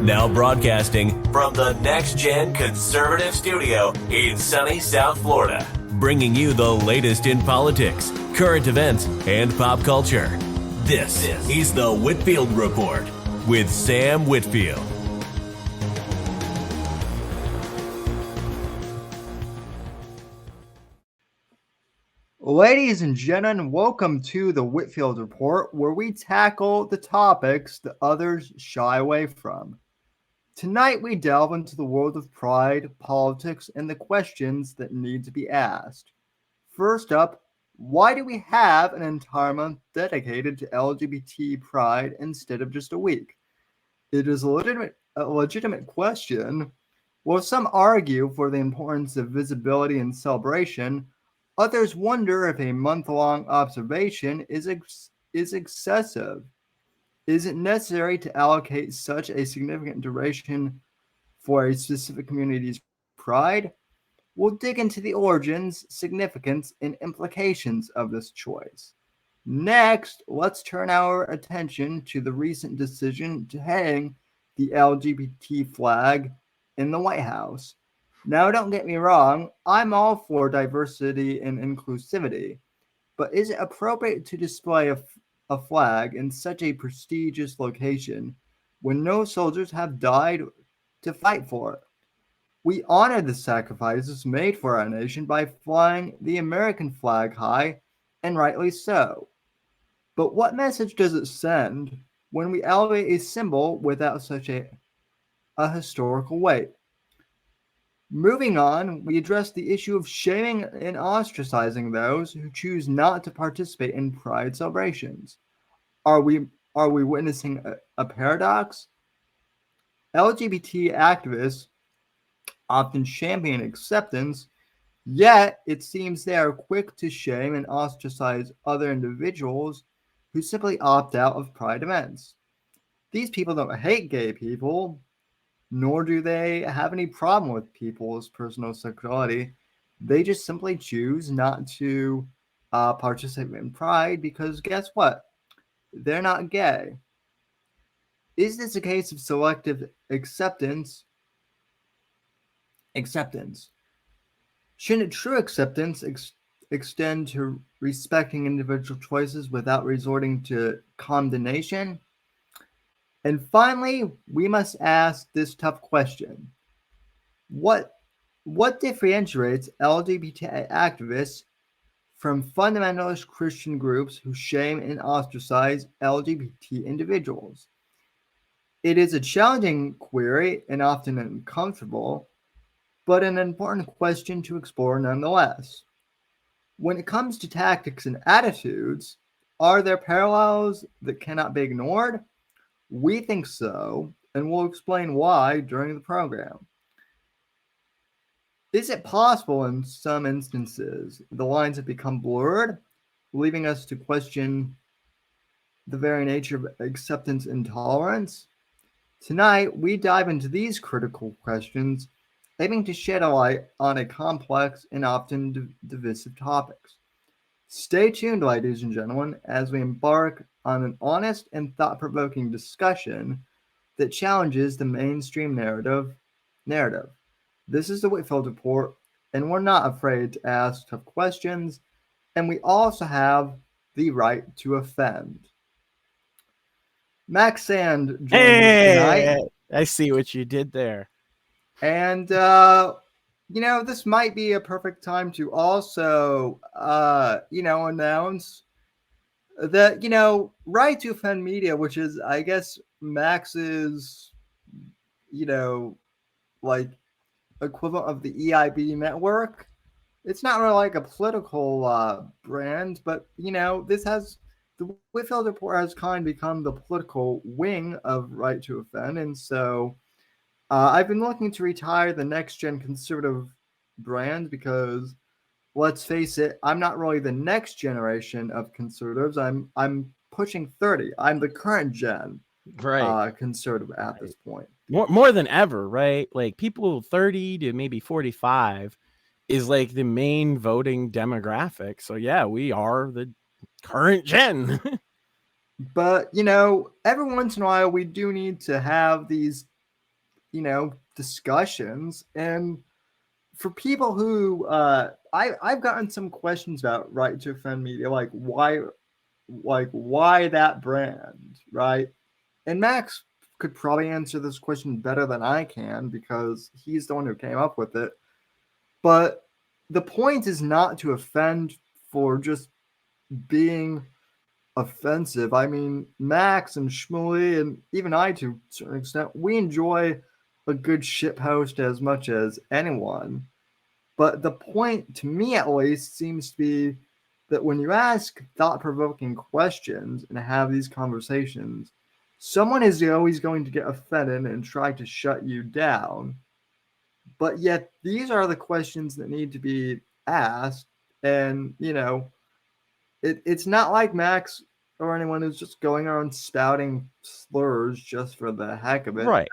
Now broadcasting from the Next Gen Conservative Studio in sunny South Florida, bringing you the latest in politics, current events, and pop culture. This is the Whitfield Report with Sam Whitfield. Ladies and gentlemen, welcome to the Whitfield Report, where we tackle the topics that others shy away from. Tonight, we delve into the world of pride, politics, and the questions that need to be asked. First up, why do we have an entire month dedicated to LGBT pride instead of just a week? It is a legitimate question. While some argue for the importance of visibility and celebration, others wonder if a month-long observation is excessive. Is it necessary to allocate such a significant duration for a specific community's pride? We'll dig into the origins, significance, and implications of this choice. Next, let's turn our attention to the recent decision to hang the LGBT flag in the White House. Now, don't get me wrong, I'm all for diversity and inclusivity, but is it appropriate to display a flag in such a prestigious location when no soldiers have died to fight for it? We honor the sacrifices made for our nation by flying the American flag high, and rightly so. But what message does it send when we elevate a symbol without such a historical weight? Moving on, we address the issue of shaming and ostracizing those who choose not to participate in pride celebrations. Are we witnessing a paradox? LGBT activists often champion acceptance, yet it seems they are quick to shame and ostracize other individuals who simply opt out of pride events. These people don't hate gay people, nor do they have any problem with people's personal sexuality. They just simply choose not to participate in pride because guess what? They're not gay. Is this a case of selective acceptance? Shouldn't true acceptance extend to respecting individual choices without resorting to condemnation? And finally, we must ask this tough question. What differentiates LGBT activists from fundamentalist Christian groups who shame and ostracize LGBT individuals? It is a challenging query and often uncomfortable, but an important question to explore nonetheless. When it comes to tactics and attitudes, are there parallels that cannot be ignored? We think so, and we'll explain why during the program. Is it possible in some instances the lines have become blurred, leaving us to question the very nature of acceptance and tolerance? Tonight, we dive into these critical questions, aiming to shed a light on a complex and often divisive topics. Stay tuned, ladies and gentlemen, as we embark on an honest and thought-provoking discussion that challenges the mainstream narrative. This is the Whitfield Report, and we're not afraid to ask tough questions, and we also have the right to offend. Max Sand joins us tonight. I see what you did there. And, this might be a perfect time to also, announce that, Right to Offend Media, which is, I guess, Max's, equivalent of the EIB network. It's not really like a political brand, but, the Whitfield Report has kind of become the political wing of Right to Offend, and so I've been looking to retire the Next Gen Conservative brand because, let's face it, I'm not really the next generation of conservatives. I'm pushing 30. I'm the current gen conservative at this point. More than ever, right? Like people 30 to maybe 45 is like the main voting demographic. So yeah, we are the current gen. But, every once in a while we do need to have these discussions. And for people who I've gotten some questions about right to offend media, like why that brand, right? And Max could probably answer this question better than I can because he's the one who came up with it. But the point is not to offend for just being offensive. I mean, Max and Shmuley and even I, to a certain extent, we enjoy a good shitpost as much as anyone. But the point, to me at least, seems to be that when you ask thought-provoking questions and have these conversations, someone is always going to get offended and try to shut you down. But yet, these are the questions that need to be asked. And, it's not like Max or anyone who's just going around spouting slurs just for the heck of it. Right.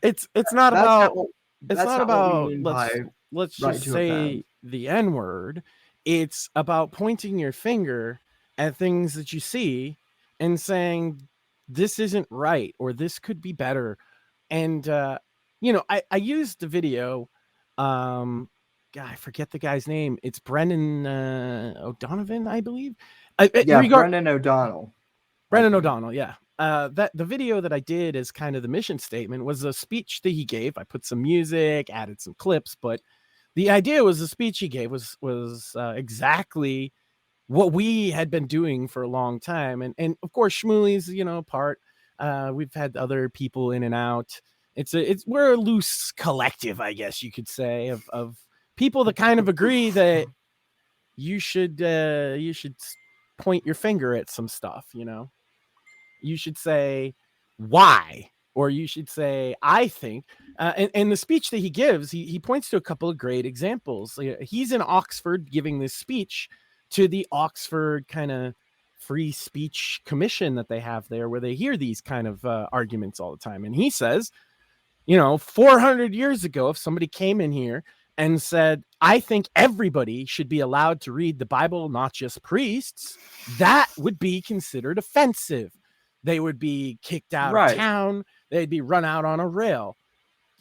It's not That's about not, it's that's not not what we about mean by let's right just to say offend. the N-word. It's about pointing your finger at things that you see and saying this isn't right or this could be better. And I used the video. God, I forget the guy's name. It's Brendan O'Donovan, I believe. Brendan O'Donnell. Brendan O'Donnell, yeah. That the video that I did as kind of the mission statement was a speech that he gave. I put some music, added some clips, but the idea was the speech he gave was exactly what we had been doing for a long time. And of course, Shmuley's, part. We've had other people in and out. We're a loose collective, I guess you could say, of people that kind of agree that you should point your finger at some stuff, You should say why, or you should say I think. And the speech that he gives, he points to a couple of great examples. He's in Oxford giving this speech to the Oxford kind of free speech commission that they have there, where they hear these kind of arguments all the time. And he says, 400 years ago, if somebody came in here and said, I think everybody should be allowed to read the Bible, not just priests, that would be considered offensive. They would be kicked out of town. They'd be run out on a rail.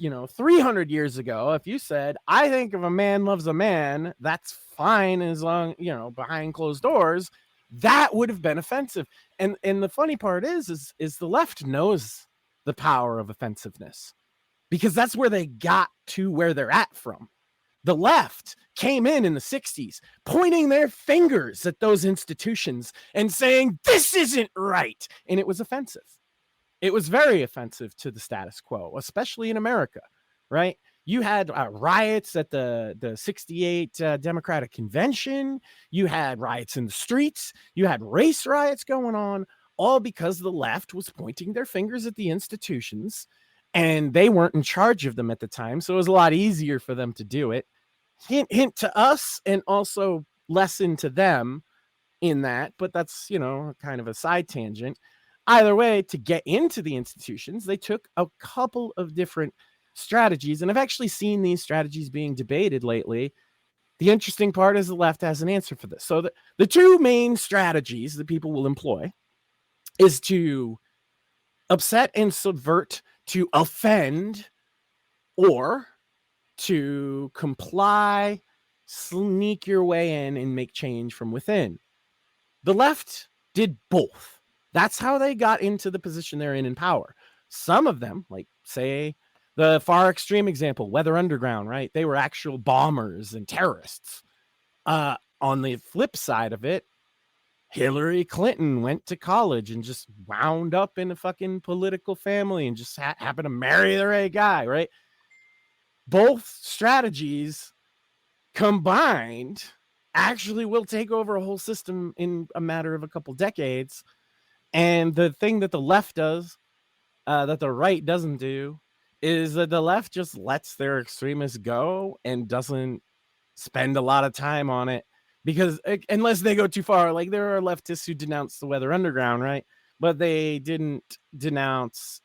300 years ago, if you said, I think if a man loves a man, that's fine as long, behind closed doors, that would have been offensive. And the funny part is the left knows the power of offensiveness, because that's where they got to where they're at from. The left came in the 60s, pointing their fingers at those institutions and saying, this isn't right. And it was offensive. It was very offensive to the status quo, especially in America, right? You had riots at the 68 Democratic Convention. You had riots in the streets. You had race riots going on, all because the left was pointing their fingers at the institutions, and they weren't in charge of them at the time. So it was a lot easier for them to do it. Hint to us, and also lesson to them in that, but that's, kind of a side tangent. Either way, to get into the institutions, they took a couple of different strategies, and I've actually seen these strategies being debated lately. The interesting part is the left has an answer for this. So the two main strategies that people will employ is to upset and subvert, to offend, or to comply, sneak your way in, and make change from within. The left did both. That's how they got into the position they're in power. Some of them, like, say, the far extreme example, Weather Underground, right? They were actual bombers and terrorists. On the flip side of it, Hillary Clinton went to college and just wound up in a fucking political family and just happened to marry the right guy, right? Both strategies combined actually will take over a whole system in a matter of a couple decades. And the thing that the left does, that the right doesn't do, is that the left just lets their extremists go and doesn't spend a lot of time on it. Because unless they go too far, like there are leftists who denounce the Weather Underground, right? But they didn't denounce,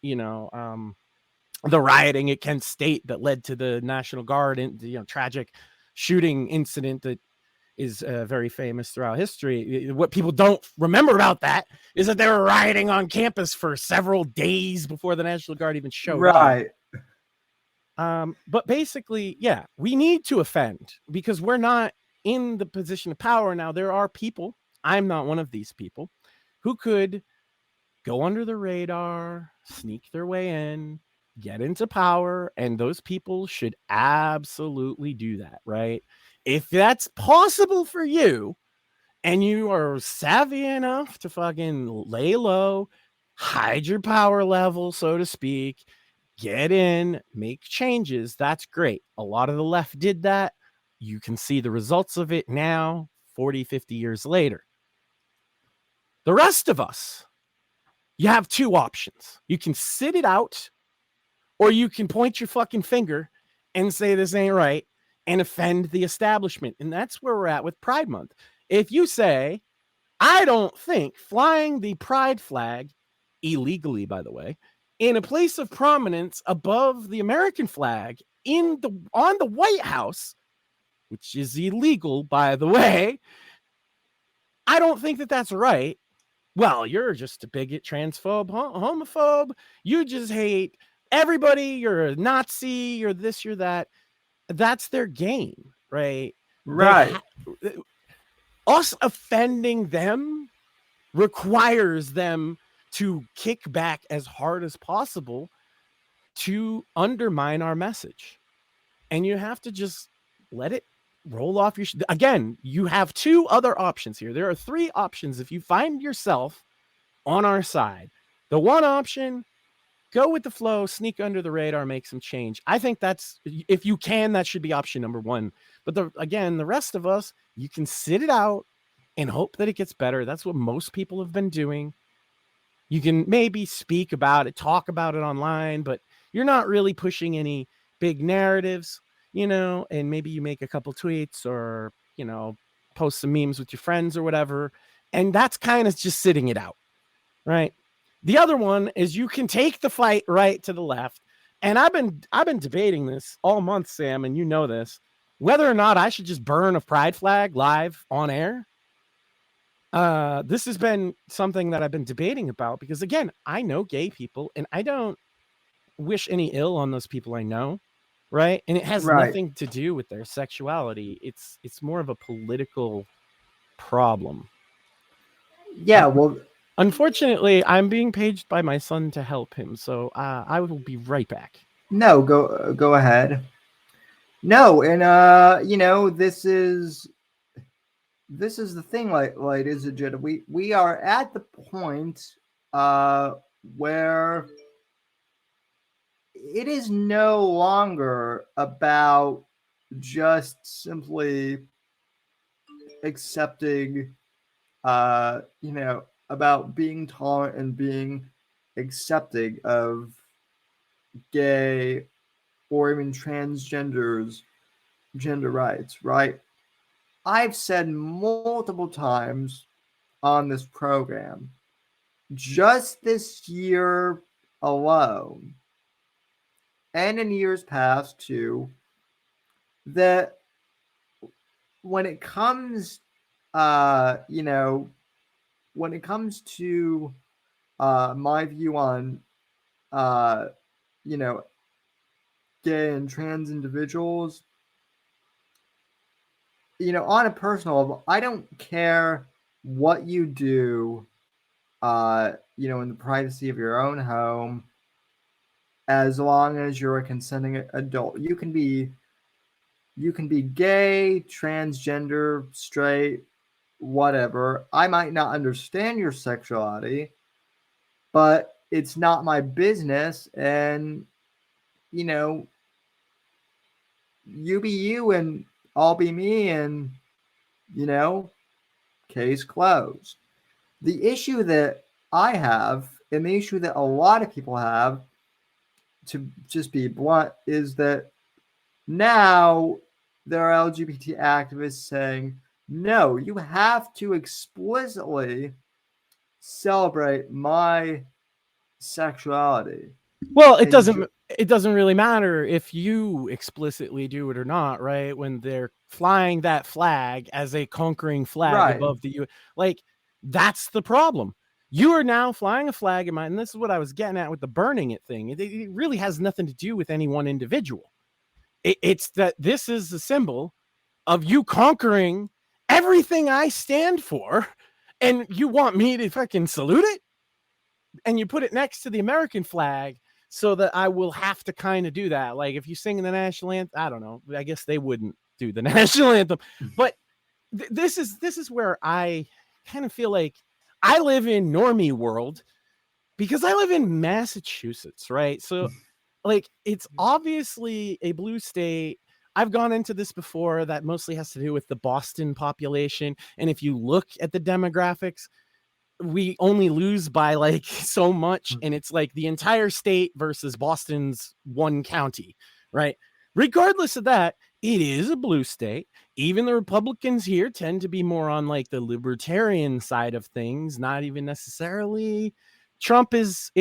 the rioting at Kent State that led to the National Guard and the tragic shooting incident that is very famous throughout history. What people don't remember about that is that they were rioting on campus for several days before the National Guard even showed up. Right. But basically, yeah, we need to offend because we're not in the position of power. Now, there are people, I'm not one of these people, who could go under the radar, sneak their way in, get into power, and those people should absolutely do that, right? If that's possible for you, and you are savvy enough to fucking lay low, hide your power level, so to speak, get in, make changes, that's great. A lot of the left did that. You can see the results of it now, 40, 50 years later. The rest of us, you have two options. You can sit it out, or you can point your fucking finger and say this ain't right and offend the establishment. And that's where we're at with Pride Month. If you say, I don't think flying the pride flag, illegally, by the way, in a place of prominence above the American flag on the White House, which is illegal, by the way, I don't think that that's right. Well, you're just a bigot, transphobe, homophobe. You just hate everybody. You're a Nazi. You're this, you're that. That's their game, right? Right. Us offending them requires them to kick back as hard as possible to undermine our message. And you have to just let it roll off your again, you have two other options here. There are three options if you find yourself on our side. The one option, go with the flow, sneak under the radar, make some change. I think that's, if you can, that should be option number one. But the rest of us, you can sit it out and hope that it gets better. That's what most people have been doing. You can maybe speak about it, talk about it online, but you're not really pushing any big narratives, and maybe you make a couple tweets or, post some memes with your friends or whatever. And that's kind of just sitting it out, right? The other one is you can take the fight right to the left. And I've been debating this all month, Sam, and you know this, whether or not I should just burn a pride flag live on air. This has been something that I've been debating about because, again, I know gay people and I don't wish any ill on those people I know, right? And it has nothing to do with their sexuality. It's more of a political problem. Yeah, well, unfortunately, I'm being paged by my son to help him, so I will be right back. No, go ahead. No, and this is the thing, ladies and gentlemen. We are at the point where it is no longer about just simply accepting, about being tolerant and being accepting of gay or even transgenders, gender rights, right? I've said multiple times on this program, just this year alone, and in years past too, that when it comes, when it comes to my view on, gay and trans individuals, on a personal level, I don't care what you do, in the privacy of your own home, as long as you're a consenting adult. You can be gay, transgender, straight, whatever. I might not understand your sexuality, but it's not my business. And, you be you and I'll be me, and, case closed. The issue that I have, and the issue that a lot of people have, to just be blunt, is that now there are LGBT activists saying, no, you have to explicitly celebrate my sexuality. Well, it doesn't really matter if you explicitly do it or not, right? When they're flying that flag as a conquering flag above the U.S. Like, that's the problem. You are now flying a flag in my, and this is what I was getting at with the burning it thing. It really has nothing to do with any one individual. It's that this is a symbol of you conquering everything I stand for, and you want me to fucking salute it? And you put it next to the American flag so that I will have to kind of do that. Like if you sing the national anthem, I don't know, I guess they wouldn't do the national anthem, but this is where I kind of feel like I live in normie world because I live in Massachusetts, right? So like it's obviously a blue state. I've gone into this before. That mostly has to do with the Boston population. And if you look at the demographics, we only lose by like so much. And it's like the entire state versus Boston's one county, right? Regardless of that, it is a blue state. Even the Republicans here tend to be more on like the libertarian side of things, not even necessarily. Trump is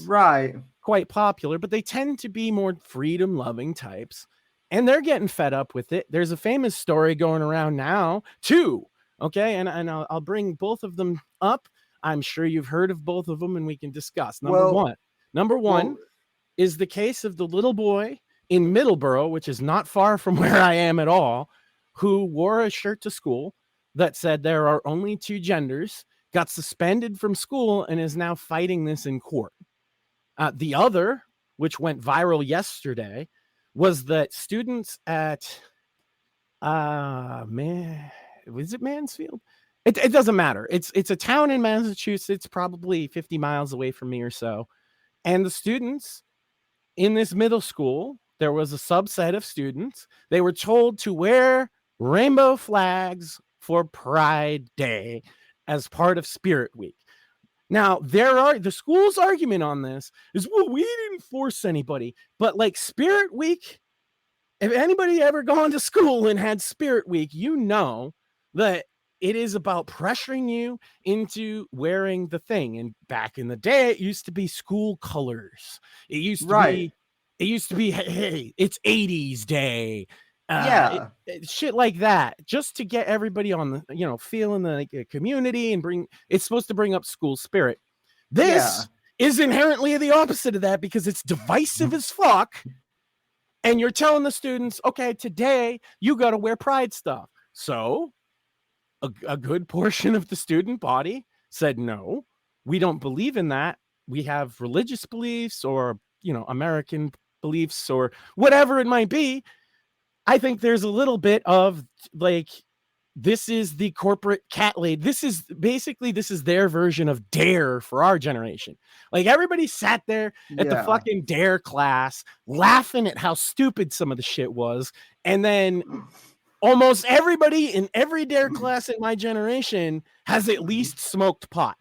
right, quite popular, but they tend to be more freedom loving types, and they're getting fed up with it. There's a famous story going around now too. Okay. And I'll bring both of them up. I'm sure you've heard of both of them and we can discuss. Number one is the case of the little boy in Middleborough, which is not far from where I am at all, who wore a shirt to school that said there are only two genders, got suspended from school, and is now fighting this in court. The other, which went viral yesterday, was that students at, was it Mansfield? It doesn't matter. It's a town in Massachusetts, probably 50 miles away from me or so. And the students in this middle school, there was a subset of students. They were told to wear rainbow flags for Pride Day as part of Spirit Week. Now, the school's argument on this is, well, we didn't force anybody. But like Spirit Week, if anybody ever gone to school and had Spirit Week, you know that it is about pressuring you into wearing the thing. And back in the day, it used to be school colors. It used to be, hey, it's 80s day. Shit like that, just to get everybody on the, feeling like a community and it's supposed to bring up school spirit. This is inherently the opposite of that because it's divisive as fuck. And you're telling the students, okay, today you got to wear pride stuff. So a good portion of the student body said, no, we don't believe in that. We have religious beliefs or, American beliefs or whatever it might be. I think there's a little bit of like, this is the corporate cat laid. This is their version of DARE for our generation. Like everybody sat there at the fucking DARE class laughing at how stupid some of the shit was. And then almost everybody in every DARE class in my generation has at least smoked pot.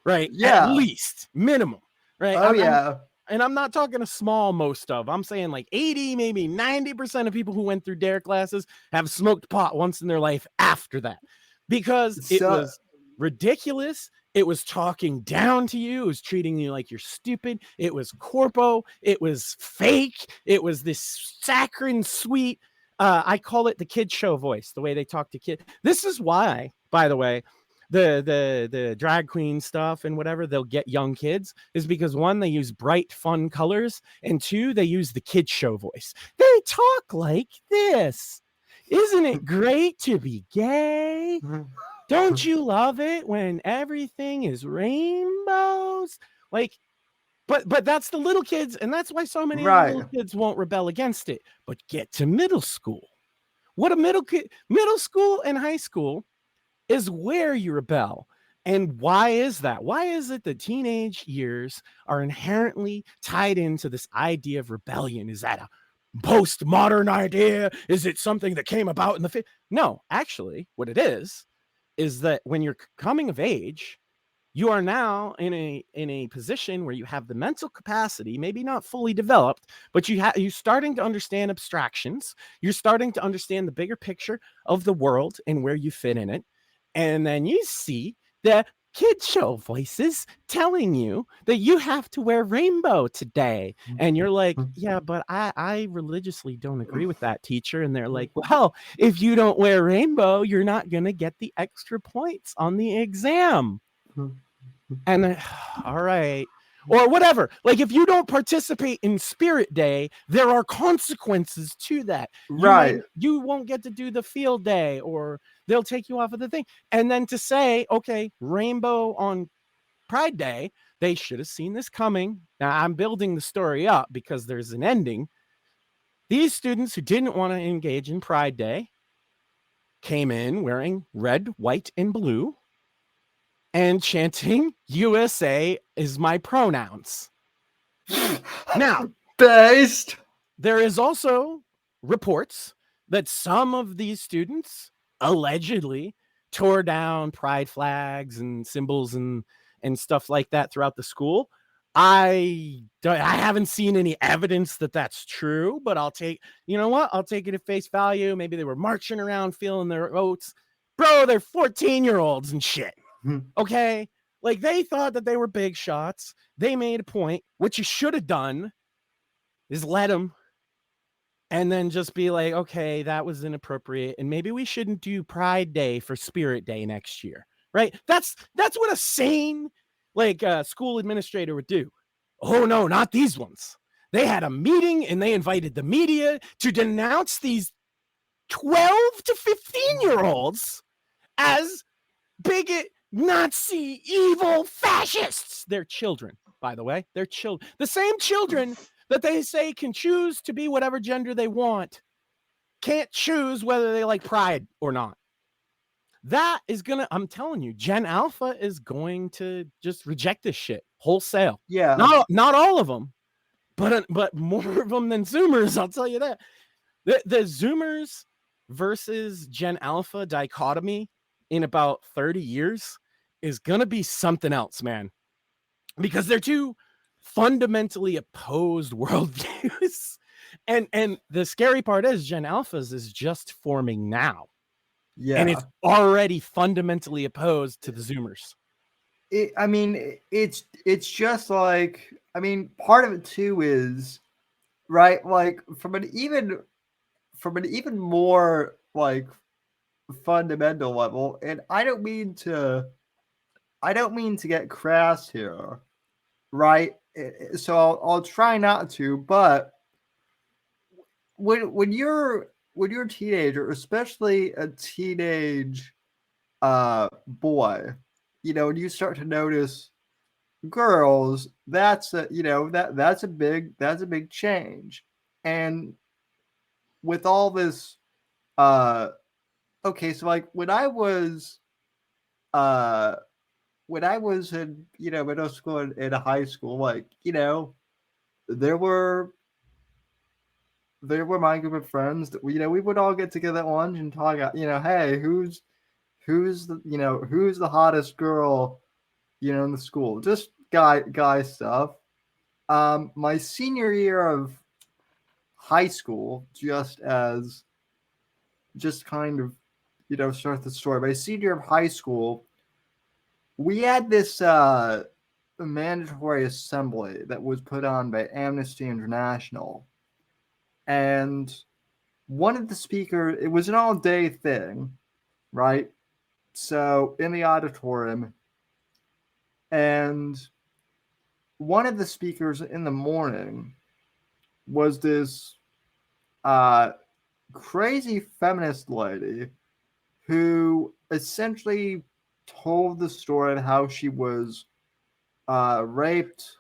Right? Yeah. At least minimum. Right? And I'm not talking a small most of. I'm saying like 80, maybe 90% of people who went through DARE classes have smoked pot once in their life after that. Because it was ridiculous. It was talking down to you. It was treating you like you're stupid. It was corpo. It was fake. It was this saccharine sweet. I call it the kid show voice, the way they talk to kids. This is why, by the way, the drag queen stuff and whatever, they'll get young kids is because one, they use bright, fun colors, and two, they use the kid show voice. They talk like this. Isn't it great to be gay? Don't you love it when everything is rainbows? Like, but that's the little kids, and that's why so many little kids won't rebel against it. But get to middle school. What a middle school and high school is where you rebel. And why is that? Why is it that teenage years are inherently tied into this idea of rebellion? Is that a postmodern idea? Is it something that came about in the No, actually, what it is that when you're coming of age, you are now in a position where you have the mental capacity, maybe not fully developed, but you're starting to understand abstractions. You're starting to understand the bigger picture of the world and where you fit in it. And then you see the kid show voices telling you that you have to wear rainbow today. And you're like, yeah, but I religiously don't agree with that, teacher. And they're like, well, if you don't wear rainbow, you're not going to get the extra points on the exam. And then, all right. Or whatever. Like if you don't participate in Spirit Day, there are consequences to that. Right. You won't get to do the field day, or they'll take you off of the thing. And then to say, okay, rainbow on Pride Day, they should have seen this coming. Now I'm building the story up because there's an ending. These students who didn't want to engage in Pride Day came in wearing red, white, and blue and chanting USA is my pronouns. Now, Based. there is also reports that some of these students allegedly tore down pride flags and symbols and stuff like that throughout the school. I haven't seen any evidence that that's true, but I'll take it at face value. Maybe they were marching around feeling their oats. Bro, they're 14-year-olds and shit. Okay? Like they thought that they were big shots. They made a point. What you should have done is let them and then just be like, okay, that was inappropriate. And maybe we shouldn't do Pride Day for Spirit Day next year. Right? That's what a sane school administrator would do. Oh no, not these ones. They had a meeting and they invited the media to denounce these 12 to 15-year-olds as bigot, Nazi, evil fascists. They're children, by the way. They're children. The same children that they say can choose to be whatever gender they want can't choose whether they like pride or not. That is gonna, I'm telling you, Gen Alpha is going to just reject this shit wholesale. Yeah. Not all of them, but more of them than Zoomers. I'll tell you that. The Zoomers versus Gen Alpha dichotomy in about 30 years is gonna be something else, man. Because they're two fundamentally opposed worldviews. And the scary part is Gen Alphas is just forming now. Yeah. And it's already fundamentally opposed to the Zoomers. It's just like, part of it too is, right, like from an even more like fundamental level, and I don't mean to get crass here, right? So I'll try not to, but when you're a teenager, especially a teenage boy, when you start to notice girls, that's a big change. And with all this okay, so like when I was in middle school and high school, like there were my group of friends that we would all get together at lunch and talk about, hey, who's the hottest girl in the school, just guy stuff. My senior year of high school, just kind of start the story. My senior year of high school, we had this mandatory assembly that was put on by Amnesty International. And one of the speakers, it was an all-day thing, right? So in the auditorium, and one of the speakers in the morning was this crazy feminist lady who essentially told the story of how she was raped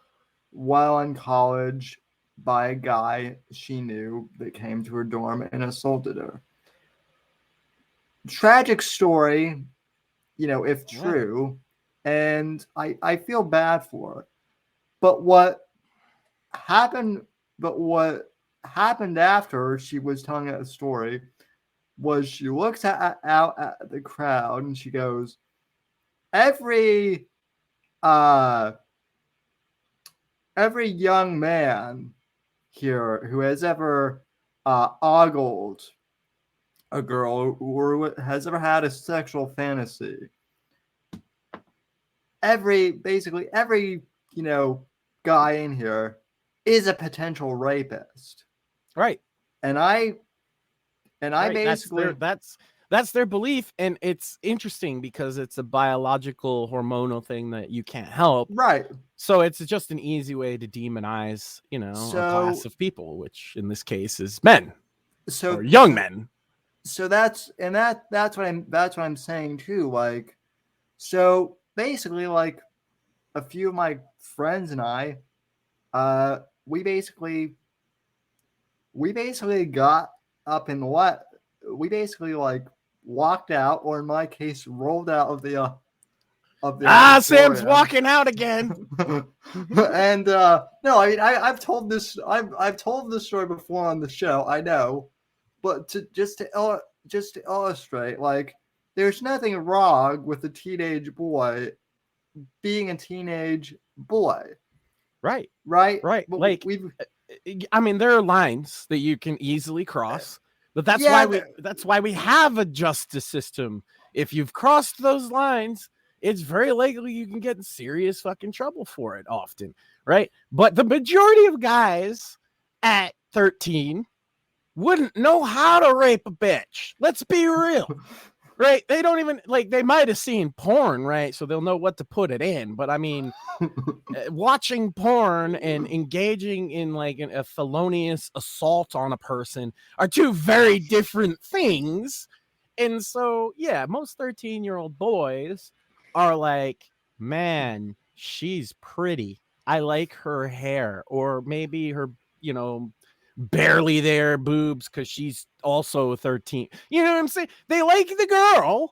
while in college by a guy she knew that came to her dorm and assaulted her. Tragic story, if true, and I feel bad for her. But what happened after she was telling that story was she looks out at the crowd and she goes, every young man here who has ever ogled a girl or has ever had a sexual fantasy, basically every guy in here is a potential rapist, right? And I right. basically that's That's their belief, and it's interesting because it's a biological hormonal thing that you can't help. Right. So it's just an easy way to demonize, you know, a class of people, which in this case is men or young men. So that's what I'm saying too. Like, so basically, like, a few of my friends and I, we basically got up and we basically like walked out, or in my case, rolled out of the Sam's walking out again. And no, I mean, I've told this story before on the show, I know, but just to illustrate, like, there's nothing wrong with a teenage boy being a teenage boy. Right. But like, I mean, there are lines that you can easily cross, but that's why we have a justice system. If you've crossed those lines, it's very likely you can get in serious fucking trouble for it often, right? But the majority of guys at 13 wouldn't know how to rape a bitch. Let's be real. Right? They don't even, like, they might have seen porn, right? So they'll know what to put it in. But I mean, watching porn and engaging in like a felonious assault on a person are two very different things. And so, yeah, most 13-year-old boys are like, man, she's pretty. I like her hair, or maybe her, you know, barely there boobs because she's also 13. You know what I'm saying? They like the girl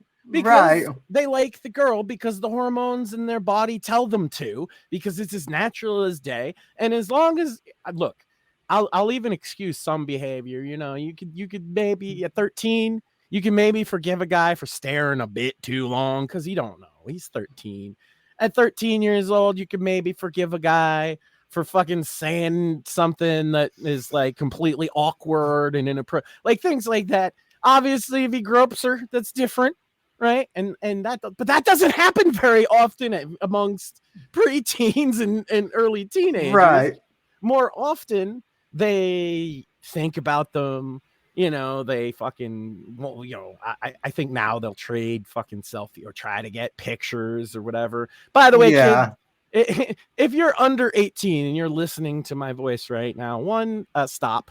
because the hormones in their body tell them to, because it's as natural as day. And as long as, look, I'll even excuse some behavior. You know, you could maybe at 13, you can maybe forgive a guy for staring a bit too long because he don't know. He's 13. At 13 years old, you could maybe forgive a guy for fucking saying something that is like completely awkward and inappropriate, like things like that. Obviously, if he gropes her, that's different, right? And but that doesn't happen very often amongst preteens and early teenagers. Right. More often, they think about them. You know, they fucking, well, you know, I think now they'll trade fucking selfie or try to get pictures or whatever. By the way, kid, if you're under 18 and you're listening to my voice right now, one, stop,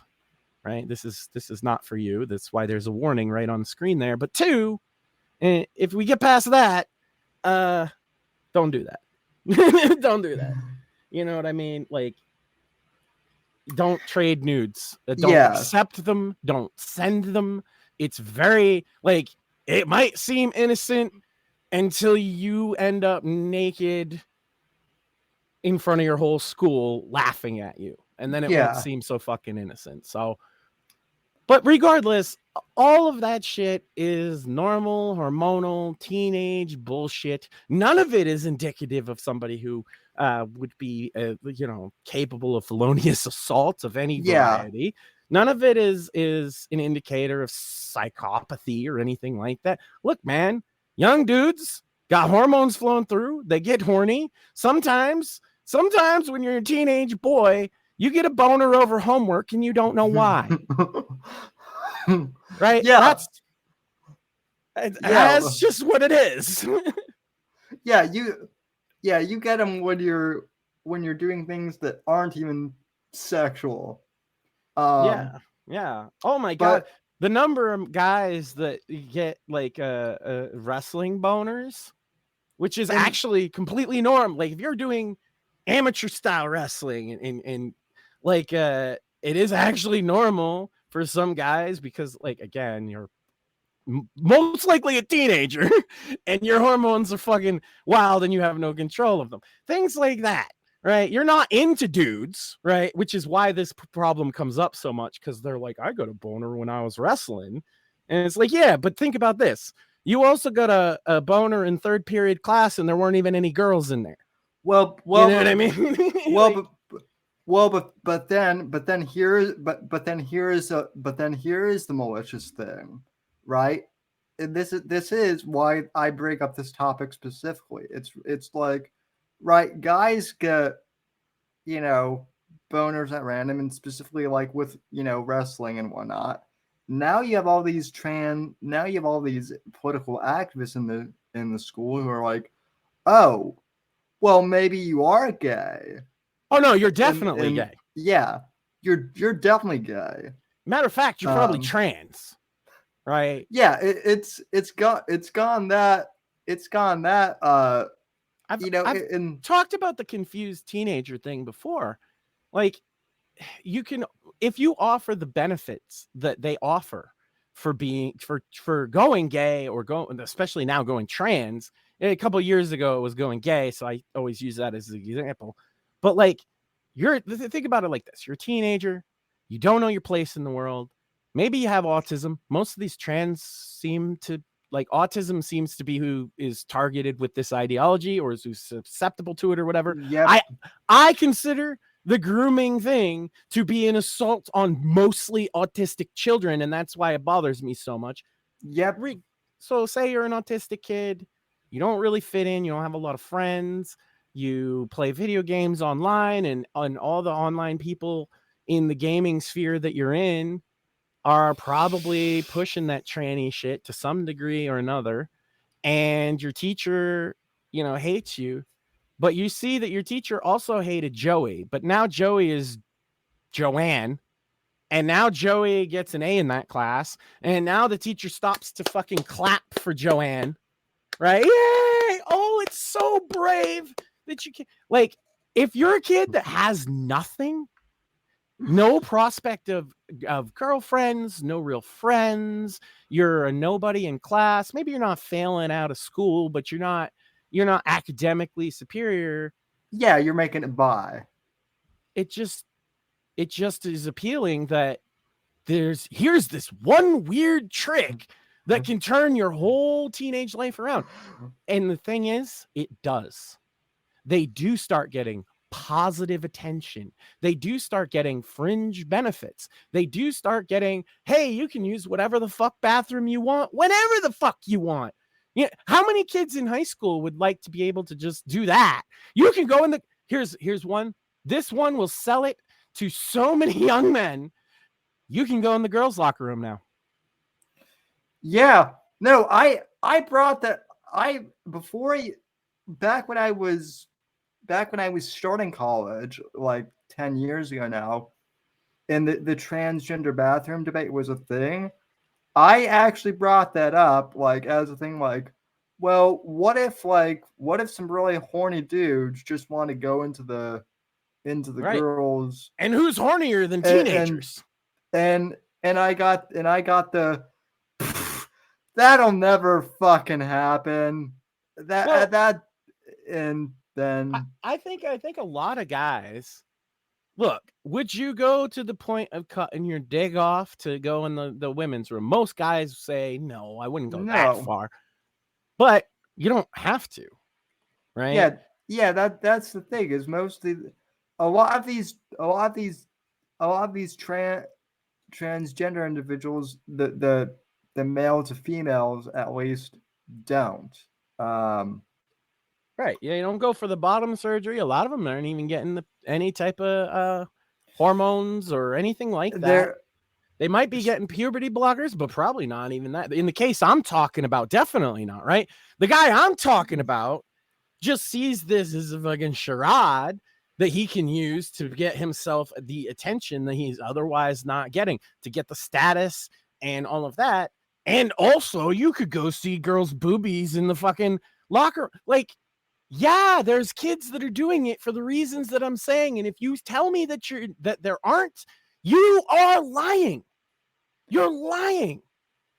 right? This is not for you. That's why there's a warning right on the screen there. But two, if we get past that, don't do that. Don't do that. You know what I mean? Like, don't trade nudes. Don't accept them. Don't send them. It's very, like, it might seem innocent until you end up naked in front of your whole school laughing at you. And then it won't seem so fucking innocent. So, but regardless, all of that shit is normal, hormonal, teenage bullshit. None of it is indicative of somebody who would be, you know, capable of felonious assault of any variety. None of it is an indicator of psychopathy or anything like that. Look, man, young dudes got hormones flowing through. They get horny. Sometimes when you're a teenage boy, you get a boner over homework and you don't know why. Right? That's just what it is. You get them when you're doing things that aren't even sexual. Oh my god, the number of guys that get like wrestling boners, which is actually completely normal. Like, if you're doing amateur style wrestling and like it is actually normal for some guys, because, like, again, you're most likely a teenager and your hormones are fucking wild and you have no control of them. Things like that, right? You're not into dudes, right? Which is why this problem comes up so much, because they're like, I got a boner when I was wrestling. And it's like, yeah, but think about this. You also got a boner in third period class and there weren't even any girls in there. Well, you know what I mean? But then here's the malicious thing, right? And this is why I bring up this topic specifically. It's like, right, guys get, you know, boners at random, and specifically like with, you know, wrestling and whatnot. now you have all these political activists in the school who are like, oh, well, maybe you are gay. Oh no, you're definitely and gay. Yeah, you're definitely gay. Matter of fact, you're probably trans, right? Yeah, it's gone that I've talked about the confused teenager thing before. Like, you can, if you offer the benefits that they offer for being for going gay or going, especially now going trans. A couple of years ago it was going gay, so I always use that as an example. But like, think about it like this: you're a teenager, you don't know your place in the world. Maybe you have autism. Most of these trans seem to, like, autism seems to be who is targeted with this ideology or is who's susceptible to it or whatever. Yep. I consider the grooming thing to be an assault on mostly autistic children, and that's why it bothers me so much. Yep. So say you're an autistic kid, you don't really fit in, you don't have a lot of friends, you play video games online, and all the online people in the gaming sphere that you're in are probably pushing that tranny shit to some degree or another, and your teacher, hates you. But you see that your teacher also hated Joey, but now Joey is Joanne, and now Joey gets an A in that class, and now the teacher stops to fucking clap for Joanne, right? Yay! Oh, it's so brave that you can. Like, if you're a kid that has nothing, no prospect of girlfriends, no real friends, you're a nobody in class, maybe you're not failing out of school, but you're not academically superior. Yeah, you're making it by. It just is appealing that here's this one weird trick that can turn your whole teenage life around. And the thing is, it does. They do start getting positive attention. They do start getting fringe benefits. They do start getting, hey, you can use whatever the fuck bathroom you want, whenever the fuck you want. Yeah, how many kids in high school would like to be able to just do that? You can go in the here's one. This one will sell it to so many young men. You can go in the girls' locker room now. Yeah. No, I brought that back when I was starting college, like 10 years ago now, and the transgender bathroom debate was a thing. I actually brought that up, like, as a thing, like, well, what if some really horny dudes just want to go into the Right. girls, and who's hornier than teenagers? And I got the that'll never fucking happen. And then I think a lot of guys. Look, would you go to the point of cutting your dick off to go in the women's room? Most guys say, no, I wouldn't go that far. But you don't have to, right? Yeah, that's the thing, is mostly a lot of these transgender individuals, the male to females at least, don't. Right. Yeah, you don't go for the bottom surgery. A lot of them aren't even getting any type of hormones or anything like that. They might be getting puberty blockers, but probably not even that. In the case I'm talking about, definitely not, right? The guy I'm talking about just sees this as a fucking charade that he can use to get himself the attention that he's otherwise not getting, to get the status and all of that. And also, you could go see girls' boobies in the fucking locker. Like, yeah, there's kids that are doing it for the reasons that I'm saying. And if you tell me that there aren't, you are lying. You're lying.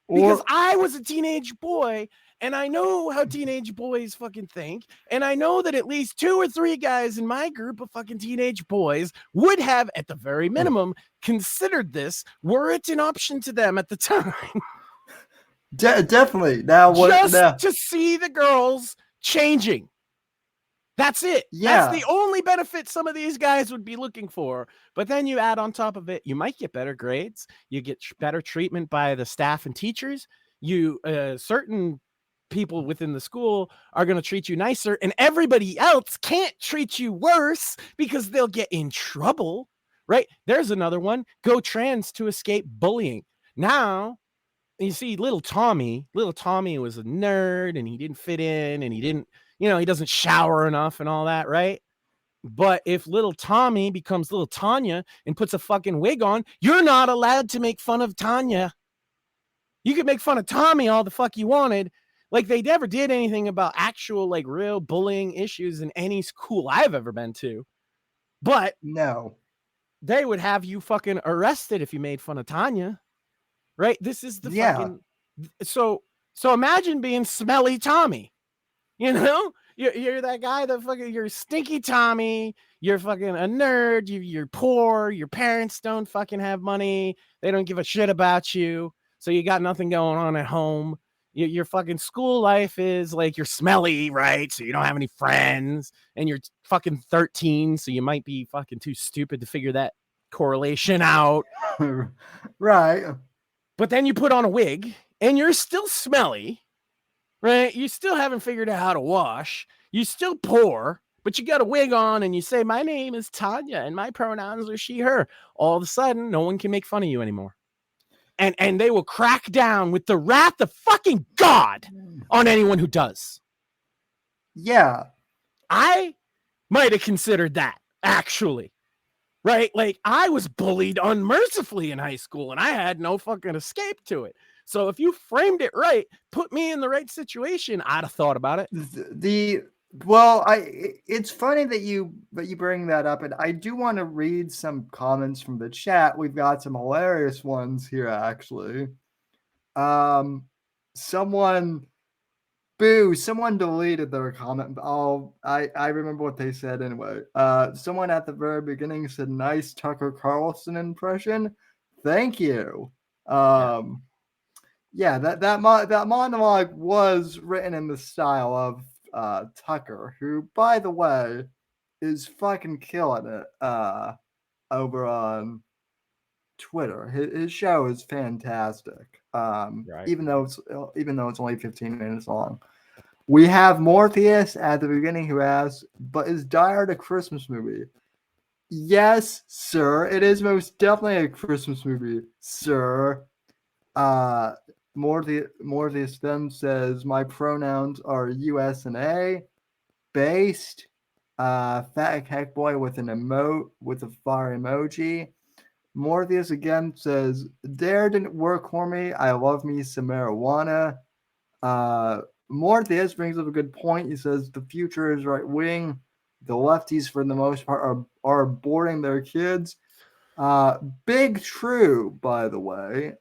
Because I was a teenage boy, and I know how teenage boys fucking think. And I know that at least 2 or 3 guys in my group of fucking teenage boys would have, at the very minimum, considered this were it an option to them at the time. Definitely. Now, to see the girls changing. That's it. Yeah. That's the only benefit some of these guys would be looking for. But then you add on top of it, you might get better grades. You get better treatment by the staff and teachers. Certain people within the school are going to treat you nicer, and everybody else can't treat you worse because they'll get in trouble, right? There's another one. Go trans to escape bullying. Now, you see, little Tommy was a nerd and he didn't fit in and he didn't, he doesn't shower enough and all that, right? But if little Tommy becomes little Tanya and puts a fucking wig on, you're not allowed to make fun of Tanya. You could make fun of Tommy all the fuck you wanted. Like, they never did anything about actual, like, real bullying issues in any school I've ever been to. But no, they would have you fucking arrested if you made fun of Tanya. Right? This is the fucking... So imagine being smelly Tommy. You're that guy that fucking, you're stinky Tommy, you're fucking a nerd, you're poor, your parents don't fucking have money, they don't give a shit about you, so you got nothing going on at home. Your fucking school life is like, you're smelly, right? So you don't have any friends, and you're fucking 13, so you might be fucking too stupid to figure that correlation out. Right. But then you put on a wig, and you're still smelly. Right? You still haven't figured out how to wash. You're still poor, but you got a wig on and you say, my name is Tanya and my pronouns are she, her. All of a sudden, no one can make fun of you anymore. And they will crack down with the wrath of fucking God on anyone who does. Yeah. I might have considered that, actually. Right? Like, I was bullied unmercifully in high school and I had no fucking escape to it. So if you framed it right, put me in the right situation, I'd have thought about it. It's funny that you bring that up, and I do want to read some comments from the chat. We've got some hilarious ones here, actually. Someone deleted their comment. I remember what they said anyway. Someone at the very beginning said, "Nice Tucker Carlson impression." Thank you. Yeah, that monologue was written in the style of Tucker, who, by the way, is fucking killing it over on Twitter. His show is fantastic. Right. Even though it's only 15 minutes long. We have Morpheus at the beginning who asks, "But is Die Hard a Christmas movie?" Yes, sir. It is most definitely a Christmas movie, sir. Morpheus then says, "My pronouns are US and A, based." Fat heck boy with an emote with a fire emoji. Morpheus again says, "Dare didn't work for me. I love me some marijuana." Morpheus brings up a good point. He says the future is right wing. The lefties, for the most part, are aborting their kids. Big true, by the way.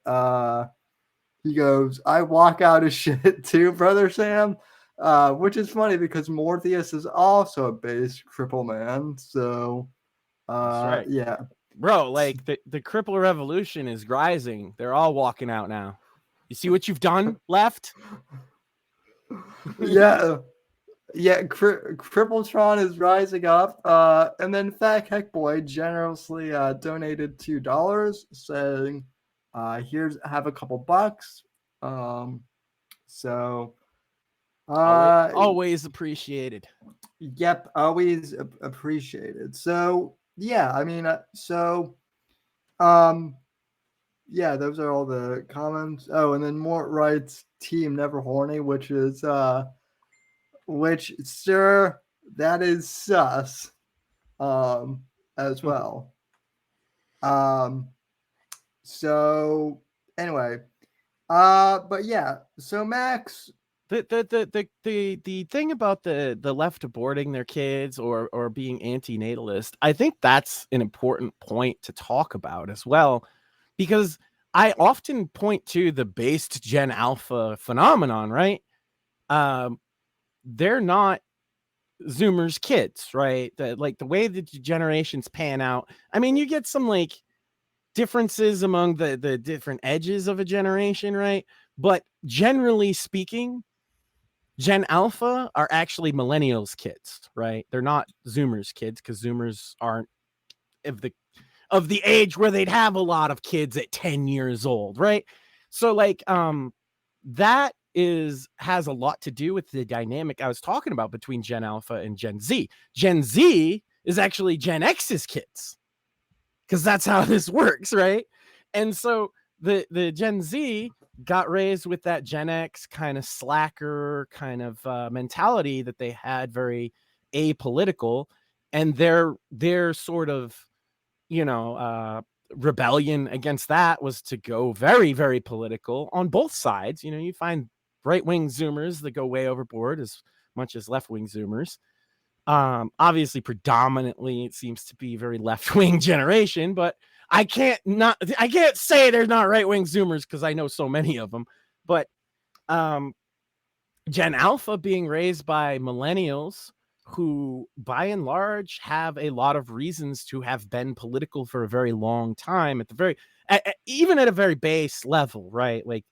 He goes, "I walk out of shit too, brother Sam," which is funny because Morpheus is also a base cripple man. So, That's right. Yeah. Bro, like the cripple revolution is rising. They're all walking out now. You see what you've done, left? Yeah. Crippletron is rising up. And then Fat Heck Boy generously donated $2, saying, have a couple bucks. Always appreciated. Yep, always appreciated. So yeah, I mean, yeah, those are all the comments. Oh, and then Mort writes "Team Never Horny," which sir, that is sus, as well. So anyway, but yeah, so Max. The thing about the left aborting their kids or being antinatalist, I think that's an important point to talk about as well, because I often point to the based Gen Alpha phenomenon, right? They're not Zoomers kids, right? Like the way that the generations pan out. I mean, you get some like differences among the different edges of a generation, right? But generally speaking, Gen Alpha are actually millennials kids, right? They're not Zoomers kids, because Zoomers aren't of the age where they'd have a lot of kids at 10 years old, right? So like that has a lot to do with the dynamic I was talking about between Gen Alpha and Gen Z. Gen Z is actually Gen X's kids, because that's how this works, right? And so the Gen Z got raised with that Gen X kind of slacker kind of mentality that they had, very apolitical, and their sort of, rebellion against that was to go very, very political on both sides. You find right-wing Zoomers that go way overboard as much as left-wing Zoomers. Obviously, predominantly, it seems to be very left-wing generation, but I can't say there's not right-wing Zoomers because I know so many of them. But Gen Alpha being raised by millennials who, by and large, have a lot of reasons to have been political for a very long time, even at a very base level, right? Like,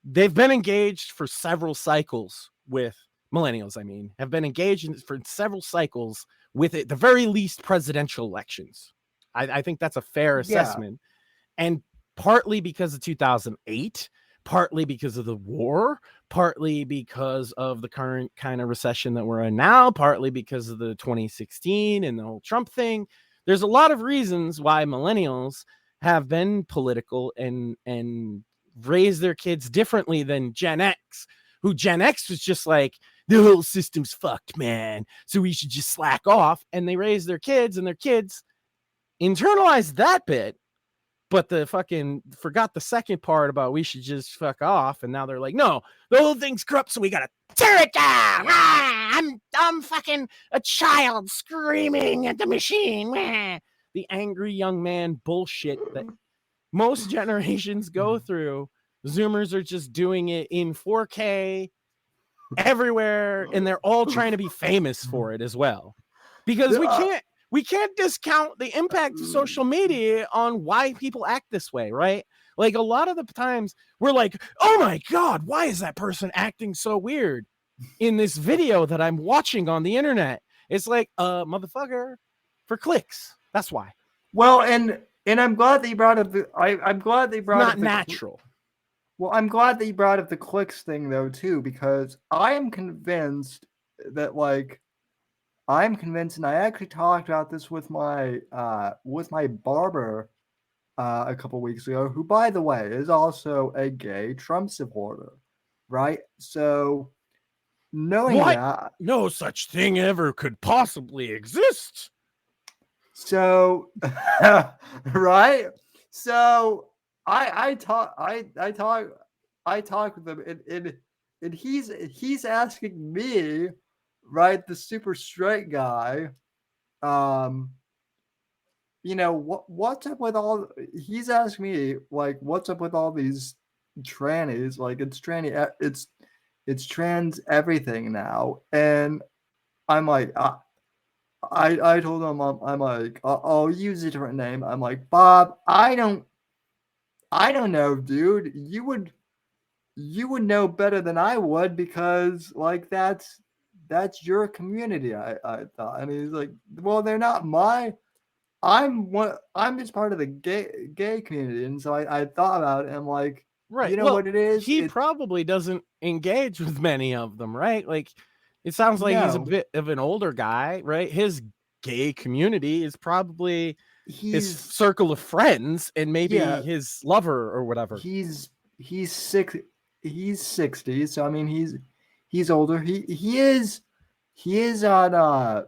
they've been engaged for several cycles with millennials. Have been engaged for several cycles with, at the very least, presidential elections. I think that's a fair assessment. Yeah. And partly because of 2008, partly because of the war, partly because of the current kind of recession that we're in now, partly because of the 2016 and the whole Trump thing. There's a lot of reasons why millennials have been political and raised their kids differently than Gen X, who Gen X was just like, the whole system's fucked, man, so we should just slack off. And they raised their kids, and their kids internalized that bit, but the fucking forgot the second part about we should just fuck off. And now they're like, no, the whole thing's corrupt, so we gotta tear it down. I'm fucking a child screaming at the machine. The angry young man bullshit that most generations go through. Zoomers are just doing it in 4K everywhere, and they're all trying to be famous for it as well, because we can't discount the impact of social media on why people act this way, right? Like, a lot of the times we're like, oh my God, why is that person acting so weird in this video that I'm watching on the internet? It's like, motherfucker, for clicks. That's why. Well, and I'm glad that you brought up I'm glad they brought up the natural. Well, I'm glad that you brought up the clicks thing though too, because I am convinced that, and I actually talked about this with my barber a couple weeks ago, who, by the way, is also a gay Trump supporter, right? So knowing that, no such thing ever could possibly exist. So, right? So I talk with him, and he's asking me, right, the super straight guy, what's up with all? He's asking me, like, what's up with all these trannies? Like, it's trans everything now, and I'm like, I told him, I'm like, I'll use a different name. I'm like, Bob, I don't know, dude. You would know better than I would, because, like, that's your community. I thought, and he's like, well, they're not I'm just part of the gay community, and so I thought about it, and I'm like, right, you know what it is? He probably doesn't engage with many of them, right? Like, it sounds like he's a bit of an older guy, right? His gay community is probably his circle of friends, and maybe his lover or whatever. He's 60, so I mean he's older. He is on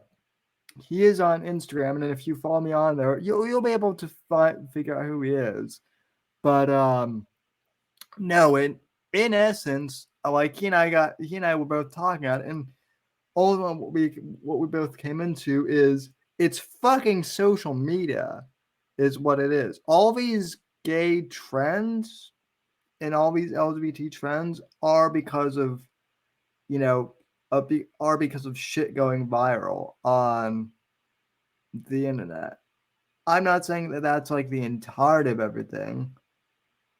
Instagram, and if you follow me on there, you'll be able to figure out who he is. But no, in essence, like, he and I were both talking about it, and ultimately what we both came into is, it's fucking social media is what it is. All these gay trends and all these LGBT trends are because of, are because of shit going viral on the internet. I'm not saying that that's like the entirety of everything,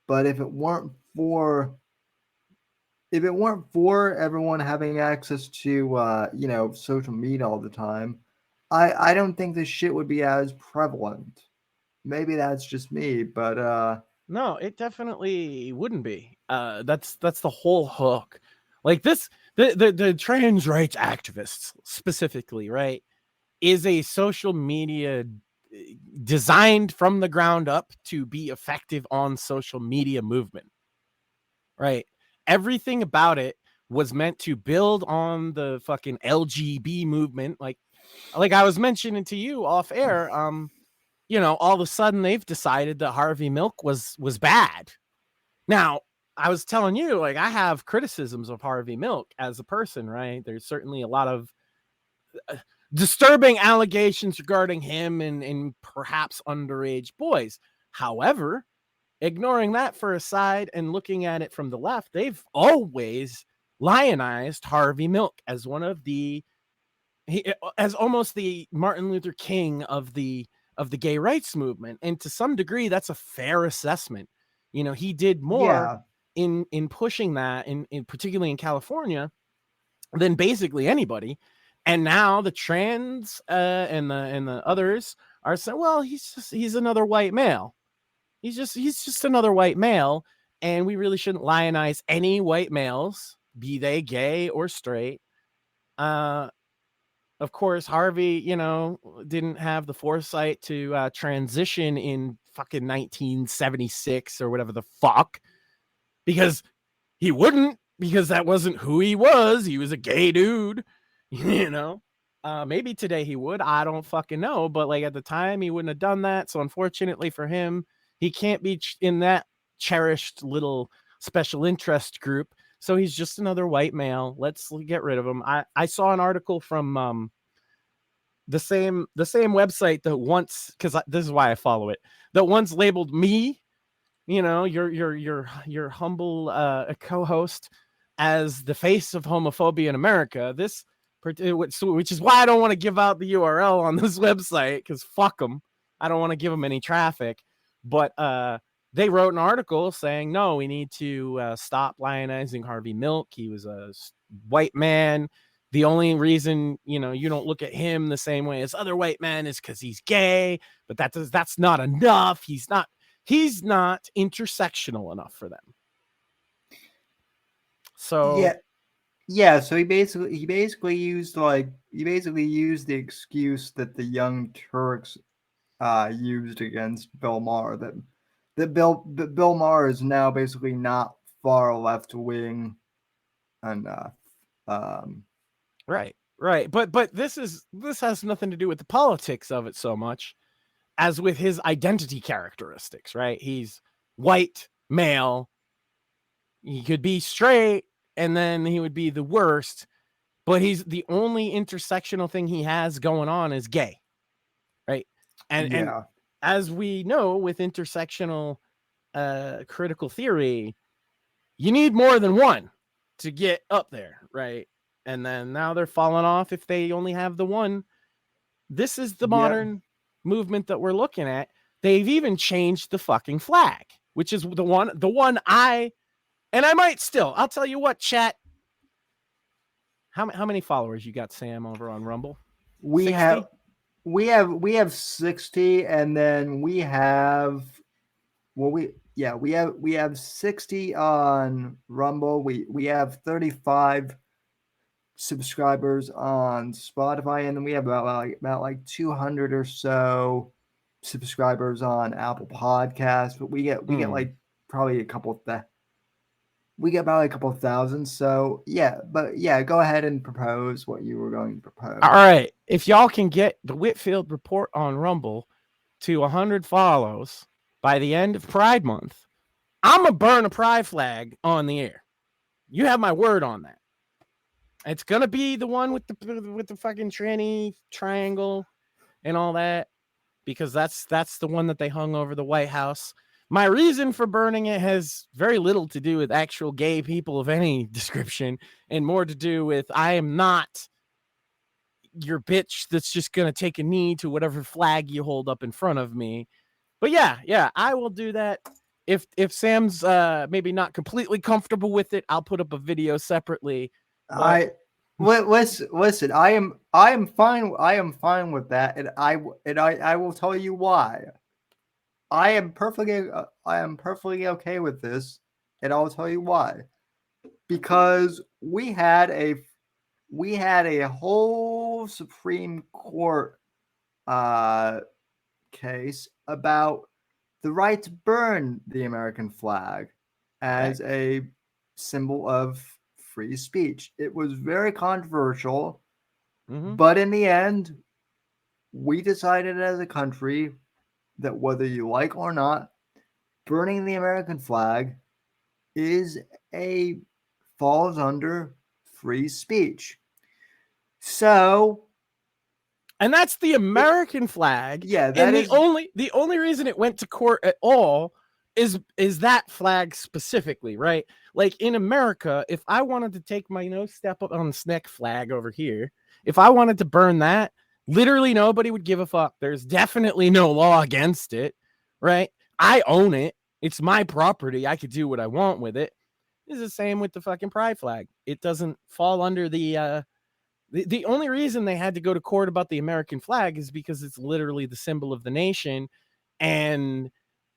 but if it weren't for everyone having access to social media all the time, I don't think this shit would be as prevalent. Maybe that's just me, but no, it definitely wouldn't be. That's the whole hook. Like, this, the trans rights activists specifically, right, is a social media designed from the ground up to be effective on social media movement, right? Everything about it was meant to build on the fucking LGBT movement. Like I was mentioning to you off air, all of a sudden they've decided that Harvey Milk was bad. Now, I was telling you, like, I have criticisms of Harvey Milk as a person, right? There's certainly a lot of disturbing allegations regarding him and perhaps underage boys. However, ignoring that for a side and looking at it from the left, they've always lionized Harvey Milk as one of as almost the Martin Luther King of the gay rights movement. And to some degree, that's a fair assessment. He did more in pushing that, in particularly in California, than basically anybody. And now the trans and the others are saying, well, he's another white male. He's just another white male, and we really shouldn't lionize any white males, be they gay or straight. Of course, Harvey, didn't have the foresight to transition in fucking 1976 or whatever the fuck, because he wouldn't, because that wasn't who he was. He was a gay dude, Maybe today he would. I don't fucking know. But like at the time, he wouldn't have done that. So unfortunately for him, he can't be in that cherished little special interest group. So he's just another white male. Let's get rid of him. I saw an article from the same website that once, because this is why I follow it, that once labeled me, your humble co-host, as the face of homophobia in America. Which is why I don't want to give out the URL on this website, because fuck them. I don't want to give them any traffic. But they wrote an article saying, no, we need to stop lionizing Harvey Milk. He was a white man. The only reason, you don't look at him the same way as other white men is because he's gay. But that's not enough. He's not intersectional enough for them. So yeah. So he basically used the excuse that the Young Turks used against Bill Maher, that Bill Maher is now basically not far left wing enough. Right. But this has nothing to do with the politics of it so much as with his identity characteristics, right? He's white, male. He could be straight, and then he would be the worst. But he's the only intersectional thing he has going on is gay, right? And as we know, with intersectional critical theory, you need more than one to get up there, right? And then now they're falling off if they only have the one. This is the modern movement that we're looking at. They've even changed the fucking flag, which is the one I might still. I'll tell you what, chat. How many followers you got, Sam, over on Rumble? We 60? have 60, and then we have we have 60 on Rumble. We have 35 subscribers on Spotify, and then we have about 200 or so subscribers on Apple Podcasts. But we get like probably a couple thousand. So go ahead and propose what you were going to propose. All right, if y'all can get the Whitfield Report on Rumble to 100 follows by the end of Pride Month, I'm gonna burn a pride flag on the air. You have my word on that. It's gonna be the one with the fucking tranny triangle and all that, because that's the one that they hung over the White House. My reason for burning it has very little to do with actual gay people of any description, and more to do with I am not your bitch that's just gonna take a knee to whatever flag you hold up in front of me. But yeah, I will do that. If Sam's maybe not completely comfortable with it, I'll put up a video separately. Listen. I am fine. I am fine with that, and I will tell you why. I am perfectly okay with this, and I'll tell you why. Because we had a whole Supreme Court case about the right to burn the American flag as a symbol of free speech. It was very controversial, but in the end, we decided as a country that whether you like or not, burning the American flag falls under free speech. So, and that's the American flag. Yeah, and the only reason it went to court at all is that flag specifically, right? Like in America, if I wanted to take my no step up on the SNCC flag over here, if I wanted to burn that, literally nobody would give a fuck. There's definitely no law against it, right? I own it. It's my property. I could do what I want with it. It's the same with the fucking pride flag. It doesn't fall under the only reason they had to go to court about the American flag is because it's literally the symbol of the nation. And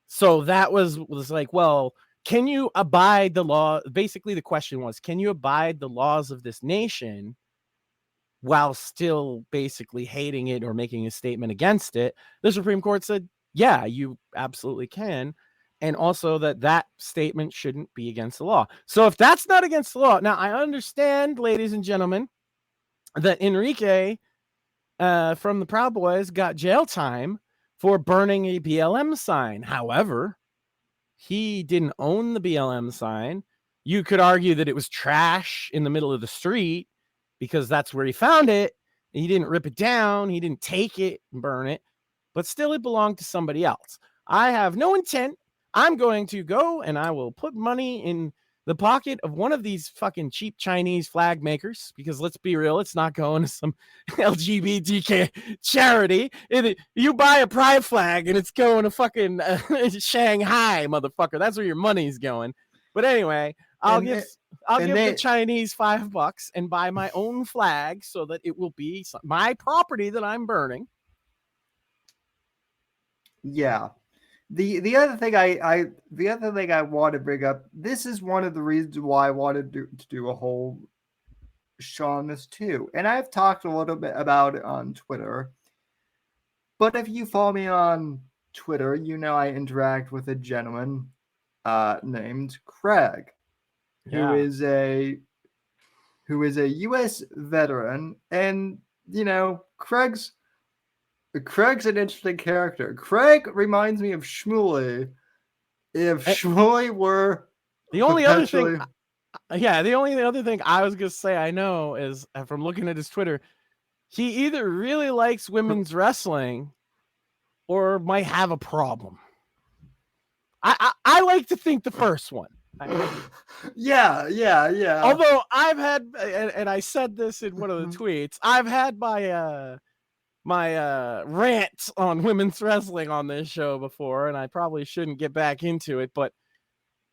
so that was like, well, can you abide the law? Basically, the question was, can you abide the laws of this nation while still basically hating it or making a statement against it? The Supreme Court said, yeah, you absolutely can. And also that statement shouldn't be against the law. So if that's not against the law, now I understand, ladies and gentlemen, that Enrique from the Proud Boys got jail time for burning a BLM sign. However, he didn't own the BLM sign. You could argue that it was trash in the middle of the street because that's where he found it. He didn't rip it down. He didn't take it and burn it, but still it belonged to somebody else. I have no intent. I'm going to go and I will put money in the pocket of one of these fucking cheap Chinese flag makers, because let's be real, it's not going to some LGBT charity. You buy a pride flag and it's going to fucking Shanghai, motherfucker. That's where your money's going. But anyway, I'll give the Chinese $5 and buy my own flag so that it will be my property that I'm burning. Yeah. The other thing I want to bring up, this is one of the reasons why I wanted to do a whole show on this too. And I've talked a little bit about it on Twitter. But if you follow me on Twitter, you know I interact with a gentleman named Craig, who is a U.S. veteran, and you know Craig's an interesting character. Craig reminds me of Shmuley. If Shmuley were the only other thing, the only other thing I was gonna say I know is from looking at his Twitter, he either really likes women's wrestling or might have a problem. I like to think the first one. Yeah. Although I've had, and I said this in one of the tweets, I've had my rant on women's wrestling on this show before, and I probably shouldn't get back into it, but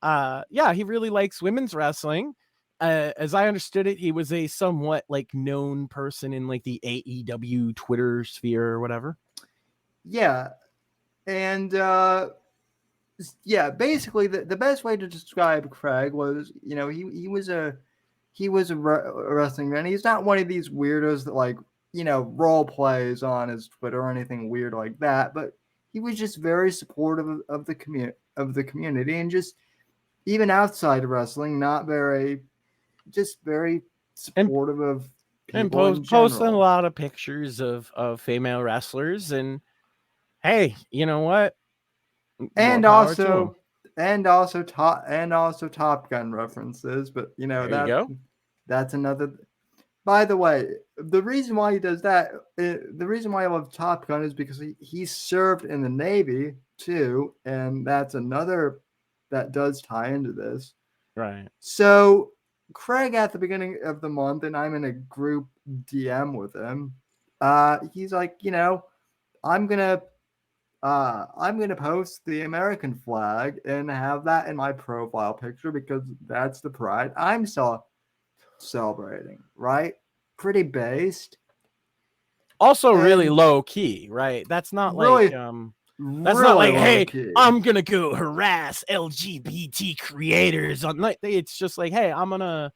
he really likes women's wrestling. As I understood it, he was a somewhat like known person in like the AEW Twitter sphere or whatever. Yeah. And basically the best way to describe Craig was, you know, he was a wrestling man. He's not one of these weirdos that like, you know, role plays on his Twitter or anything weird like that, but he was just very supportive of the community, and just even outside of wrestling, very supportive of people and posting a lot of pictures of female wrestlers. And hey, you know what? And also Top Gun references, but you know that's another. By the way, the reason why he does that, the reason why I love Top Gun is because he served in the Navy too, and that's another that does tie into this. Right. So Craig, at the beginning of the month, and I'm in a group DM with him, he's like, you know, I'm gonna post the American flag and have that in my profile picture because that's the pride I'm celebrating, right? Pretty based. Also really low key, right? That's not really, that's not like, hey, key. I'm gonna go harass LGBT creators on like. It's just like, hey, I'm gonna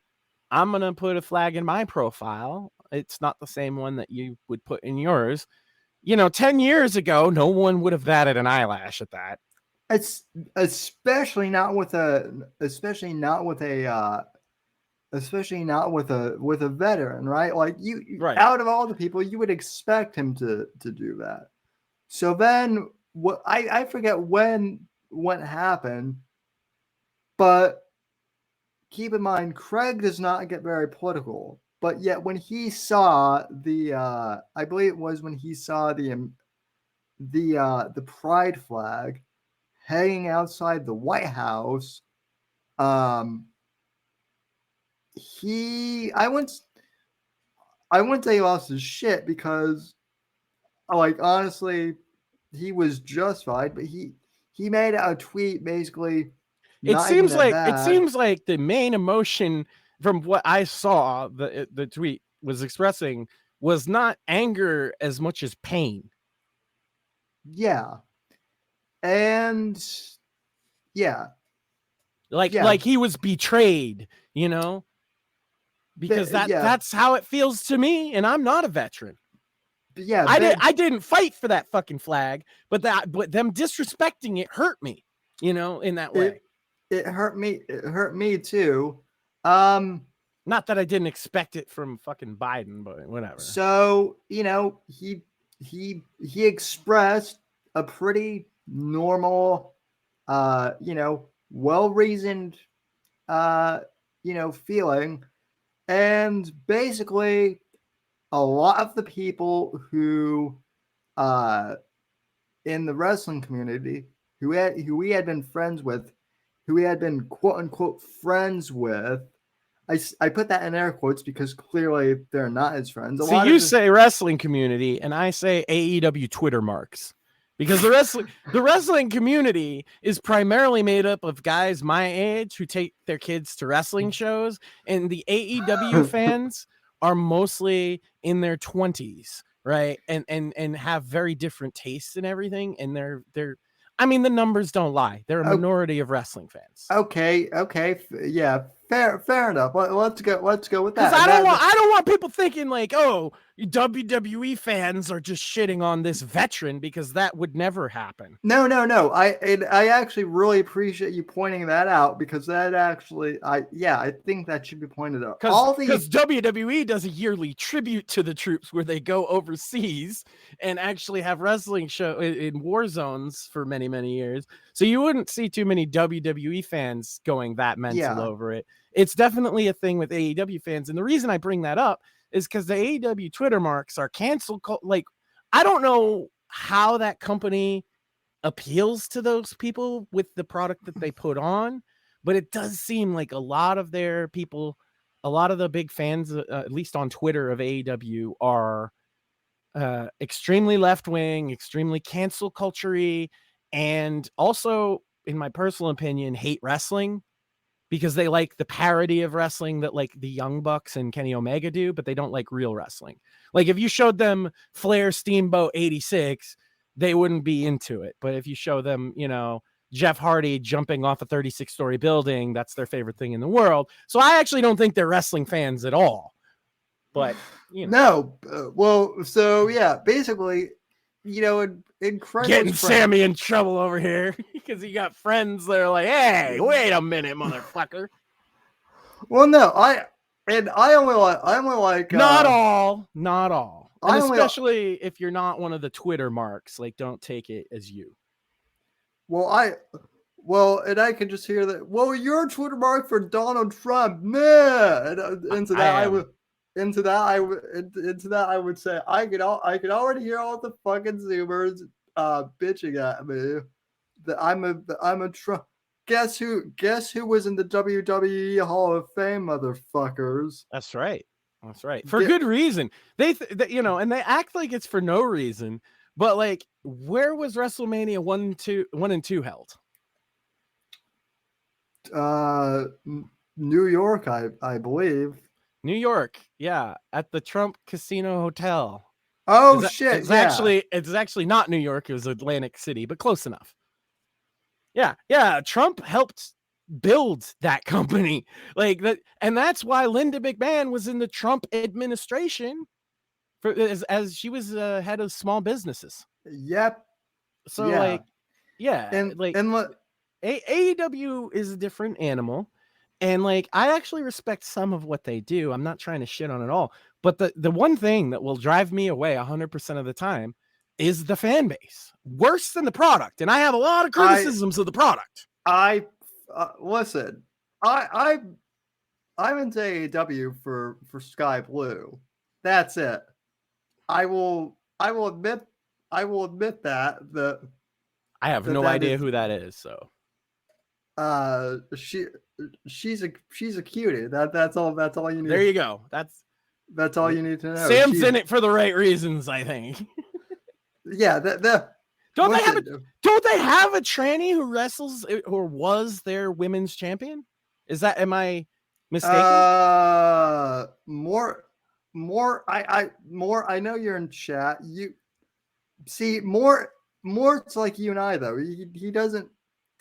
put a flag in my profile. It's not the same one that you would put in yours. 10 years ago, no one would have batted an eyelash at that. It's especially not with a veteran, right? Like Right. out of all the people, you would expect him to do that. So then what I forget what happened, but keep in mind Craig does not get very political. But yet when he saw the I believe it was when he saw the pride flag hanging outside the White House, I wouldn't say he lost his shit because, like, honestly, he was justified, but he made a tweet basically. It seems like the main emotion from what I saw the tweet was expressing was not anger as much as pain. Yeah. And yeah. Like he was betrayed, because that's how it feels to me, and I'm not a veteran. Yeah, I didn't fight for that fucking flag, but them disrespecting it hurt me, in that way. It hurt me. It hurt me too. Not that I didn't expect it from fucking Biden, but whatever. So, he expressed a pretty normal, well-reasoned, feeling. And basically, a lot of the people who, in the wrestling community, who we had been friends with, who we had been quote unquote friends with, I put that in air quotes because clearly they're not his friends. So you say wrestling community, and I say AEW Twitter marks, because the wrestling community is primarily made up of guys my age who take their kids to wrestling shows, and the AEW fans are mostly in their 20s, right? And have very different tastes and everything, and they're I mean, the numbers don't lie. They're a minority of wrestling fans. Okay, yeah, fair enough. Let's go with that. Because I don't want people thinking like, oh, WWE fans are just shitting on this veteran, because that would never happen. No. I actually really appreciate you pointing that out, because that actually, I think that should be pointed out. Because WWE does a yearly tribute to the troops where they go overseas and actually have wrestling show in war zones for many, many years. So you wouldn't see too many WWE fans going that mental over it. It's definitely a thing with AEW fans. And the reason I bring that up is because the AEW Twitter marks are canceled. Like, I don't know how that company appeals to those people with the product that they put on, but it does seem like a lot of their people, a lot of the big fans, at least on Twitter, of AEW are extremely left-wing, extremely cancel culture-y, and also, in my personal opinion, hate wrestling, because they like the parody of wrestling that like the Young Bucks and Kenny Omega do, but they don't like real wrestling. Like if you showed them Flair Steamboat 86, they wouldn't be into it. But if you show them, Jeff Hardy jumping off a 36-story building, that's their favorite thing in the world. So I actually don't think they're wrestling fans at all. But, No. So yeah, basically, in Craig getting Sammy in trouble over here because he got friends that are like, hey, wait a minute, motherfucker. Well, no, I only like not all, and especially if you're not one of the Twitter marks, like, don't take it as you. And I can just hear that. Well, you're a Twitter mark for Donald Trump, man. Into that I would say I could already hear all the fucking Zoomers bitching at me that I'm a Trump. Guess who was in the WWE Hall of Fame, motherfuckers? That's right. For good reason. They and they act like it's for no reason. But like, where was WrestleMania 1 and 2 held? New York, I believe. New York, yeah, at the Trump Casino Hotel. Oh shit! It's actually not New York. It was Atlantic City, but close enough. Yeah. Trump helped build that company, like that, and that's why Linda McMahon was in the Trump administration, as she was head of small businesses. Yep. So Yeah. like, yeah, And like and look, AEW is a different animal. And like, I actually respect some of what they do. I'm not trying to shit on it all. But the one thing that will drive me away 100% of the time is the fan base. Worse than the product. And I have a lot of criticisms of the product. Listen, I'm into AEW for Sky Blue. That's it. I will admit that I have no that idea is, who that is. So she's a cutie. That's all you need. there you go. That's all you need to know. Sam's in it for the right reasons, I think. Yeah, don't they have a tranny who wrestles or was their women's champion? Am I mistaken? I know you're in chat. You see more it's like you and I though. He doesn't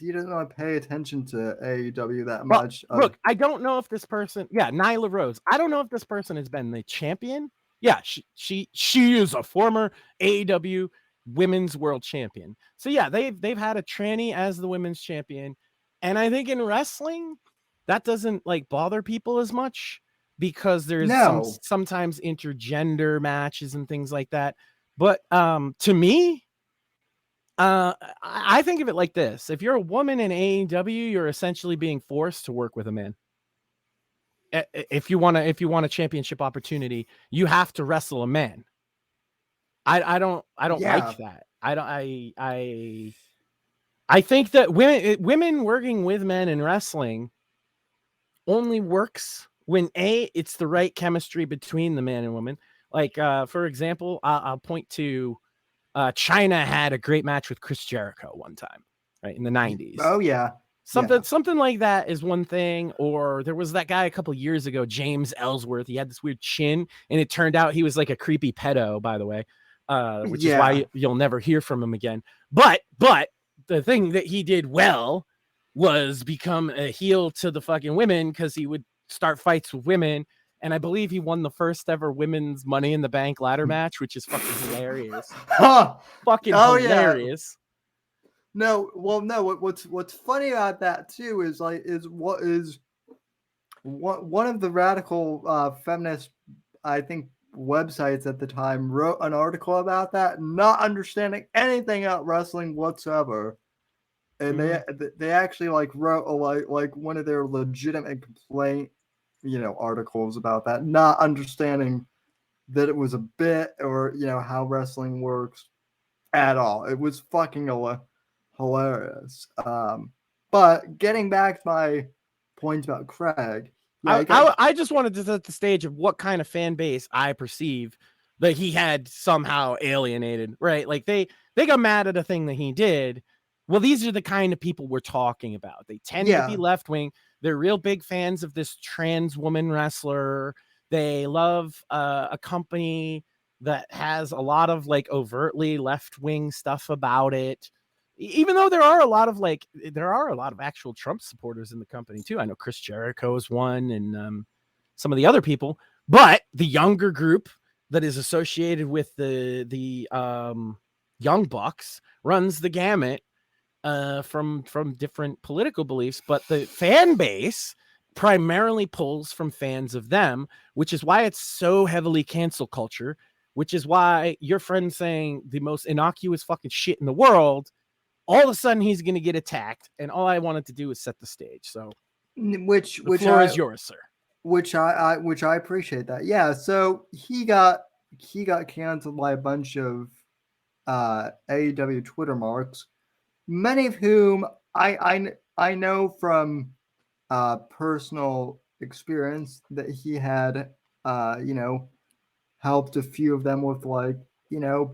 want to pay attention to AEW that much. Look, I don't know if this person, Nyla Rose. I don't know if this person has been the champion. Yeah, she is a former AEW women's world champion. So yeah, they've had a tranny as the women's champion. And I think in wrestling, that doesn't like bother people as much because there's sometimes intergender matches and things like that. But to me, I think of it like this. If you're a woman in AEW, you're essentially being forced to work with a man. If you want a championship opportunity, you have to wrestle a man. I don't like that. I think that women working with men in wrestling only works when it's the right chemistry between the man and woman. Like for example, I'll point to China had a great match with Chris Jericho one time, right, in the 90s. Oh yeah. Something like that is one thing. Or there was that guy a couple years ago, James Ellsworth. He had this weird chin, and it turned out he was like a creepy pedo, by the way, which is why you'll never hear from him again. But the thing that he did well was become a heel to the fucking women because he would start fights with women. And I believe he won the first ever women's Money in the Bank ladder match, which is fucking hilarious. Hilarious. No, what's funny about that too is one of the radical feminist, I think, websites at the time wrote an article about that, not understanding anything about wrestling whatsoever. And they actually like wrote like one of their legitimate complaint, articles about that, not understanding that it was a bit or how wrestling works at all. It was fucking hilarious. But getting back to my point about Craig, I just wanted to set the stage of what kind of fan base I perceive that he had somehow alienated, right? Like they got mad at a thing that he did. Well, these are the kind of people we're talking about. They tend to be left-wing. They're real big fans of this trans woman wrestler. They love a company that has a lot of like overtly left-wing stuff about it. Even though there are a lot of actual Trump supporters in the company too. I know Chris Jericho is one, and some of the other people. But the younger group that is associated with the Young Bucks runs the gamut from different political beliefs. But the fan base primarily pulls from fans of them, which is why it's so heavily cancel culture. Which is why your friend saying the most innocuous fucking shit in the world, all of a sudden he's going to get attacked, and all I wanted to do is set the stage. So, the floor is yours, sir. Which I appreciate that. Yeah. So he got canceled by a bunch of AEW Twitter marks, many of whom I know from personal experience that he had helped a few of them with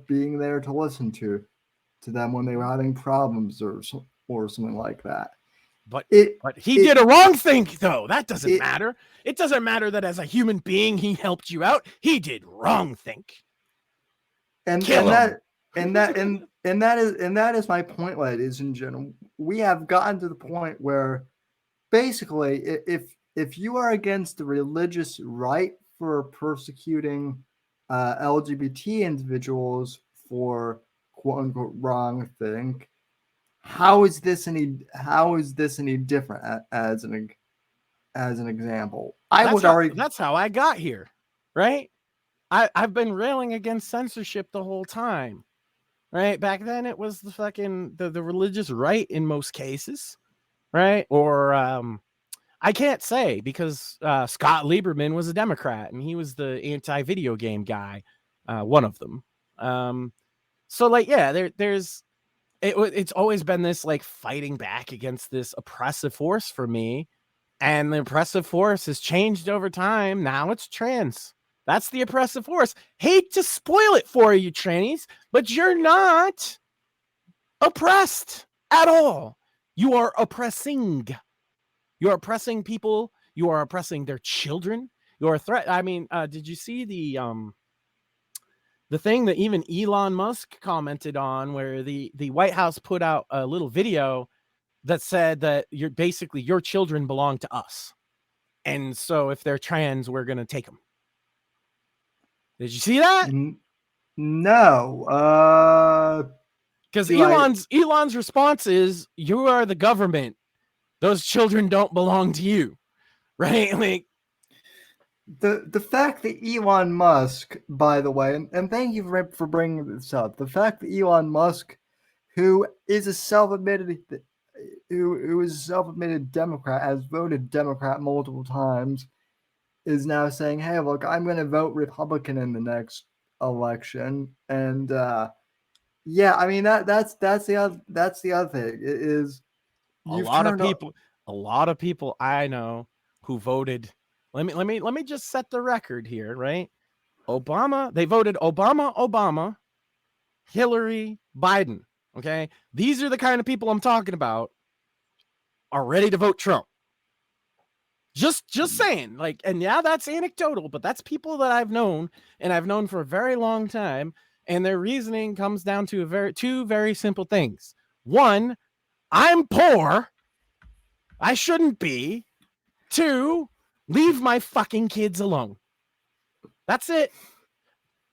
being there to listen to them when they were having problems or something like that. But he did a wrong thing, though. That doesn't matter. It doesn't matter that as a human being he helped you out. He did wrong thing. And that is my point, ladies and gentlemen. We have gotten to the point where basically if you are against the religious right for persecuting LGBT individuals for quote unquote wrong thing. How is this any different as an example? I would already That's how I got here, right? I've been railing against censorship the whole time, right? Back then it was the fucking the religious right in most cases, right? Or I can't say because Scott Lieberman was a Democrat and he was the anti-video game guy, one of them. So like, yeah, it's always been this like fighting back against this oppressive force for me, and the oppressive force has changed over time. Now it's trans. That's the oppressive force. Hate to spoil it for you, trannies, but you're not oppressed at all. You are oppressing. You're oppressing people. You are oppressing their children. You're a threat. I mean, did you see the thing that even Elon Musk commented on, where the White House put out a little video that said that your children belong to us, and so if they're trans, we're gonna take them. Did you see that? No. Because Elon's response is, "You are the government. Those children don't belong to you," right? Like the fact that Elon Musk, by the way, and thank you for bringing this up. The fact that Elon Musk, who is a self-admitted Democrat, has voted Democrat multiple times, is now saying, "Hey, look, I'm going to vote Republican in the next election." And yeah, I mean that's the other thing is a lot of people I know who voted. Let me just set the record here, right? They voted Obama, Hillary, Biden. Okay, these are the kind of people I'm talking about are ready to vote Trump. Just saying, like, and yeah, that's anecdotal, but that's people that I've known, and I've known for a very long time, and their reasoning comes down to two very simple things. One, I'm poor. I shouldn't be. Two, leave my fucking kids alone. That's it.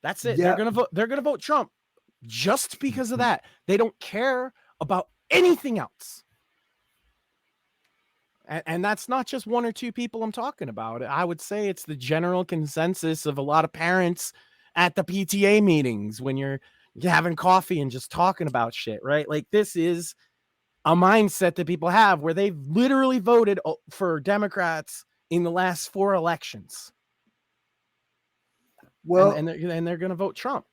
Yeah. They're gonna vote Trump just because of that. They don't care about anything else. And that's not just one or two people I'm talking about. I would say it's the general consensus of a lot of parents at the PTA meetings when you're having coffee and just talking about shit, right? Like, this is a mindset that people have where they've literally voted for Democrats in the last 4 elections. Well, and they're going to vote Trump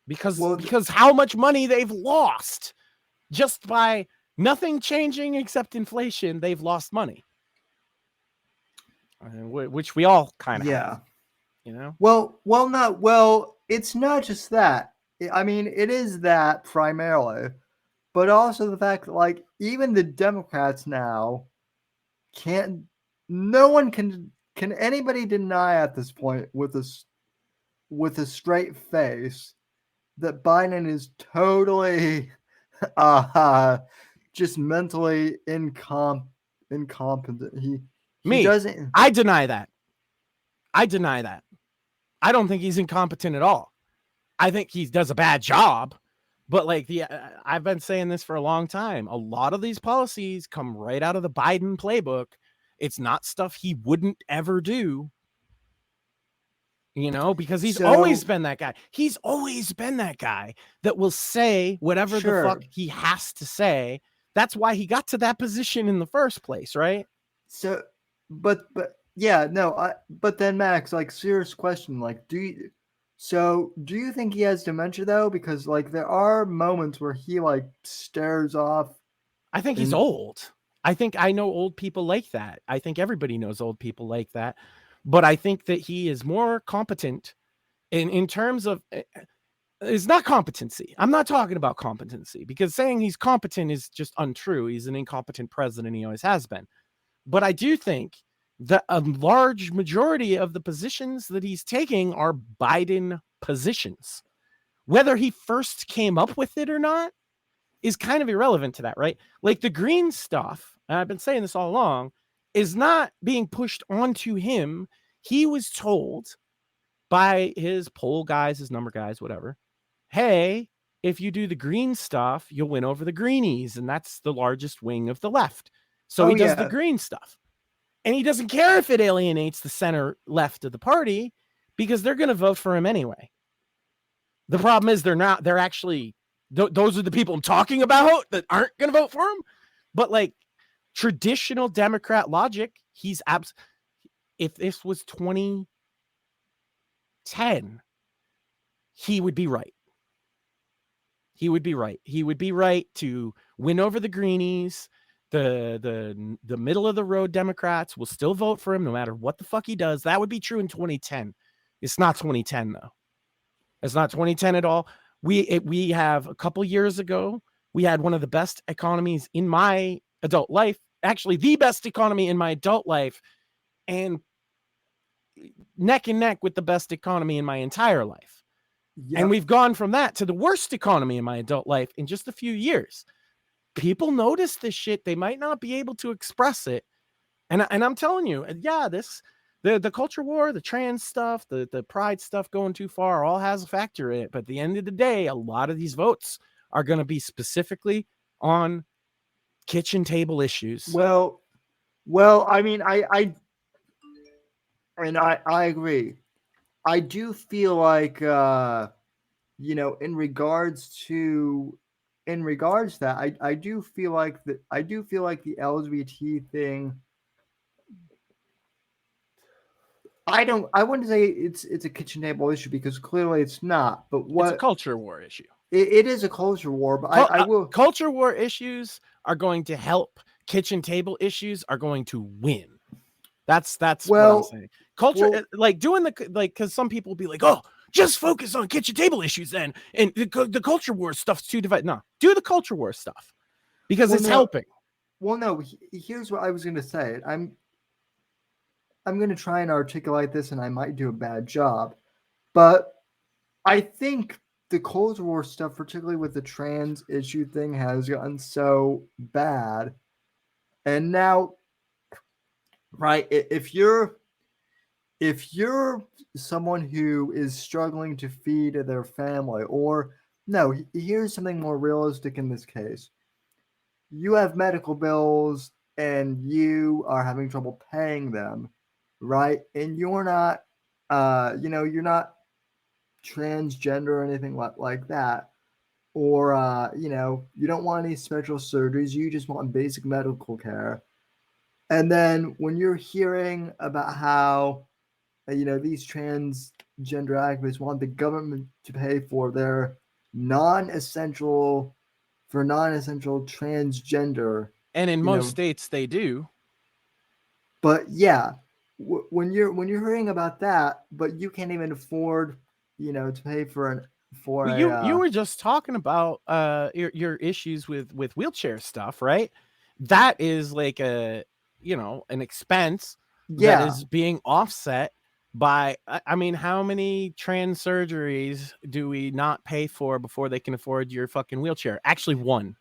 because how much money they've lost just by nothing changing except inflation. They've lost money, which we all kind of have, you know? Well, it's not just that. I mean, it is that primarily, but also the fact that, like, even the Democrats now can anybody deny at this point with a straight face that Biden is totally just mentally incompetent. He doesn't. I deny that. I don't think he's incompetent at all. I think he does a bad job, but like I've been saying this for a long time. A lot of these policies come right out of the Biden playbook. It's not stuff he wouldn't ever do, you know, because he's always been that guy. He's always been that guy that will say whatever the fuck he has to say. That's why he got to that position in the first place, right? So, but yeah, no, but then Max, like, serious question, like, do you think he has dementia though? Because like there are moments where he like stares off. I think he's old. I think I know old people like that. I think everybody knows old people like that. But I think that he is more competent in terms of, it's not competency. I'm not talking about competency because saying he's competent is just untrue. He's an incompetent president. He always has been. But I do think that a large majority of the positions that he's taking are Biden positions. Whether he first came up with it or not is kind of irrelevant to that, right? Like the green stuff, and I've been saying this all along, is not being pushed onto him. He was told by his poll guys, his number guys, whatever. Hey, if you do the green stuff, you'll win over the greenies, and that's the largest wing of the left. So he does the green stuff. And he doesn't care if it alienates the center left of the party because they're going to vote for him anyway. The problem is they're actually, those are the people I'm talking about that aren't going to vote for him. But like traditional Democrat logic, if this was 2010, he would be right. He would be right. He would be right to win over the greenies. The middle of the road Democrats will still vote for him no matter what the fuck he does. That would be true in 2010. It's not 2010 though. It's not 2010 at all. We have a couple years ago, we had one of the best economies in my adult life, actually the best economy in my adult life, and neck and neck with the best economy in my entire life. Yep. And we've gone from that to the worst economy in my adult life in just a few years. People notice this shit. They might not be able to express it. And I'm telling you, yeah, the culture war, the trans stuff, the pride stuff going too far all has a factor in it. But at the end of the day, a lot of these votes are going to be specifically on kitchen table issues. Well, I mean, I agree. I do feel like, in regards to that, I do feel like the LGBT thing. I wouldn't say it's a kitchen table issue because clearly it's not. But it's a culture war issue. It is a culture war, but I will. Culture war issues are going to help. Kitchen table issues are going to win. That's what I'm saying. Culture, because some people will be like, oh, just focus on kitchen table issues then, and the culture war stuff's too divided. No, do the culture war stuff because it's helping. Well, no. Here's what I was going to say. I'm going to try and articulate this, and I might do a bad job, but I think the culture war stuff, particularly with the trans issue thing, has gotten so bad, and now, right? If you're someone who is struggling to feed their family, or no, here's something more realistic in this case. You have medical bills and you are having trouble paying them, right? And you're not, you're not transgender or anything like that. Or, you don't want any special surgeries. You just want basic medical care. And then when you're hearing about how, these transgender activists want the government to pay for their non-essential transgender, and in most states they do. But yeah, when you're hearing about that, but you can't even afford, to pay for you were just talking about your issues with wheelchair stuff, right? That is like an expense that is being offset by, I mean, how many trans surgeries do we not pay for before they can afford your fucking wheelchair? Actually, one.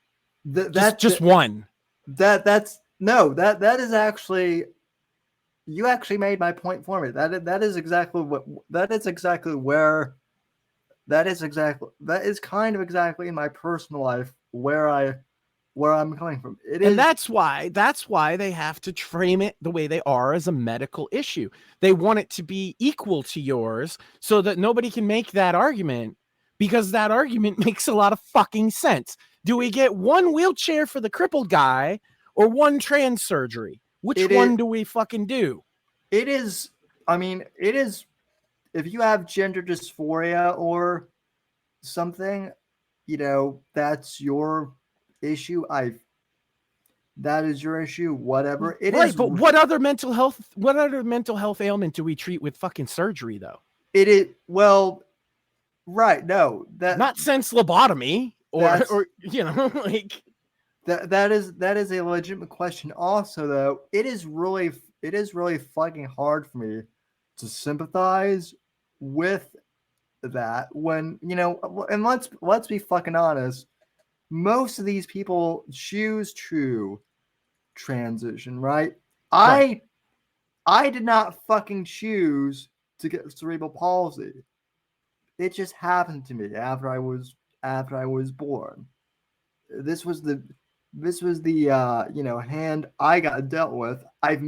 Just one. That is actually, you actually made my point for me. That is kind of exactly in my personal life where I'm coming from. That's why they have to frame it the way they are, as a medical issue. They want it to be equal to yours so that nobody can make that argument, because that argument makes a lot of fucking sense. Do we get one wheelchair for the crippled guy or one trans surgery? Which one do we fucking do? It is, if you have gender dysphoria or something, that's your issue. That is your issue, whatever it is. But what other mental health ailment do we treat with fucking surgery though? It is, well, right. No, not since lobotomy or like that is a legitimate question. Also though, it is really fucking hard for me to sympathize with that when, and let's be fucking honest, most of these people choose to transition, right? I did not fucking choose to get cerebral palsy. It just happened to me after I was born. This was the hand I got dealt with. I've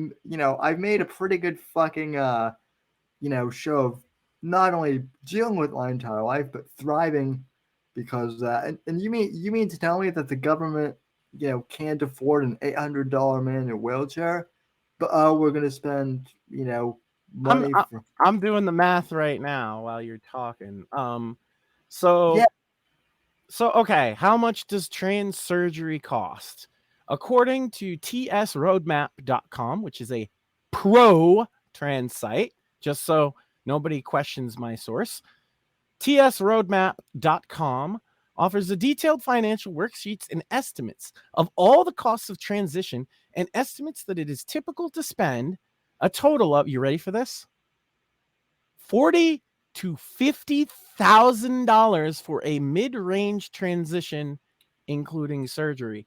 made a pretty good fucking show of not only dealing with my entire life but thriving because of that. And you mean to tell me that the government can't afford an $800 manual wheelchair, but we're gonna spend money for. I'm doing the math right now while you're talking. So Yeah. So, okay, how much does trans surgery cost? According to tsroadmap.com, which is a pro-trans site, just so nobody questions my source, tsroadmap.com offers a detailed financial worksheets and estimates of all the costs of transition and estimates that it is typical to spend a total of, you ready for this? $40,000 to $50,000 for a mid-range transition, including surgery.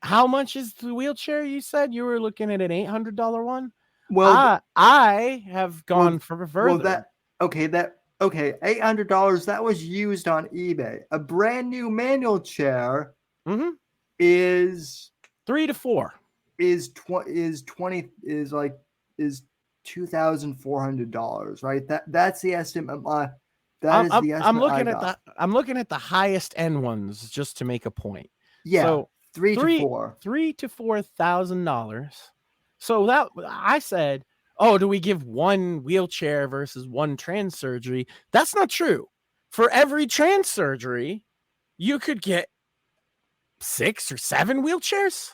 How much is the wheelchair? You said you were looking at an $800 one. Well, I have gone for further. $800 that was used on eBay. A brand new manual chair is $3 to $4. Is $2,400, right? That's the estimate. I'm looking at the highest end ones just to make a point. Yeah, so $3 to $4,000. So that I said, oh, do we give one wheelchair versus one trans surgery? That's not true. For every trans surgery, you could get 6 or 7 wheelchairs.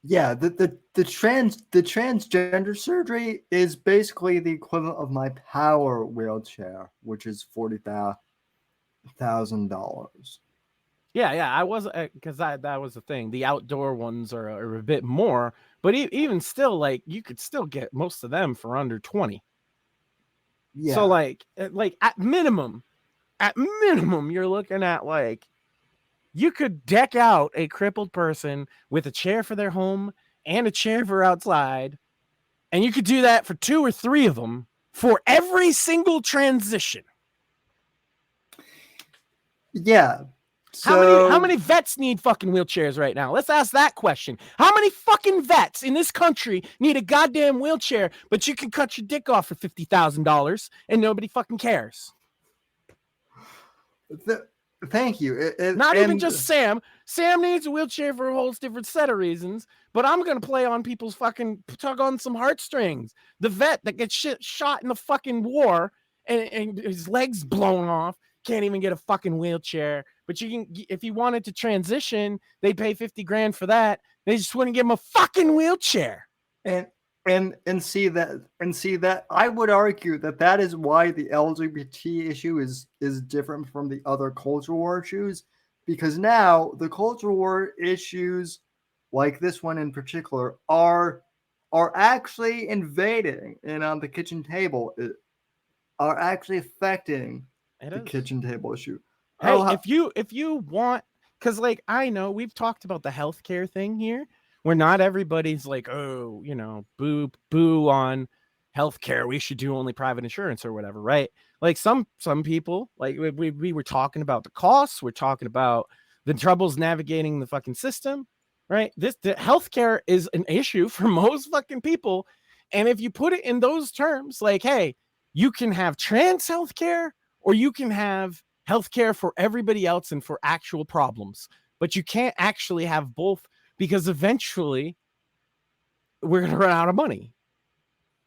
Yeah, the transgender surgery is basically the equivalent of my power wheelchair, which is $40,000. Yeah, I was because that was the thing. The outdoor ones are a bit more, but even still, like you could still get most of them for under 20. Yeah. So like at minimum, you're looking at like. You could deck out a crippled person with a chair for their home and a chair for outside, and you could do that for 2 or 3 of them for every single transition. Yeah. So How many vets need fucking wheelchairs right now? Let's ask that question. How many fucking vets in this country need a goddamn wheelchair, but you can cut your dick off for $50,000 and nobody fucking cares? Thank you. Not even just Sam. Sam needs a wheelchair for a whole different set of reasons, but I'm going to play on people's fucking, tug on some heartstrings. The vet that gets shot in the fucking war and his legs blown off can't even get a fucking wheelchair. But you can, if he wanted to transition, they'd pay $50,000 for that. They just wouldn't give him a fucking wheelchair. And see that I would argue that is why the LGBT issue is different from the other cultural war issues, because now the cultural war issues like this one in particular are actually invading and on the kitchen table are actually affecting the kitchen table issue. Hey, if you want, because like I know we've talked about the healthcare thing here. Where not everybody's like, oh, boo on healthcare. We should do only private insurance or whatever, right? Like some people, like we were talking about the costs. We're talking about the troubles navigating the fucking system, right? The healthcare is an issue for most fucking people. And if you put it in those terms, like, hey, you can have trans healthcare or you can have healthcare for everybody else and for actual problems, but you can't actually have both. Because eventually we're going to run out of money,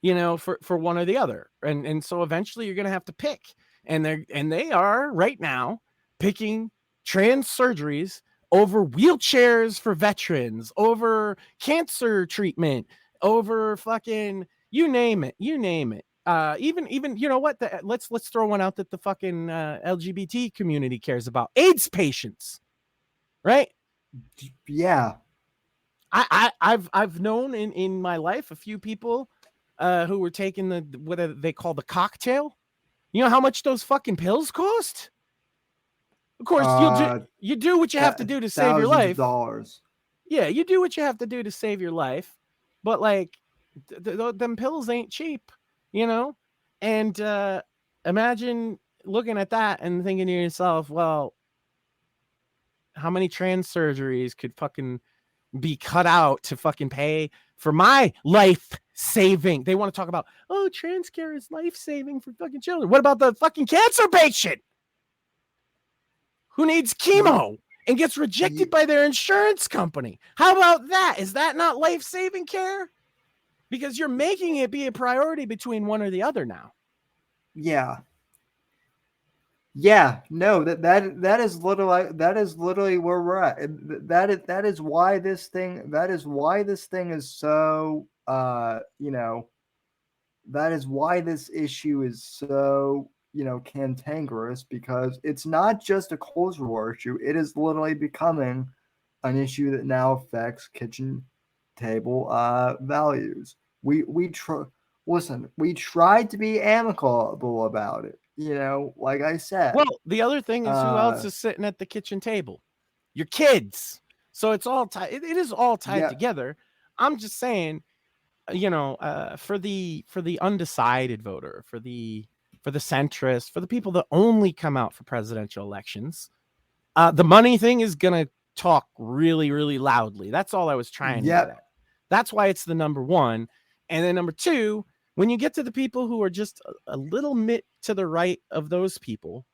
for one or the other. And so eventually you're going to have to pick. And they are right now picking trans surgeries over wheelchairs for veterans, over cancer treatment, over fucking, you name it. Even, you know what? Let's throw one out that the fucking LGBT community cares about. AIDS patients, right? Yeah. I've known in my life a few people who were taking what they call the cocktail. You know how much those fucking pills cost? Of course, you do what you have to do to save your life. $1,000. Yeah, you do what you have to do to save your life, but like them pills ain't cheap. you know? And imagine looking at that and thinking to yourself, well, how many trans surgeries could fucking be cut out to fucking pay for my life saving? They want to talk about, oh, trans care is life saving for fucking children. What about the fucking cancer patient who needs chemo and gets rejected by their insurance company? How about that? Is that not life saving care? Because you're making it be a priority between one or the other now. Yeah. Yeah, no, that is literally where we're at. That is why this thing is so that is why this issue is so cantankerous, because it's not just a cultural war issue. It is literally becoming an issue that now affects kitchen table values. We tried to be amicable about it. Like I said. Well, the other thing is, who else is sitting at the kitchen table? Your kids. So it's all tied. It is all tied together. I'm just saying, for the undecided voter, for the centrist, for the people that only come out for presidential elections, the money thing is gonna talk really, really loudly. That's all I was trying to get at. That's why it's the number one. And then number two, when you get to the people who are just a little bit to the right of those people,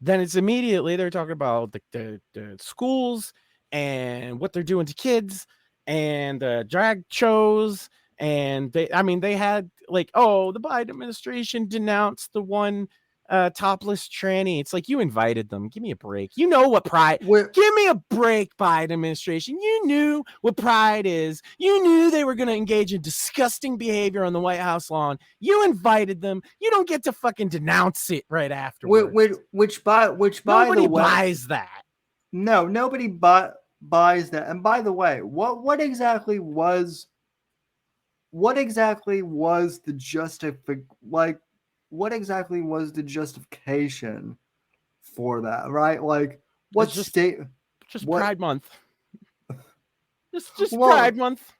then it's immediately they're talking about the schools and what they're doing to kids and drag shows. And they had like, oh, the Biden administration denounced the one topless tranny. It's like, you invited them. Give me a break. You know what pride. Give me a break, Biden administration. You knew what pride is. You knew they were going to engage in disgusting behavior on the White House lawn. You invited them. You don't get to fucking denounce it right afterwards. Which by nobody the way, buys that. No, nobody buys that. And by the way, what exactly was the justification for that, right? Like, what just state? Just Pride Month. just Pride Month.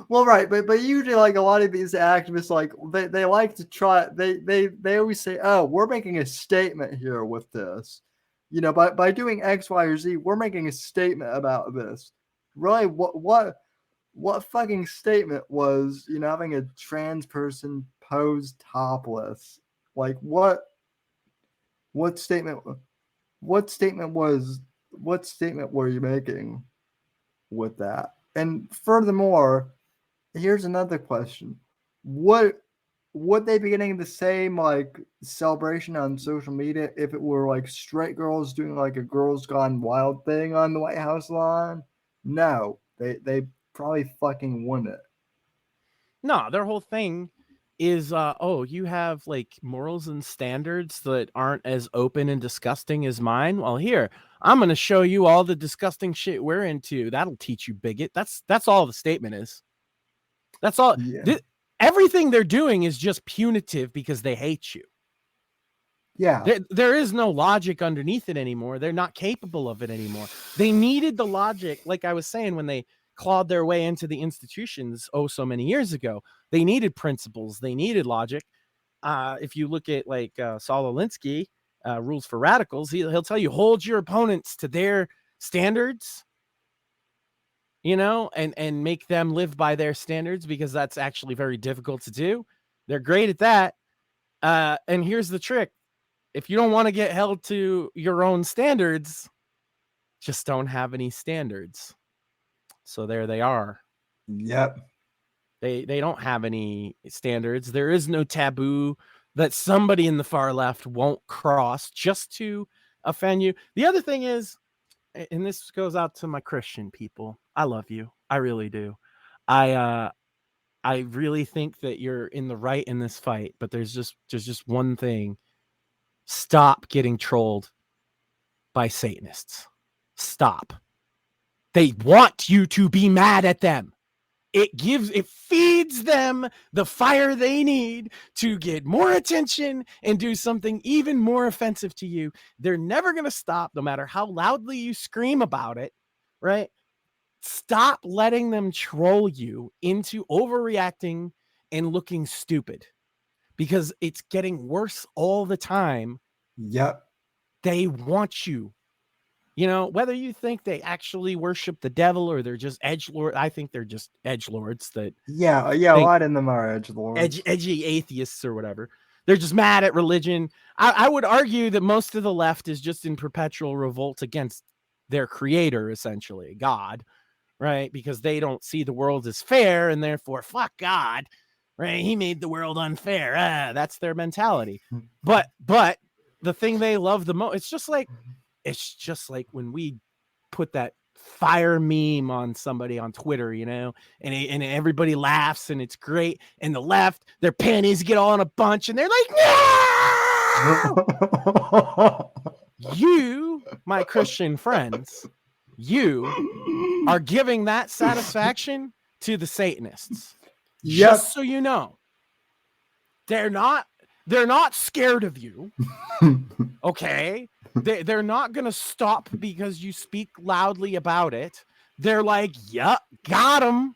Well, right, but usually, like, a lot of these activists, like, they like to try. They always say, "Oh, we're making a statement here with this." By doing X, Y, or Z, we're making a statement about this. Really, what fucking statement was, having a trans person pose topless? Like, what statement were you making with that? And furthermore, here's another question. Would they be getting the same, like, celebration on social media if it were, like, straight girls doing, like, a Girls Gone Wild thing on the White House lawn? No, they probably fucking wouldn't. No, their whole thing is, you have, like, morals and standards that aren't as open and disgusting as mine. Well, here, I'm going to show you all the disgusting shit we're into. That'll teach you, bigot. That's all the statement is. That's all. Yeah. Everything they're doing is just punitive because they hate you. Yeah. There is no logic underneath it anymore. They're not capable of it anymore. They needed the logic, like I was saying, when they clawed their way into the institutions so many years ago. They needed principles. They needed logic. If you look at, like, Saul Alinsky, Rules for Radicals, he'll tell you, hold your opponents to their standards, and make them live by their standards, because that's actually very difficult to do. They're great at that. And here's the trick. If you don't want to get held to your own standards, just don't have any standards. So there they are. Yep. They don't have any standards. There is no taboo that somebody in the far left won't cross just to offend you. The other thing is, and this goes out to my Christian people, I love you. I really do. I really think that you're in the right in this fight, but there's just one thing. Stop getting trolled by Satanists. Stop. They want you to be mad at them. It feeds them the fire they need to get more attention and do something even more offensive to you. They're never going to stop, no matter how loudly you scream about it, right? Stop letting them troll you into overreacting and looking stupid because it's getting worse all the time. Yep. They want you. You know, whether you think they actually worship the devil or they're just edgelord, I think they're just edgelords that Yeah, a lot of them are edgelords. edgy atheists or whatever. They're just mad at religion. I would argue that most of the left is just in perpetual revolt against their creator, essentially, God, right? Because they don't see the world as fair and therefore, fuck God, right? He made the world unfair. That's their mentality. But the thing they love the most, it's just like when we put that fire meme on somebody on Twitter, you know, and everybody laughs and it's great. And the left, their panties get all in a bunch and they're like, no! You, my Christian friends, you are giving that satisfaction to the Satanists. Yep. Just so you know, they're not scared of you. Okay. They're not going to stop because you speak loudly about it. They're like, yup, got him.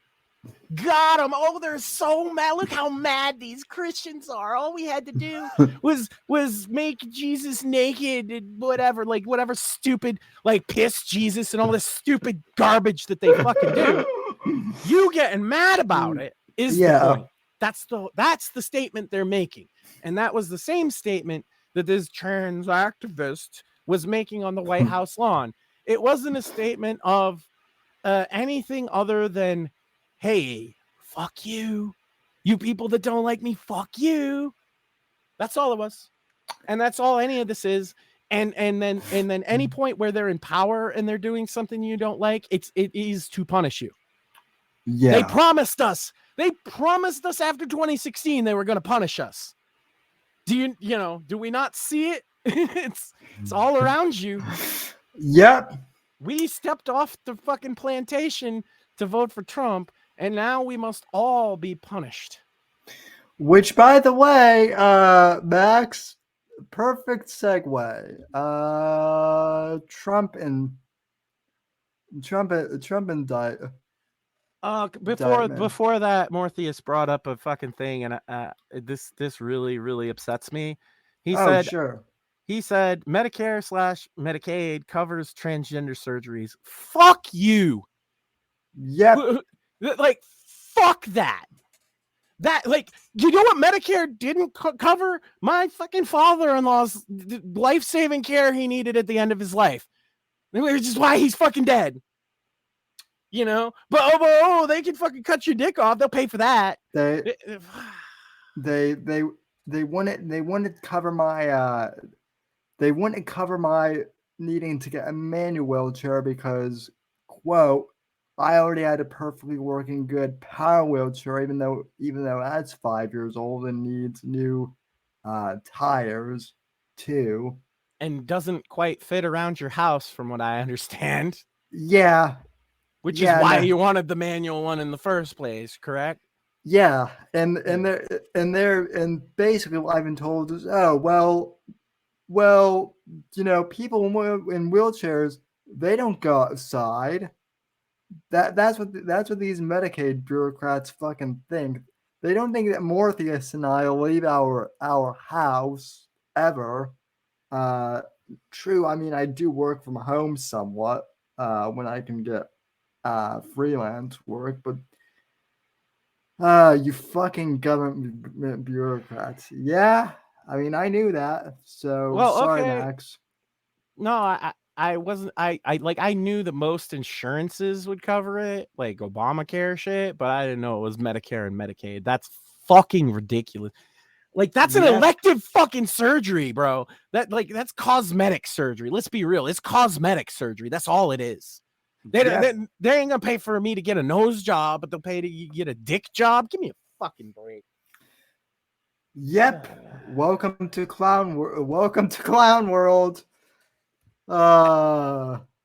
Oh, they're so mad. Look how mad these Christians are. All we had to do was make Jesus naked and whatever stupid, like piss Jesus and all this stupid garbage that they fucking do. You getting mad about it is the point. That's the statement they're making. And that was the same statement that this trans activist was making on the White House lawn. It wasn't a statement of anything other than, hey, fuck you. You people that don't like me, fuck you. That's all it was. And that's all any of this is. And then any point where they're in power and they're doing something you don't like, it is to punish you. Yeah. They promised us after 2016 they were going to punish us. Do we not see it? It's all around you. Yep. We stepped off the fucking plantation to vote for Trump, and now we must all be punished. Which, by the way, Max, perfect segue. Trump and Before that, Morpheus brought up a fucking thing, and this really, really upsets me. He said Medicare/Medicaid covers transgender surgeries. Fuck you. Yep. Like, fuck that. That, like, you know what Medicare didn't cover? My fucking father-in-law's life-saving care he needed at the end of his life. Which is why he's fucking dead. You know? But they can fucking cut your dick off. They'll pay for that. They wouldn't cover my needing to get a manual wheelchair because, quote, I already had a perfectly working good power wheelchair, even though that's 5 years old and needs new tires too, and doesn't quite fit around your house, from what I understand. Yeah, which is why you wanted the manual one in the first place, correct? Yeah, and basically what I've been told is, well, you know, people in wheelchairs, they don't go outside. That's what these Medicaid bureaucrats fucking think. They don't think that Morpheus and I will leave our house ever. True, I mean, I do work from home somewhat when I can get freelance work, but you fucking government bureaucrats. Yeah, I mean, I knew that. So sorry, okay. Max. No, I wasn't. I knew that most insurances would cover it, like Obamacare shit, but I didn't know it was Medicare and Medicaid. That's fucking ridiculous. Like, that's an elective fucking surgery, bro. That's cosmetic surgery. Let's be real. It's cosmetic surgery. That's all it is. They ain't gonna pay for me to get a nose job, but they'll pay to get a dick job. Give me a fucking break. Yep. Welcome to Clown World.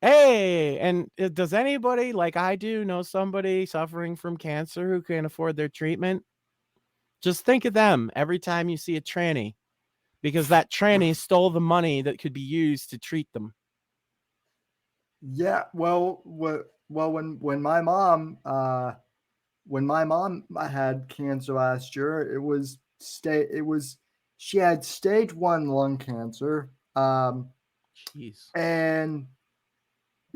Hey, and does anybody, like I do, know somebody suffering from cancer who can't afford their treatment? Just think of them every time you see a tranny, because that tranny stole the money that could be used to treat them. Yeah, well, when my mom when my mom had cancer last year, she had stage 1 lung cancer. Jeez. And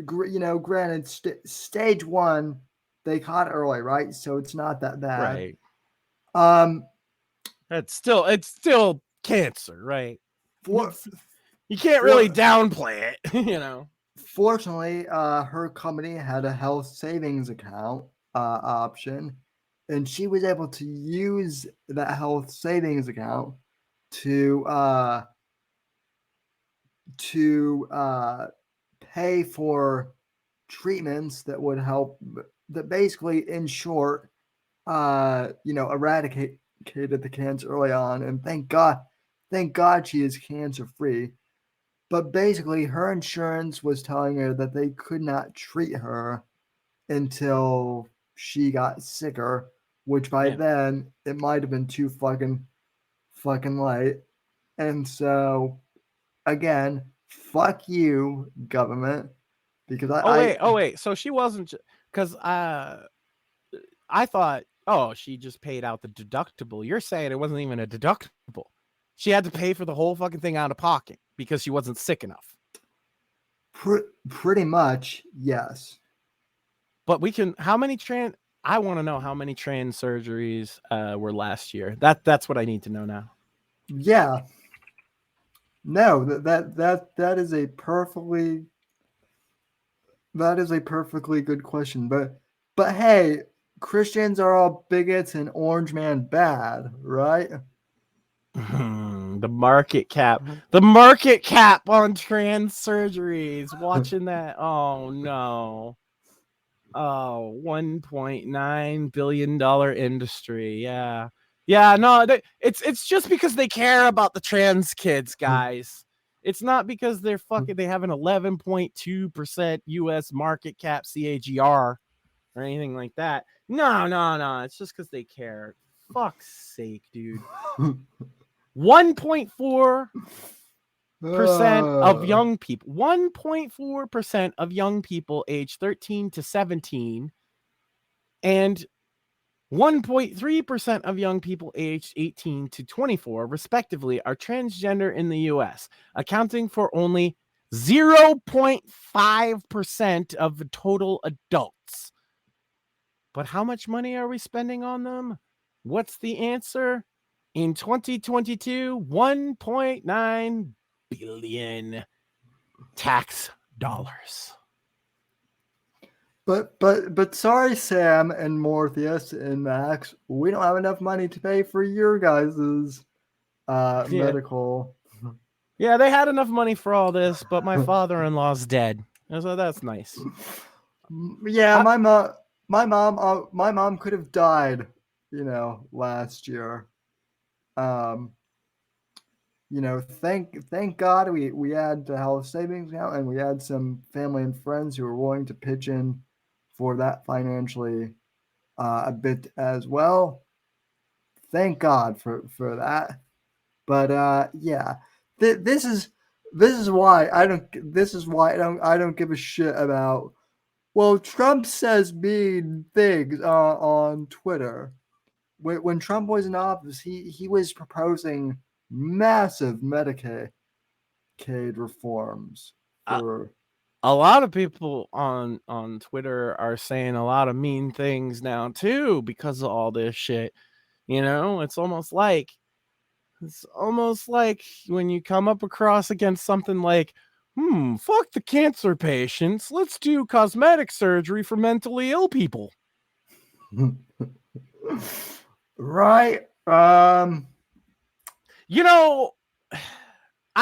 granted, stage 1, they caught it early, right? So it's not that bad. Right. Um, it's still cancer, right? for, You can't really downplay it, you know. Fortunately, her company had a health savings account option, and she was able to use that health savings account to pay for treatments that would help, that basically, in short, eradicated the cancer early on. And thank God she is cancer free. But basically, her insurance was telling her that they could not treat her until she got sicker, which by then it might have been too fucking late. And so, again, fuck you, government, because wait. So she wasn't, because I thought, she just paid out the deductible. You're saying it wasn't even a deductible. She had to pay for the whole fucking thing out of pocket because she wasn't sick enough. Pretty much, yes. But I want to know how many trans surgeries were last year. That's what I need to know now. Yeah. No, that is a perfectly good question. But hey, Christians are all bigots and Orange Man bad, right? The market cap on trans surgeries. Watching that. Oh no. Oh, $1.9 billion industry. Yeah. No, it's just because they care about the trans kids, guys. It's not because they have an 11.2% US market cap CAGR or anything like that. No. It's just because they care. Fuck's sake, dude. 1.4% of young people. 1.4% of young people aged 13 to 17 and 1.3% of young people aged 18 to 24, respectively, are transgender in the U.S., accounting for only 0.5% of the total adults. But how much money are we spending on them? What's the answer? In 2022, 1.9 billion tax dollars. But sorry, Sam and Morpheus and Max, we don't have enough money to pay for your guys' medical. Yeah, they had enough money for all this, but my father-in-law's dead, so that's nice. Yeah, my mom could have died, last year. Thank God we had the health savings account, and we had some family and friends who were willing to pitch in for that financially a bit as well. Thank God for that. But yeah, this is why I don't give a shit about. Well, Trump says mean things on Twitter. When Trump was in office, he was proposing massive Medicaid reforms for. A lot of people on Twitter are saying a lot of mean things now too because of all this shit. It's almost like when you come up across against something like, fuck the cancer patients, let's do cosmetic surgery for mentally ill people. Right. I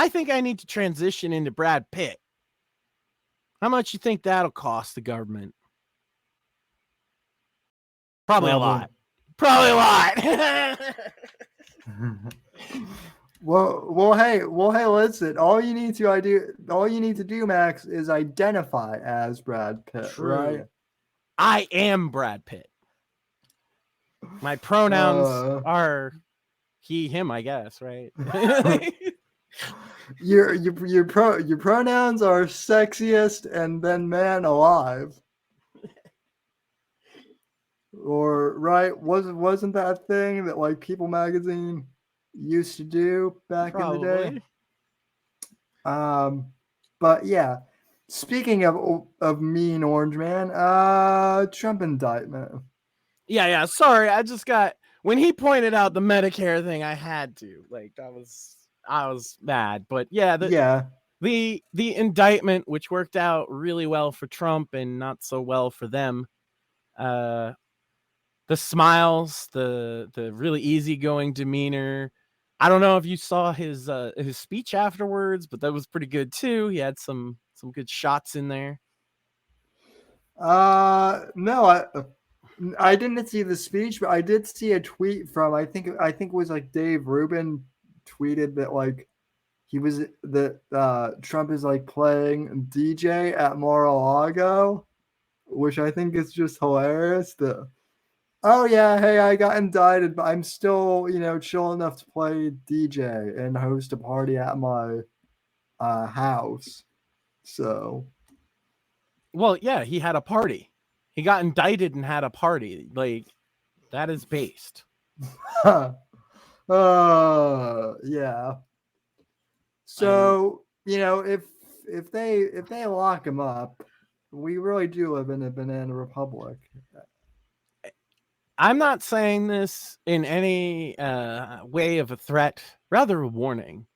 think I need to transition into Brad Pitt. How much you think that'll cost the government? Probably a lot. Well, hey, listen. All you need to do, Max, is identify as Brad Pitt, True. right? I am Brad Pitt. My pronouns are he, him, I guess, right? Your pronouns are sexiest and then man alive. or right? Wasn't that a thing that like People magazine used to do back in the day? Probably. But yeah, speaking of mean orange man, Trump indictment. Yeah. Sorry, I just got when he pointed out the Medicare thing, I had to like I was mad. But yeah, Yeah, the indictment, which worked out really well for Trump and not so well for them. The smiles, the really easygoing demeanor. I don't know if you saw his speech afterwards, but that was pretty good too. He had some good shots in there. no, I didn't see the speech, but I did see a tweet from I think it was like Dave Rubin tweeted that like he was that Trump is like playing DJ at Mar-a-Lago, which I think is just hilarious. Oh yeah, hey, I got indicted, but I'm still, chill enough to play DJ and host a party at my house. So, Well, yeah, he had a party. He got indicted and had a party. Like that is based. yeah. So, if they lock him up, we really do live in a banana republic. I'm not saying this in any way of a threat, rather a warning,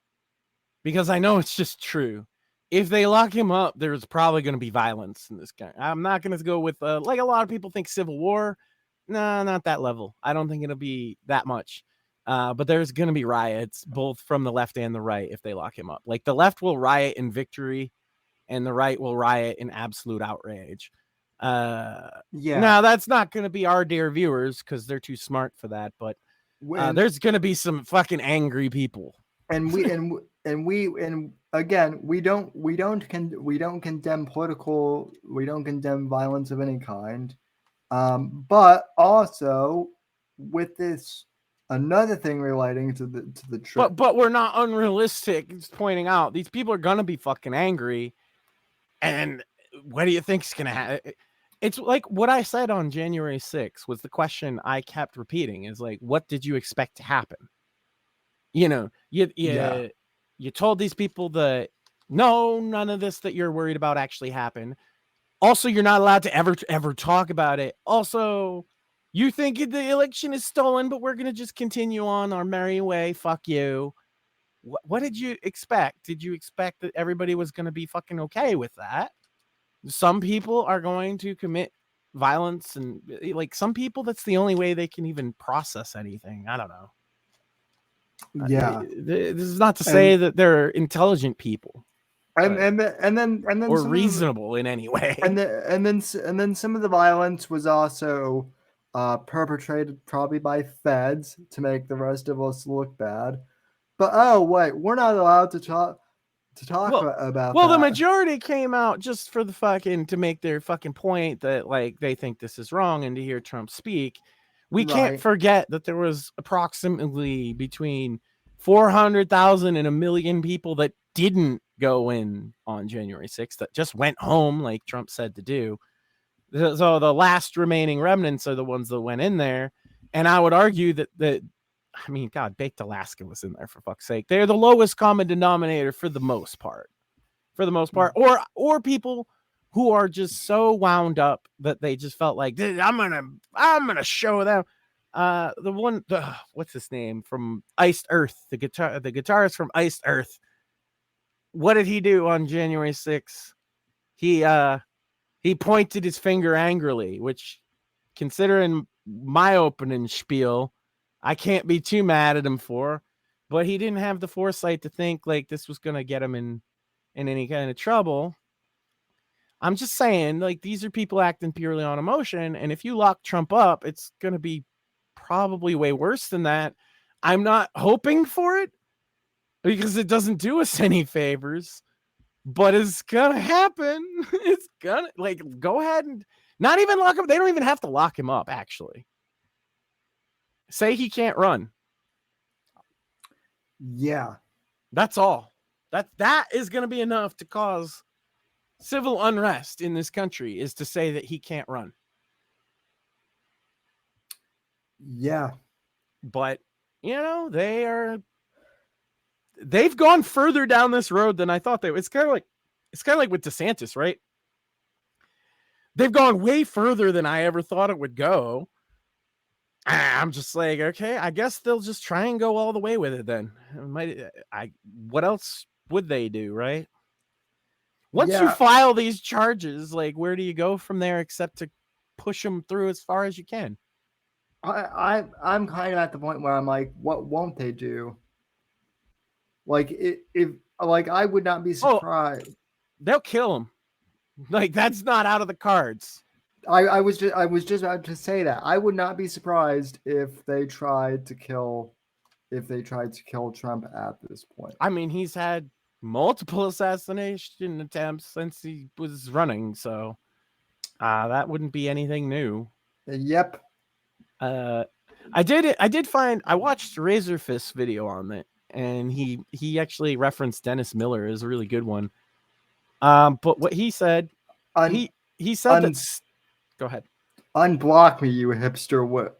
because I know it's just true. If they lock him up, there's probably going to be violence in this guy. I'm not going to go with like a lot of people think civil war. No, not that level. I don't think it'll be that much. But there's going to be riots, both from the left and the right, if they lock him up. Like the left will riot in victory, and the right will riot in absolute outrage. Yeah. Now that's not going to be our dear viewers because they're too smart for that. But there's going to be some fucking angry people. And again, we don't condemn violence of any kind. But also with this another thing relating to the trip. But we're not unrealistic. It's pointing out these people are gonna be fucking angry, and what do you think's gonna happen? It's like what I said on January 6th was the question I kept repeating is like, what did you expect to happen? You told these people that no, none of this that you're worried about actually happened. Also, you're not allowed to ever talk about it. Also, you think the election is stolen, but we're going to just continue on our merry way. Fuck you. What did you expect? Did you expect that everybody was going to be fucking okay with that? Some people are going to commit violence, and like some people, that's the only way they can even process anything. I don't know. Yeah. This is not to say that they're intelligent people. And then or reasonable in any way. And then some of the violence was also perpetrated probably by feds to make the rest of us look bad. But oh wait, we're not allowed to talk about. Well, the majority came out just for the fucking to make their fucking point that like they think this is wrong and to hear Trump speak. We can't forget that there was approximately between 400,000 and 1 million people that didn't go in on January 6th, that just went home like Trump said to do. So the last remaining remnants are the ones that went in there. And I would argue that I mean, God, Baked Alaska was in there for fuck's sake. They're the lowest common denominator for the most part. Or people who are just so wound up that they just felt like, I'm gonna show them. What's his name from Iced Earth? The guitarist from Iced Earth. What did he do on January 6th? He pointed his finger angrily, which, considering my opening spiel, I can't be too mad at him for. But he didn't have the foresight to think like this was gonna get him in any kind of trouble. I'm just saying, like, these are people acting purely on emotion, and if you lock Trump up, it's gonna be probably way worse than that. I'm not hoping for it because it doesn't do us any favors, but it's gonna happen. It's gonna, like, go ahead and not even lock him. They don't even have to lock him up, actually. Say he can't run. Yeah. That's all. That is gonna be enough to cause civil unrest in this country, is to say that he can't run. Yeah. But they've gone further down this road than I thought they would. It's kind of like with DeSantis, right? They've gone way further than I ever thought it would go. I'm just like, okay, I guess they'll just try and go all the way with it then. What else would they do, right? Once you file these charges, like, where do you go from there except to push them through as far as you can? I'm kind of at the point where I'm like, what won't they do? Like, if I would not be surprised. They'll kill him. Like, that's not out of the cards. I was just about to say that. I would not be surprised if they tried to kill Trump at this point. I mean, he's had multiple assassination attempts since he was running, so that wouldn't be anything new. Yep. I watched Razor Fist's video on it, and he actually referenced Dennis Miller as a really good one. But what he said, he said that. Go ahead. Unblock me, you hipster. What?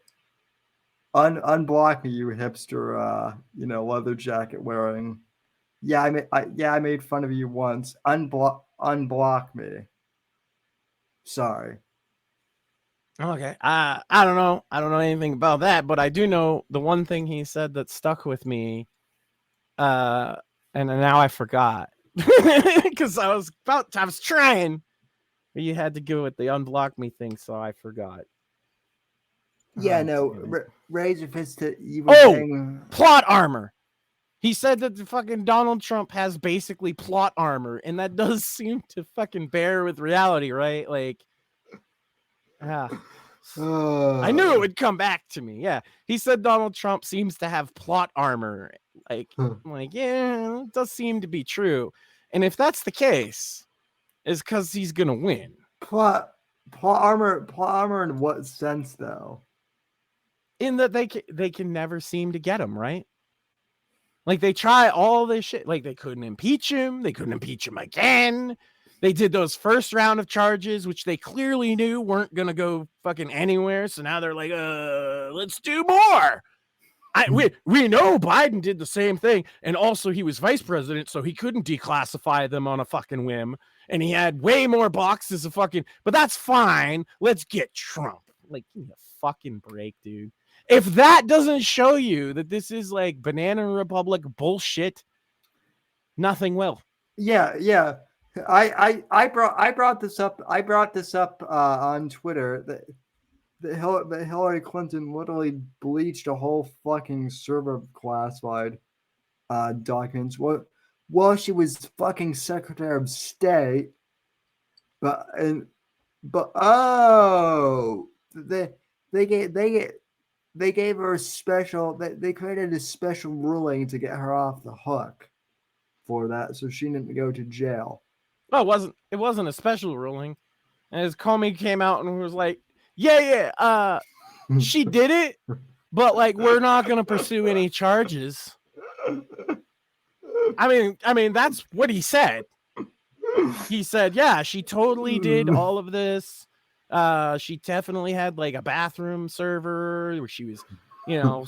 Unblock me, you hipster. Leather jacket wearing. Yeah, I made fun of you once. Unblock me. Sorry. Okay. I don't know. I don't know anything about that, but I do know the one thing he said that stuck with me. And now I forgot because I was trying. But you had to go with the unblock me thing, so I forgot. Yeah, Razor Fist. Plot armor. He said that the fucking Donald Trump has basically plot armor, and that does seem to fucking bear with reality, right? Like, I knew it would come back to me. Yeah, he said Donald Trump seems to have plot armor. Like, I'm like, yeah, it does seem to be true. And if that's the case, it's because he's gonna win. Plot armor in what sense, though? In that they can never seem to get him, right? Like, they try all this shit. Like, they couldn't impeach him. They couldn't impeach him again. They did those first round of charges, which they clearly knew weren't going to go fucking anywhere. So now they're like, let's do more. We know Biden did the same thing. And also he was vice president, so he couldn't declassify them on a fucking whim. And he had way more boxes of fucking, but that's fine. Let's get Trump. Like, give me a fucking break, dude. If that doesn't show you that this is like Banana Republic bullshit, nothing will. Yeah. I brought this up. On Twitter that Hillary Clinton literally bleached a whole fucking server of classified documents while she was fucking Secretary of State. But they gave her a special. They created a special ruling to get her off the hook for that, so she didn't go to jail. Well, it wasn't a special ruling. As Comey came out and was like, yeah, she did it, but like, we're not gonna pursue any charges. I mean, that's what he said. He said, yeah, she totally did all of this. She definitely had like a bathroom server where she was,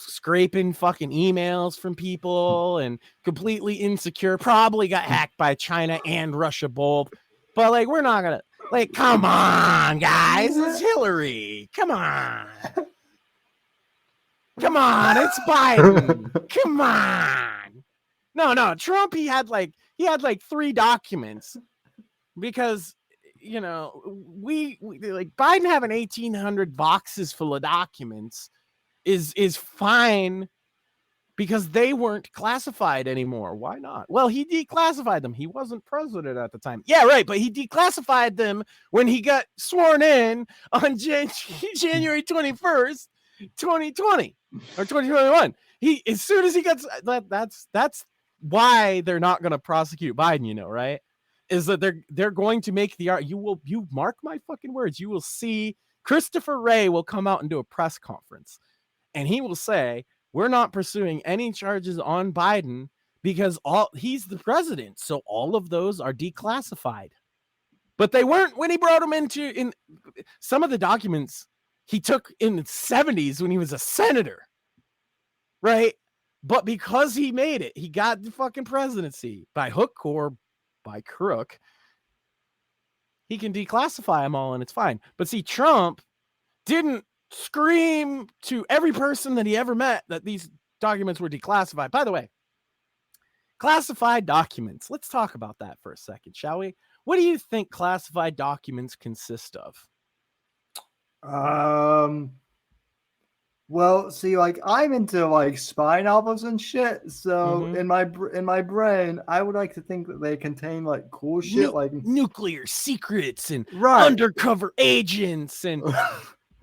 scraping fucking emails from people and completely insecure. Probably got hacked by China and Russia both. But like, we're not gonna, like, come on, guys, it's Hillary. Come on, it's Biden. Come on. No, Trump. He had like 3 documents because. We like Biden having 1,800 boxes full of documents is fine because they weren't classified anymore. Why not? Well, he declassified them. He wasn't president at the time. Yeah, right. But he declassified them when he got sworn in on January 21st, 2020 or 2021. As soon as he gets that's why they're not going to prosecute Biden, right? Is that they're going to make you mark my fucking words. You will see Christopher Wray will come out and do a press conference and he will say, we're not pursuing any charges on Biden because he's the president. So all of those are declassified, but they weren't when he brought them in some of the documents he took in the 70s when he was a senator, right? But because he made it, he got the fucking presidency by hook or by crook, he can declassify them all and it's fine. But see, Trump didn't scream to every person that he ever met that these documents were declassified. By the way, classified documents. Let's talk about that for a second, shall we? What do you think classified documents consist of? Well, see, like I'm into like spy novels and shit. So in my brain, I would like to think that they contain like cool shit, like nuclear secrets and right. undercover agents. And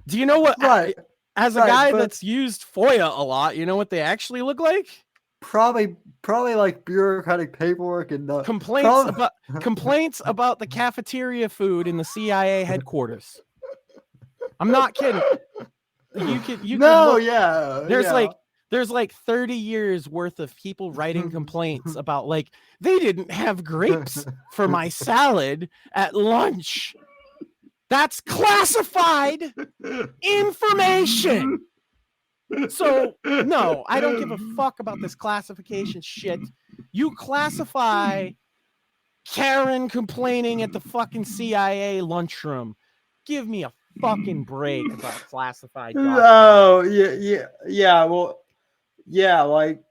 do you know what? Right. As a guy that's used FOIA a lot, you know what they actually look like? Probably like bureaucratic paperwork and complaints about the cafeteria food in the CIA headquarters. I'm not kidding. There's like 30 years worth of people writing complaints about like they didn't have grapes for my salad at lunch. That's classified information. So no, I don't give a fuck about this classification shit. You classify Karen complaining at the fucking CIA lunchroom. Give me a fucking break about classified documents. Oh, yeah. Well, yeah, like.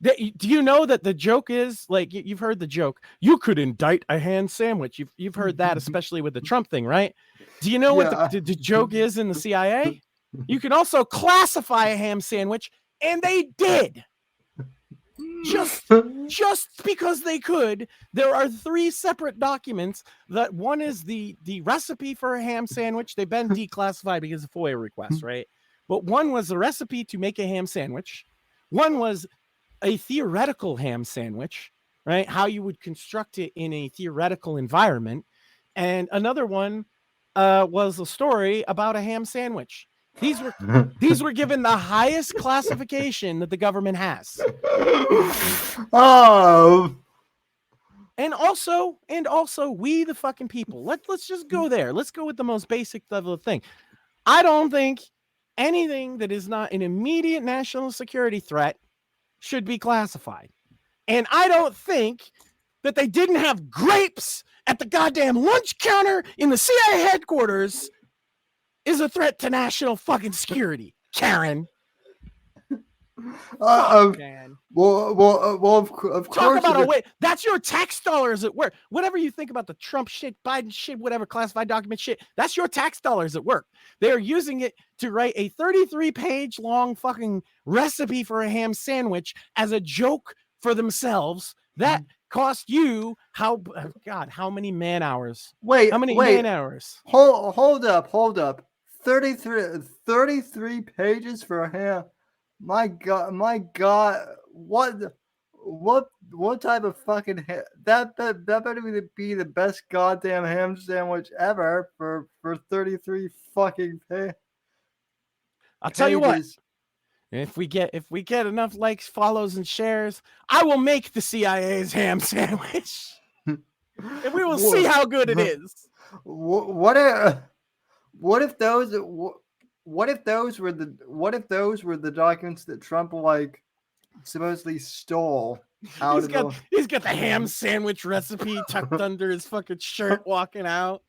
Do you know that the joke is, like, you've heard the joke, you could indict a ham sandwich. You've heard that, especially with the Trump thing, right? Do you know what the joke is in the CIA? You can also classify a ham sandwich, and they did. Just because they could. There are 3 separate documents. That one is the recipe for a ham sandwich. They've been declassified because of FOIA requests, right? But one was the recipe to make a ham sandwich. One was a theoretical ham sandwich, right? How you would construct it in a theoretical environment. And another one was a story about a ham sandwich. These were given the highest classification that the government has. Oh. And also, we the fucking people. Let's just go there. Let's go with the most basic level of thing. I don't think anything that is not an immediate national security threat should be classified. And I don't think that they didn't have grapes at the goddamn lunch counter in the CIA headquarters is a threat to national fucking security, Karen. Man. Of course. Talk about a way. That's your tax dollars at work. Whatever you think about the Trump shit, Biden shit, whatever classified document shit, that's your tax dollars at work. They are using it to write a 33-page long fucking recipe for a ham sandwich as a joke for themselves. That cost you how many man hours? Wait, how many man hours? Hold up. 33 pages for a ham. My God, what type of fucking ham? That better be the best goddamn ham sandwich ever for 33 fucking pages. I'll tell you what. If we get enough likes, follows, and shares, I will make the CIA's ham sandwich, and we will see how good it is. What if those were the documents that Trump like supposedly stole out He's got the ham sandwich recipe tucked under his fucking shirt walking out.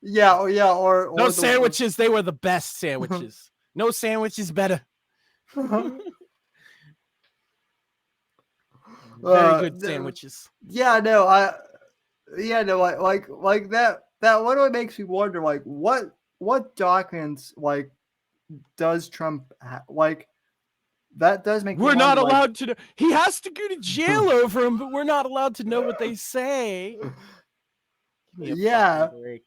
Yeah, or those sandwiches, they were the best sandwiches. No sandwich is better. Very good sandwiches. Like that literally makes me wonder, like, what documents like does Trump like? That does make. We're not allowed to know. He has to go to jail over them, but we're not allowed to know what they say. Give me a break.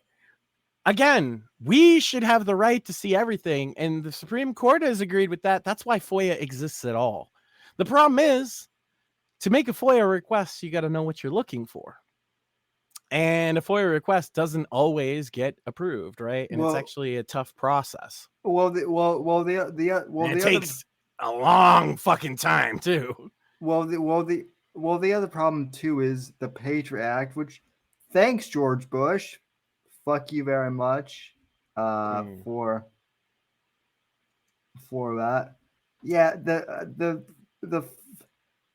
Again, we should have the right to see everything, and the Supreme Court has agreed with that. That's why FOIA exists at all. The problem is, to make a FOIA request, you got to know what you're looking for. And a FOIA request doesn't always get approved, right? And it's actually a tough process. It takes a long fucking time too. The other problem too is the Patriot Act, which, thanks George Bush, fuck you very much. for that. Yeah, the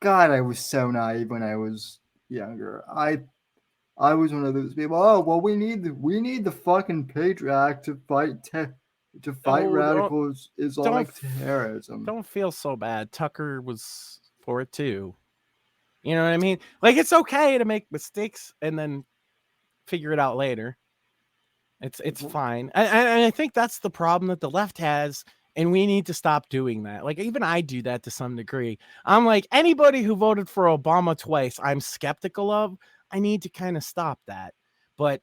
God, I was so naive when I was younger. I was one of those people. Oh well, we need the fucking Patriot Act to fight radical Islamic terrorism. Don't feel so bad. Tucker was for it too. You know what I mean? Like, it's okay to make mistakes and then figure it out later. It's fine. And I think that's the problem that the left has, and we need to stop doing that. Like, even I do that to some degree. I'm like, anybody who voted for Obama twice, I'm skeptical of. I need to kind of stop that. But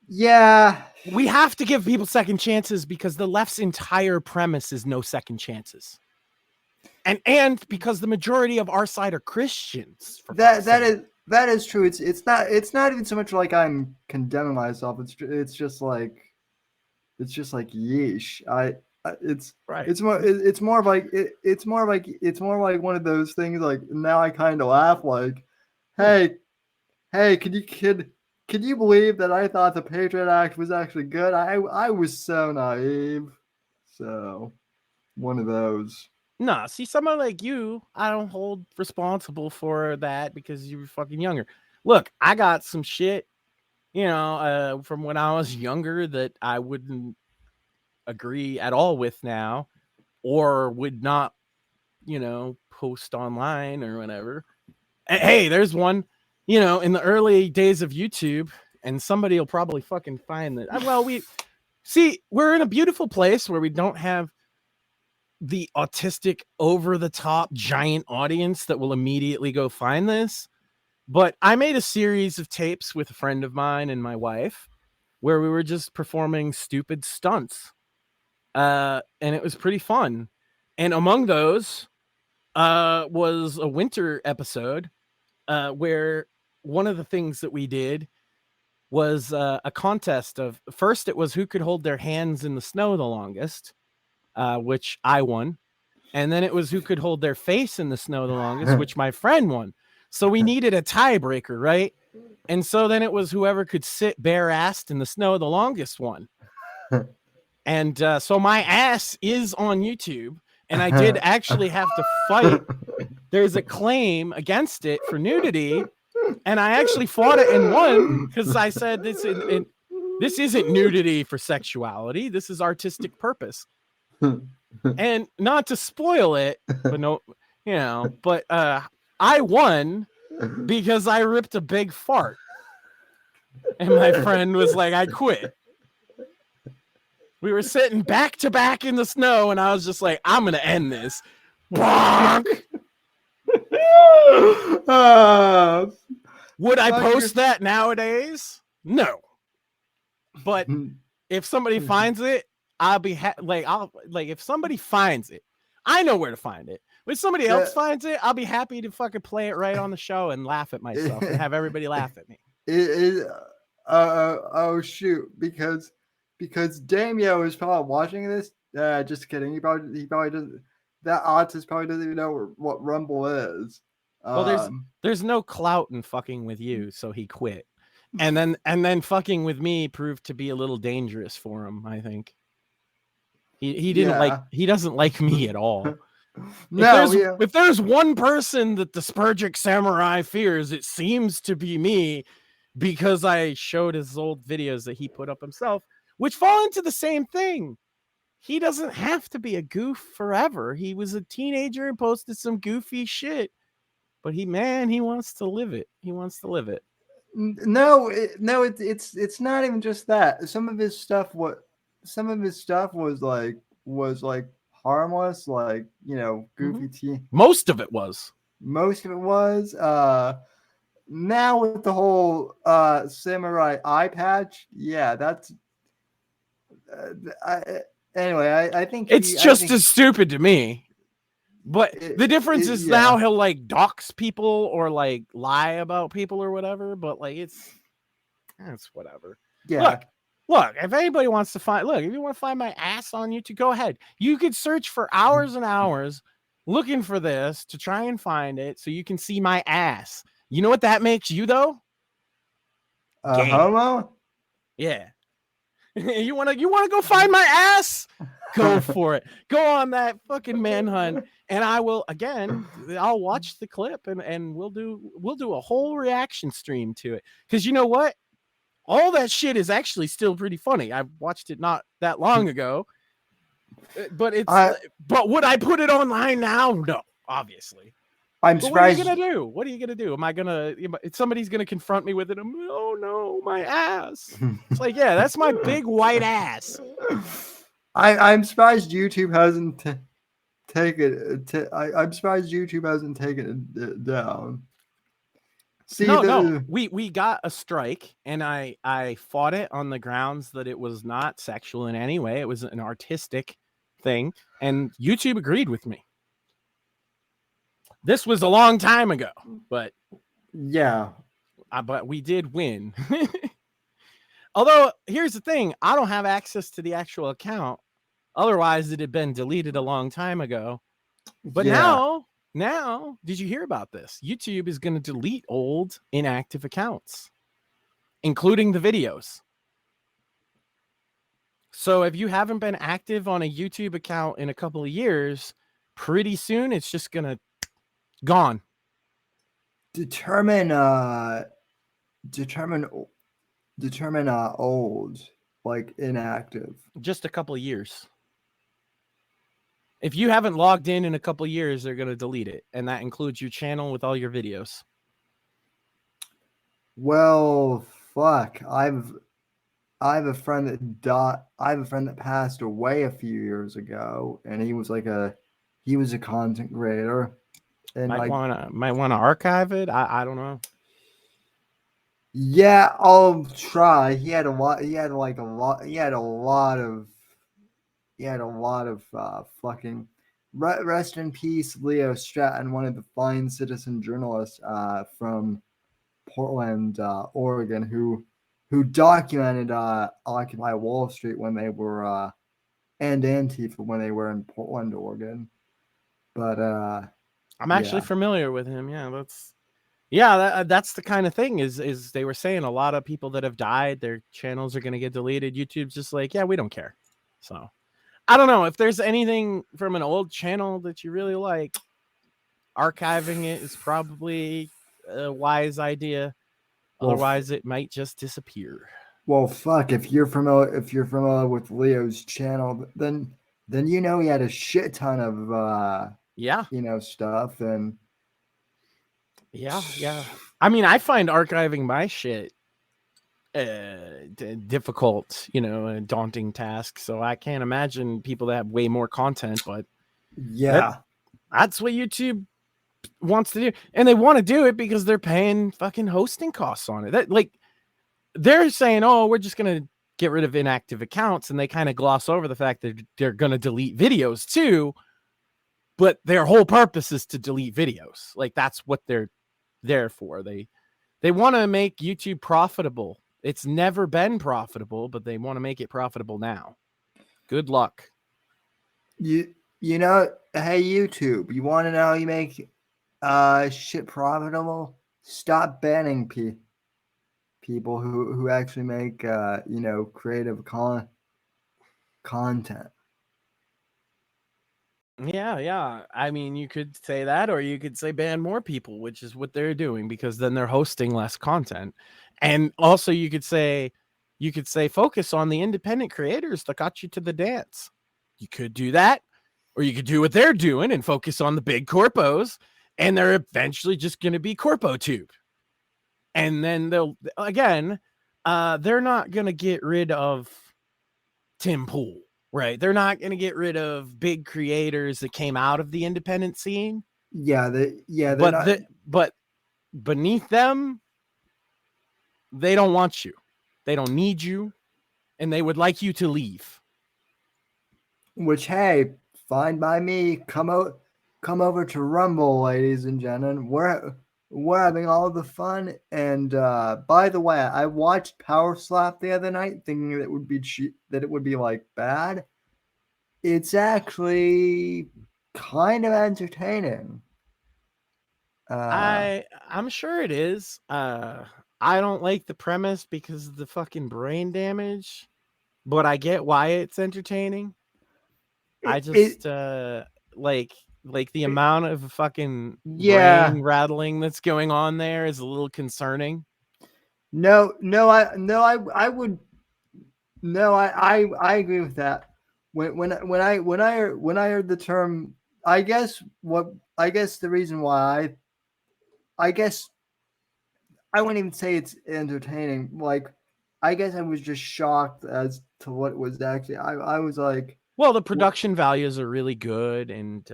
yeah, we have to give people second chances because the left's entire premise is no second chances. And because the majority of our side are Christians. That is true. It's not even so much like I'm condemning myself. It's just like yeesh. It's right. It's more like one of those things. Like, now I kind of laugh. Like, hey, can you believe that I thought the Patriot Act was actually good? I was so naive. So, one of those. Nah, see, someone like you, I don't hold responsible for that because you were fucking younger. Look, I got some shit, from when I was younger that I wouldn't agree at all with now, or would not, post online or whatever. And, hey, there's one, in the early days of YouTube, and somebody will probably fucking find that. Well, we're in a beautiful place where we don't have the autistic, over-the-top giant audience that will immediately go find this. But I made a series of tapes with a friend of mine and my wife where we were just performing stupid stunts. And it was pretty fun. And among those was a winter episode where one of the things that we did was a contest of, first it was who could hold their hands in the snow the longest. Which I won. And then it was who could hold their face in the snow the longest, which my friend won. So we needed a tiebreaker, right? And so then it was whoever could sit bare-assed in the snow the longest one. And so my ass is on YouTube, and I did actually have to fight. There's a claim against it for nudity, and I actually fought it and won because I said this isn't nudity for sexuality. This is artistic purpose. And not to spoil it, but but I won because I ripped a big fart. And my friend was like, I quit. We were sitting back to back in the snow, and I was just like, I'm going to end this. Bonk! Would I post that nowadays? No. But if somebody finds it, I'll be if somebody finds it, I know where to find it. When somebody else finds it, I'll be happy to fucking play it right on the show and laugh at myself and have everybody laugh at me. Oh shoot, because Damio is probably watching this. Just kidding. He probably doesn't. That autist probably doesn't even know what Rumble is. Well, there's no clout in fucking with you, so he quit. And then fucking with me proved to be a little dangerous for him, I think. He doesn't like me at all. If there's one person that the Spurgic Samurai fears, it seems to be me, because I showed his old videos that he put up himself, which fall into the same thing. He doesn't have to be a goof forever. He was a teenager and posted some goofy shit, but he wants to live it. He wants to live it. No, it's not even just that. Some of his stuff was like harmless, like, goofy teen. Most of it was. Now with the whole samurai eye patch, yeah, that's anyway. I think it's just as stupid to me. But the difference is now he'll like dox people or like lie about people or whatever. But like it's whatever. Yeah. Look, if anybody wants to if you want to find my ass on YouTube, go ahead. You could search for hours and hours looking for this to try and find it so you can see my ass. You know what that makes you, though? Homo? Yeah. You want to go find my ass? Go for it. Go on that fucking manhunt, and I will again. I'll watch the clip and we'll do a whole reaction stream to it. Because you know what? All that shit is actually still pretty funny. I watched it not that long ago, but but would I put it online now? No, obviously. I'm But what are you surprised. gonna do? What are you gonna do? Am I gonna? Somebody's gonna confront me with it. Oh no, my ass. It's like, yeah, that's my big white ass. I'm surprised YouTube hasn't taken. I'm surprised YouTube hasn't taken it down. See, No. We got a strike, and I fought it on the grounds that it was not sexual in any way. It was an artistic thing, and YouTube agreed with me. This was a long time ago, but yeah, but we did win. Although, here's the thing. I don't have access to the actual account. Otherwise, it had been deleted a long time ago. But yeah. now, did you hear about this? YouTube is going to delete old inactive accounts, including the videos. So if you haven't been active on a YouTube account in a couple of years, pretty soon it's just going to gone. Determine old, like inactive. Just a couple of years. If you haven't logged in a couple of years, they're going to delete it. And that includes your channel with all your videos. Well, fuck. I have a friend that passed away a few years ago, and he was a content creator. And might want to archive it. I don't know. Yeah, I'll try. He had a lot of fucking rest in peace, Leo Stratton, one of the fine citizen journalists from Portland, Oregon, who documented Occupy Wall Street when they were and Antifa when they were in Portland, Oregon. But I'm actually familiar with him. That's the kind of thing is they were saying a lot of people that have died, their channels are going to get deleted. YouTube's just like, yeah, we don't care. So I don't know if there's anything from an old channel that you really like. Archiving it is probably a wise idea. Otherwise, it might just disappear. Well, fuck. If you're familiar with Leo's channel, then he had a shit ton of stuff and yeah. I mean, I find archiving my shit difficult, a daunting task. So I can't imagine people that have way more content, but that's what YouTube wants to do. And they want to do it because they're paying fucking hosting costs on it. They're saying, oh, we're just going to get rid of inactive accounts. And they kind of gloss over the fact that they're going to delete videos too. But their whole purpose is to delete videos. Like, that's what they're there for. They want to make YouTube profitable. It's never been profitable, but they want to make it profitable now. Good luck. Hey YouTube, you want to know how you make shit profitable? Stop banning people who actually make creative content. Yeah. I mean, you could say that, or you could say ban more people, which is what they're doing, because then they're hosting less content. And also you could say focus on the independent creators that got you to the dance. You could do that, or you could do what they're doing and focus on the big corpos, and they're eventually just going to be CorpoTube. And then they're not going to get rid of Tim Pool. Right. They're not going to get rid of big creators that came out of the independent scene. But beneath them, they don't want you. They don't need you. And they would like you to leave. Which, hey, fine by me. Come over to Rumble, ladies and gentlemen. We're having all the fun. And by the way, I watched Power Slap the other night, thinking that it would be that it would be like bad. It's actually kind of entertaining. I'm sure it is. I don't like the premise because of the fucking brain damage. but I get why it's entertaining. I It, just it, like the it amount of fucking yeah. brain rattling that's going on there is a little concerning. No, I would no, I agree with that. When I heard the term, I guess the reason why I guess I wouldn't even say it's entertaining. Like, I guess I was just shocked as to what it was actually. I was like, Well, the w- production values are really good, and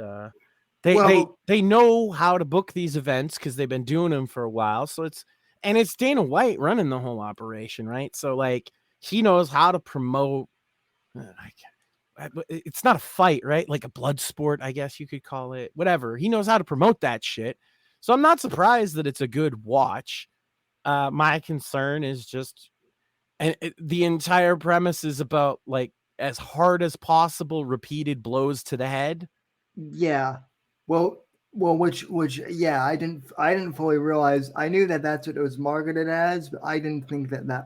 they well, they but they know how to book these events because they've been doing them for a while. So it's Dana White running the whole operation, right? So like he knows how to promote. It's not a fight, right? Like a blood sport, I guess you could call it. Whatever. He knows how to promote that shit. So I'm not surprised that it's a good watch. My concern is just, and the entire premise is about like as hard as possible repeated blows to the head. yeah, well, yeah, I didn't fully realize. I knew that that's what it was marketed as, but I didn't think that.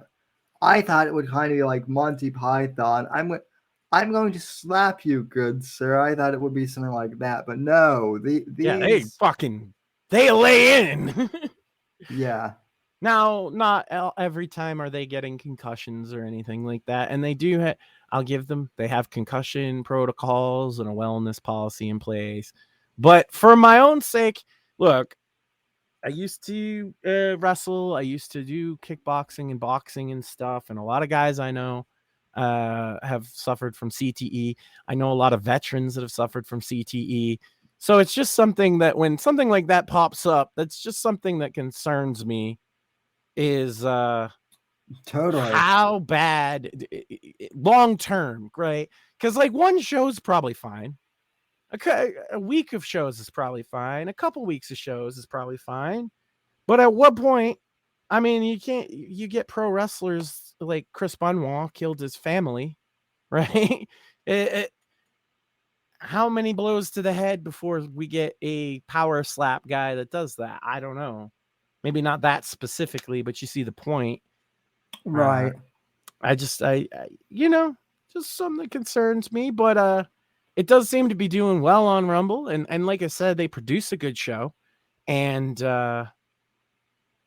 I thought it would kind of be like Monty Python. I'm going to slap you, good sir. I thought it would be something like that, but no, Yeah, these, they lay in. yeah. Now, not every time are they getting concussions or anything like that, and they do. I'll give them. They have concussion protocols and a wellness policy in place. But for my own sake, look, I used to wrestle. I used to do kickboxing and boxing and stuff. And a lot of guys I know have suffered from CTE. I know a lot of veterans that have suffered from CTE. So it's just something that when something like that pops up, that's just something that concerns me is Totally. how bad long term, right? Because like one show's probably fine. Okay, a week of shows is probably fine. A couple weeks of shows is probably fine. But at what point, I mean, you get pro wrestlers like Chris Benoit killed his family, right? How many blows to the head before we get a power slap guy that does that? I don't know. Maybe not that specifically, but you see the point. Uh, Right. just something that concerns me, but it does seem to be doing well on Rumble, and like I said, they produce a good show, and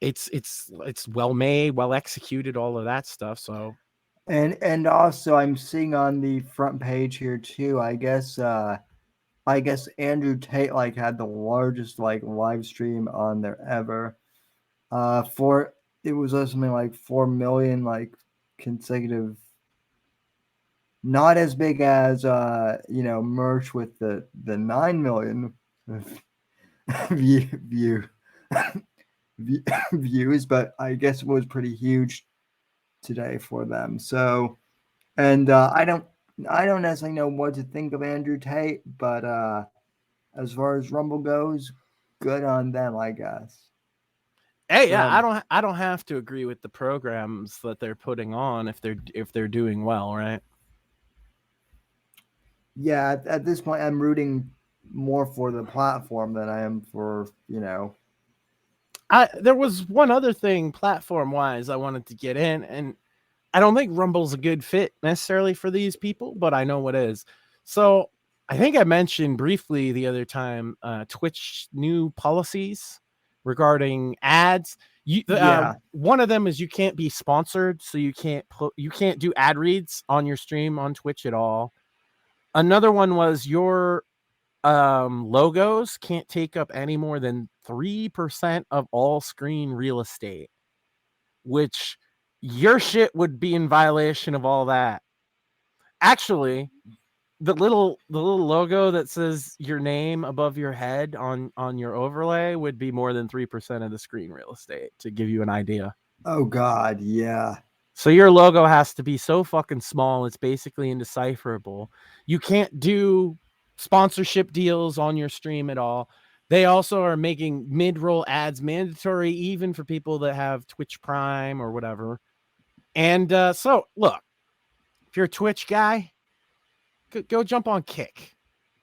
it's well made, well executed, all of that stuff. So And also I'm seeing on the front page here too, I guess Andrew Tate like had the largest like live stream on there ever. For it was something like 4 million like consecutive, not as big as merch with the 9 million view views, but I guess it was pretty huge today for them. So, and I don't necessarily know what to think of Andrew Tate, but as far as Rumble goes, good on them, I guess. hey, yeah, So I don't have to agree with the programs that they're putting on if they're doing well, right? yeah, at this point, I'm rooting more for the platform than I am for There was one other thing platform wise I wanted to get in, and I don't think Rumble's a good fit necessarily for these people, but I know what is. So I think I mentioned briefly the other time Twitch new policies regarding ads. yeah. One of them is you can't be sponsored, so you can't do ad reads on your stream on Twitch at all. Another one was your logos can't take up any more than 3% of all screen real estate, which your shit would be in violation of all that. Actually, the little logo that says your name above your head on your overlay would be more than 3% of the screen real estate, to give you an idea. Oh God, yeah. So your logo has to be so fucking small it's basically indecipherable. You can't do sponsorship deals on your stream at all. They also are making mid-roll ads mandatory even for people that have Twitch Prime or whatever. And so, look, if you're a Twitch guy, go jump on Kick.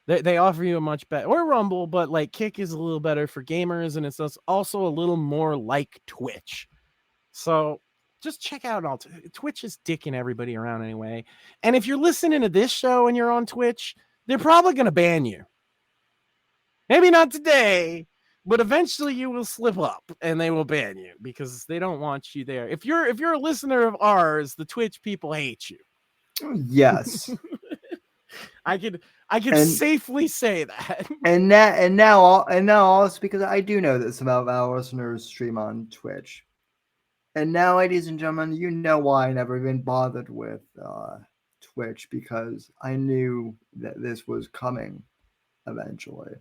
They offer you a much better, or Rumble, but like Kick is a little better for gamers, and it's also a little more like Twitch. So just check out Twitch is dicking everybody around anyway. And if you're listening to this show and you're on Twitch, they're probably going to ban you. Maybe not today, but eventually you will slip up and they will ban you because they don't want you there. If you're a listener of ours, the Twitch people hate you. Yes. I could safely say that. And now also because I do know that some of our listeners stream on Twitch. And now, ladies and gentlemen, you know why I never even bothered with Twitch, because I knew that this was coming eventually.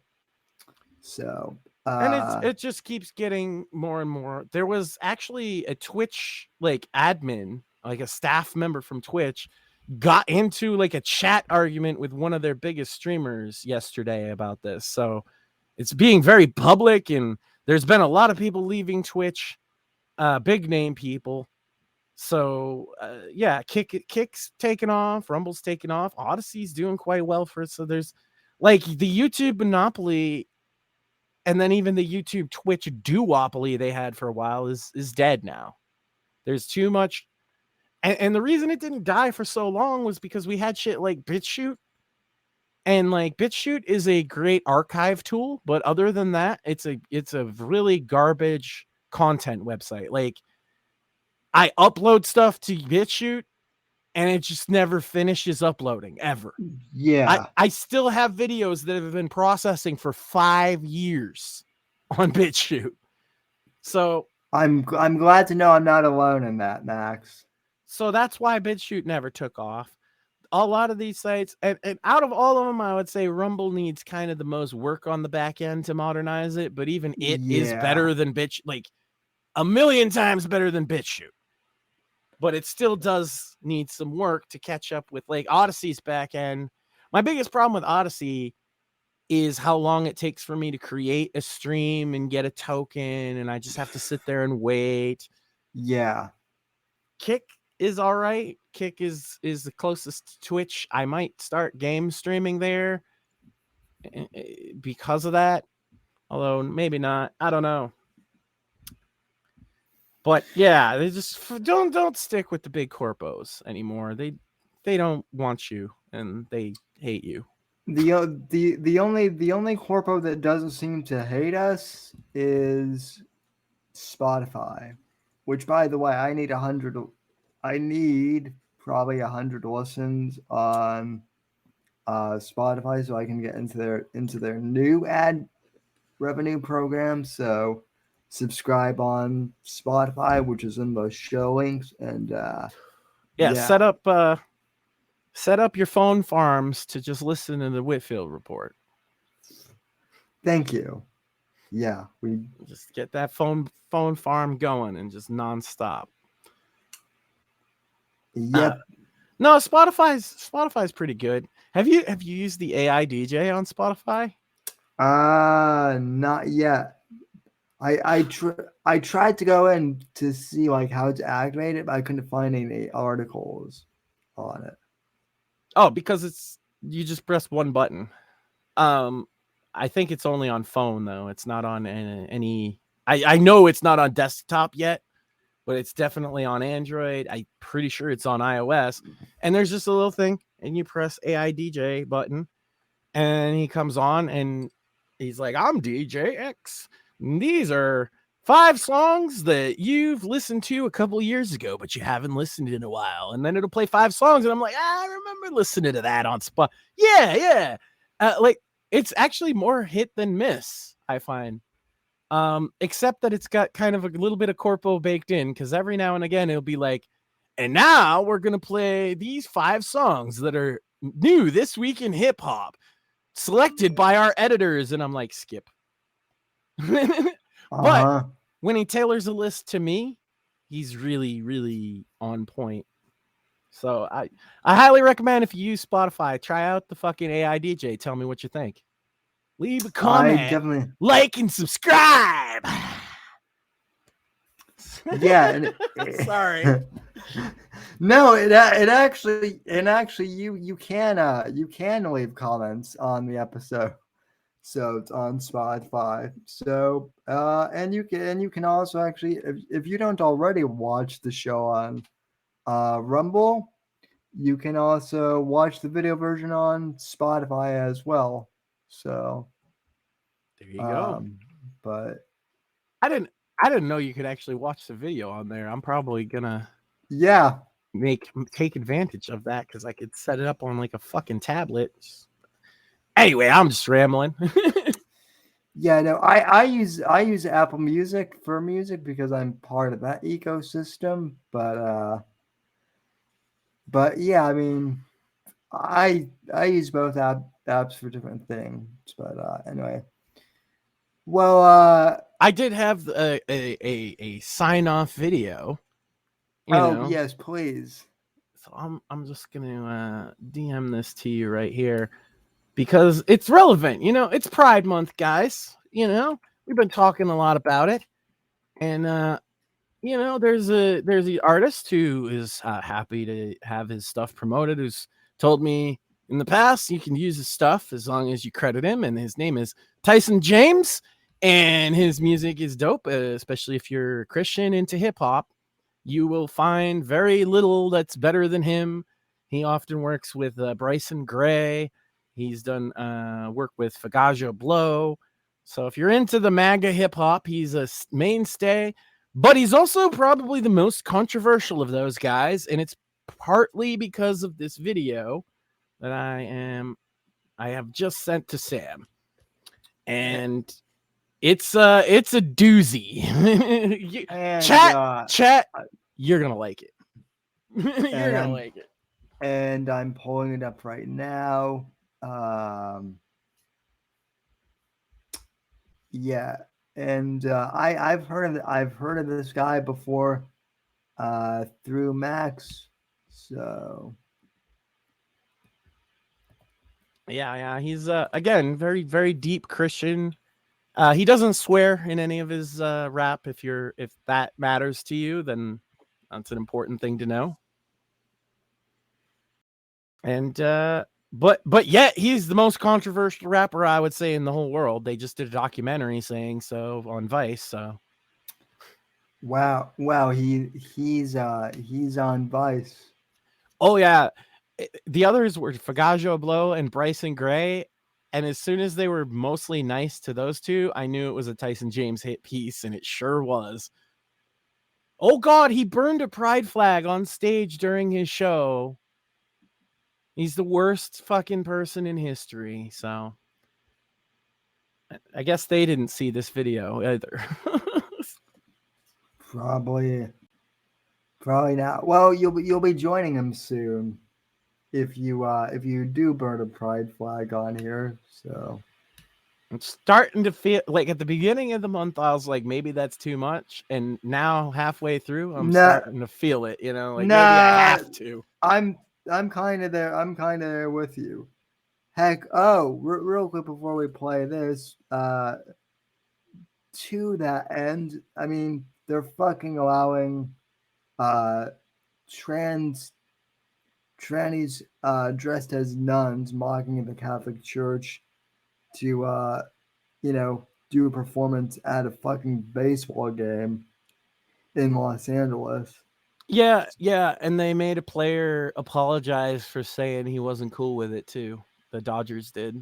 So and it just keeps getting more and more. There was actually a Twitch like admin, like a staff member from Twitch, got into like a chat argument with one of their biggest streamers yesterday about this. So it's being very public, and there's been a lot of people leaving Twitch, big name people. So yeah, Kick's taken off, Rumble's taken off, Odyssey's doing quite well for it. So there's like the YouTube monopoly, and then even the YouTube Twitch duopoly they had for a while is dead now. There's too much. And the reason it didn't die for so long was because we had shit like BitChute. And like BitChute is a great archive tool, but other than that, it's a really garbage content website. Like I upload stuff to BitChute and it just never finishes uploading ever. Yeah. I still have videos that have been processing for 5 years on BitChute. So I'm glad to know I'm not alone in that, Max. So that's why BitChute never took off. A lot of these sites, and out of all of them, I would say Rumble needs kind of the most work on the back end to modernize it, but even it is better than BitChute, like a million times better than BitChute. But it still does need some work to catch up with like Odyssey's back end. My biggest problem with Odyssey is how long it takes for me to create a stream and get a token, and I just have to sit there and wait. Yeah. Kick is all right. Kick is the closest to Twitch. I might start game streaming there because of that, although maybe not. I don't know. But yeah, they just don't stick with the big corpos anymore. They don't want you and they hate you. The only corpo that doesn't seem to hate us is Spotify, which, by the way, I need probably 100 listens on Spotify so I can get into their new ad revenue program. So subscribe on Spotify, which is in the show links, and set up your phone farms to just listen to the Whitfield Report. Thank you. Yeah, we just get that phone farm going and just nonstop. Yep. No, Spotify's pretty good. Have you used the AI DJ on Spotify? Not yet. I tried to go in to see like how to activate it, but I couldn't find any articles on it. Oh, because you just press one button. I think it's only on phone though. It's not on any. I know it's not on desktop yet, but it's definitely on Android. I'm pretty sure it's on iOS. And there's just a little thing, and you press AI DJ button, and he comes on, and he's like, "I'm DJ X. These are 5 songs that you've listened to a couple years ago, but you haven't listened in a while." And then it'll play 5 songs, and I'm like, I remember listening to that on Spotify. Yeah. Like it's actually more hit than miss, I find. Except that it's got kind of a little bit of corpo baked in, because every now and again it'll be like, and now we're gonna play these 5 songs that are new this week in hip hop, selected by our editors, and I'm like, skip. But when he tailors a list to me, he's really, really on point. So I highly recommend, if you use Spotify, try out the fucking AI DJ. Tell me what you think. Leave a comment, like, and subscribe. Yeah. Sorry. No, it actually you can leave comments on the episode. So it's on Spotify. So and you can also actually, if you don't already watch the show on Rumble, you can also watch the video version on Spotify as well. So There you go. But I didn't know you could actually watch the video on there. I'm probably gonna yeah, take advantage of that because I could set it up on like a fucking tablet. Anyway, I'm just rambling. yeah. No, I use Apple Music for music because I'm part of that ecosystem. But yeah, I mean, I use both apps for different things. But anyway, well, I did have a sign off video. Yes, please. So I'm just gonna DM this to you right here because it's relevant. It's Pride Month, guys. We've been talking a lot about it, and there's the artist who is happy to have his stuff promoted. Who's told me in the past you can use his stuff as long as you credit him, and his name is Tyson James, and his music is dope, especially if you're Christian into hip hop. You will find very little that's better than him. He often works with Bryson Gray. He's done work with Fagajo Blow. So if you're into the MAGA hip hop, he's a mainstay. But he's also probably the most controversial of those guys, and it's partly because of this video that I have just sent to Sam, and it's a doozy. Chat, you're gonna like it. You're gonna like it. And I'm pulling it up right now. Yeah. And I've heard of this guy before through Max. So yeah, he's again very, very deep Christian. He doesn't swear in any of his rap. If that matters to you, then that's an important thing to know. And but yet he's the most controversial rapper, I would say, in the whole world. They just did a documentary saying so on Vice. So wow, he's on Vice. Oh yeah, the others were Fagajo Blow and Bryson Gray. And as soon as they were mostly nice to those two, I knew it was a Tyson James hit piece, and it sure was. Oh God, he burned a pride flag on stage during his show. He's the worst fucking person in history. So I guess they didn't see this video either. Probably not. Well, you'll be joining him soon if you do burn a pride flag on here. So I'm starting to feel like at the beginning of the month I was like, maybe that's too much, and now halfway through I'm starting to feel it. Maybe I have to. I'm kind of there. I'm kind of there with you. Heck, real quick before we play this, to that end, I mean, they're fucking allowing trannies dressed as nuns mocking the Catholic Church to do a performance at a fucking baseball game in Los Angeles. Yeah, and they made a player apologize for saying he wasn't cool with it too. The Dodgers did.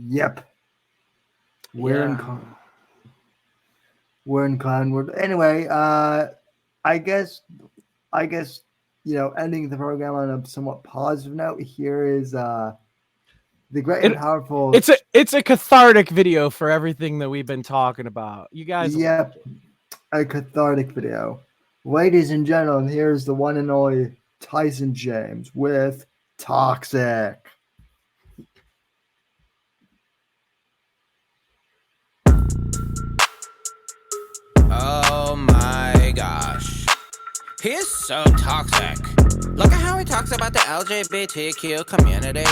Yep. We're in Conwood. Anyway, I guess ending the program on a somewhat positive note. Here is the great and powerful. It's a cathartic video for everything that we've been talking about. You guys. Yep. A cathartic video. Ladies and gentlemen, here's the one and only Tyson James with Toxic. Oh my gosh. He's so toxic. Look at how he talks about the LGBTQ community.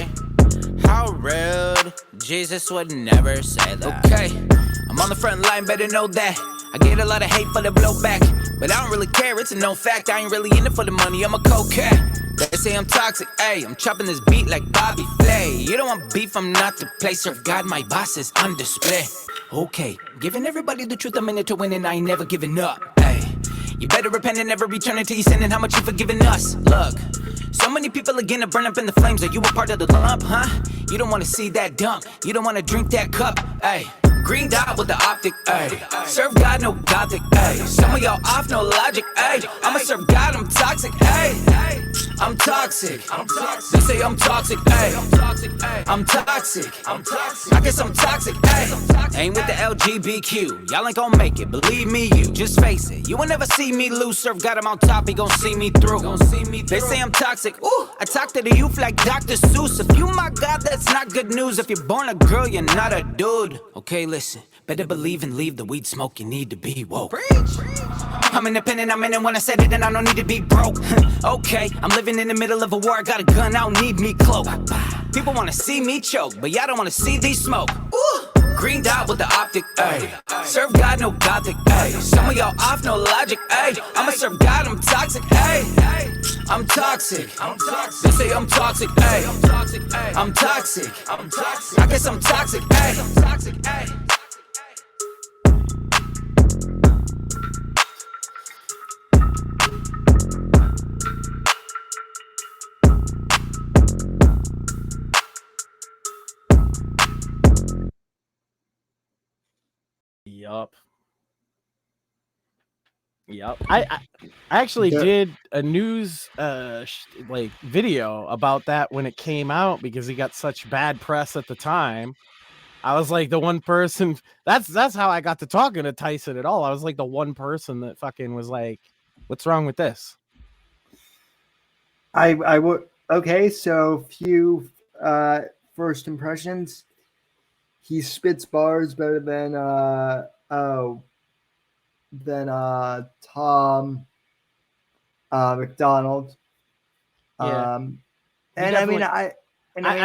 How rude. Jesus would never say that. Okay, I'm on the front line, better know that. I get a lot of hate for the blowback, but I don't really care, it's a known fact. I ain't really in it for the money, I'm a cokehead. They say I'm toxic, ayy, I'm chopping this beat like Bobby Flay. You don't want beef, I'm not the place. Serve God, my boss is on display. Okay, giving everybody the truth, I'm in it to win and I ain't never giving up, ayy. You better repent and never return until you sin and how much you forgiven us. Look, so many people are gonna burn up in the flames. Are you a part of the lump, huh? You don't wanna see that dump, you don't wanna drink that cup, ayy. Green dot with the optic, ayy. Serve God, no gothic, ayy. Some of y'all off, no logic, ayy. I'ma serve God, I'm toxic, ayy. I'm toxic. They say I'm toxic, ayy. I'm toxic. I guess I'm toxic, ayy. Ain't with the LGBTQ. Y'all ain't gon' make it, believe me, you. Just face it. You will never see me lose. Serve God, I'm on top, he gon' see me through. They say I'm toxic. Ooh, I talk to the youth like Dr. Seuss. If you my God, that's not good news. If you're born a girl, you're not a dude. Okay, listen. Better believe and leave the weed smoke. You need to be woke. I'm independent, I'm in it when I said it, and I don't need to be broke. Okay, I'm living in the middle of a war, I got a gun, I don't need me cloak. People wanna see me choke, but y'all don't wanna see these smoke. Ooh. Green dot with the optic, ayy. Serve God, no gothic, ayy. Some of y'all off, no logic, ayy. I'ma serve God, I'm toxic, ayy. I'm toxic. They say I'm toxic, ayy. I'm toxic. I guess I'm toxic, ayy. Yup. I actually did a news like video about that when it came out because he got such bad press at the time. I was like the one person. That's how I got to talking to Tyson at all. I was like the one person that fucking was like, "What's wrong with this?" I would. Okay, so few first impressions. He spits bars better than Tom McDonald. Yeah. And I mean, I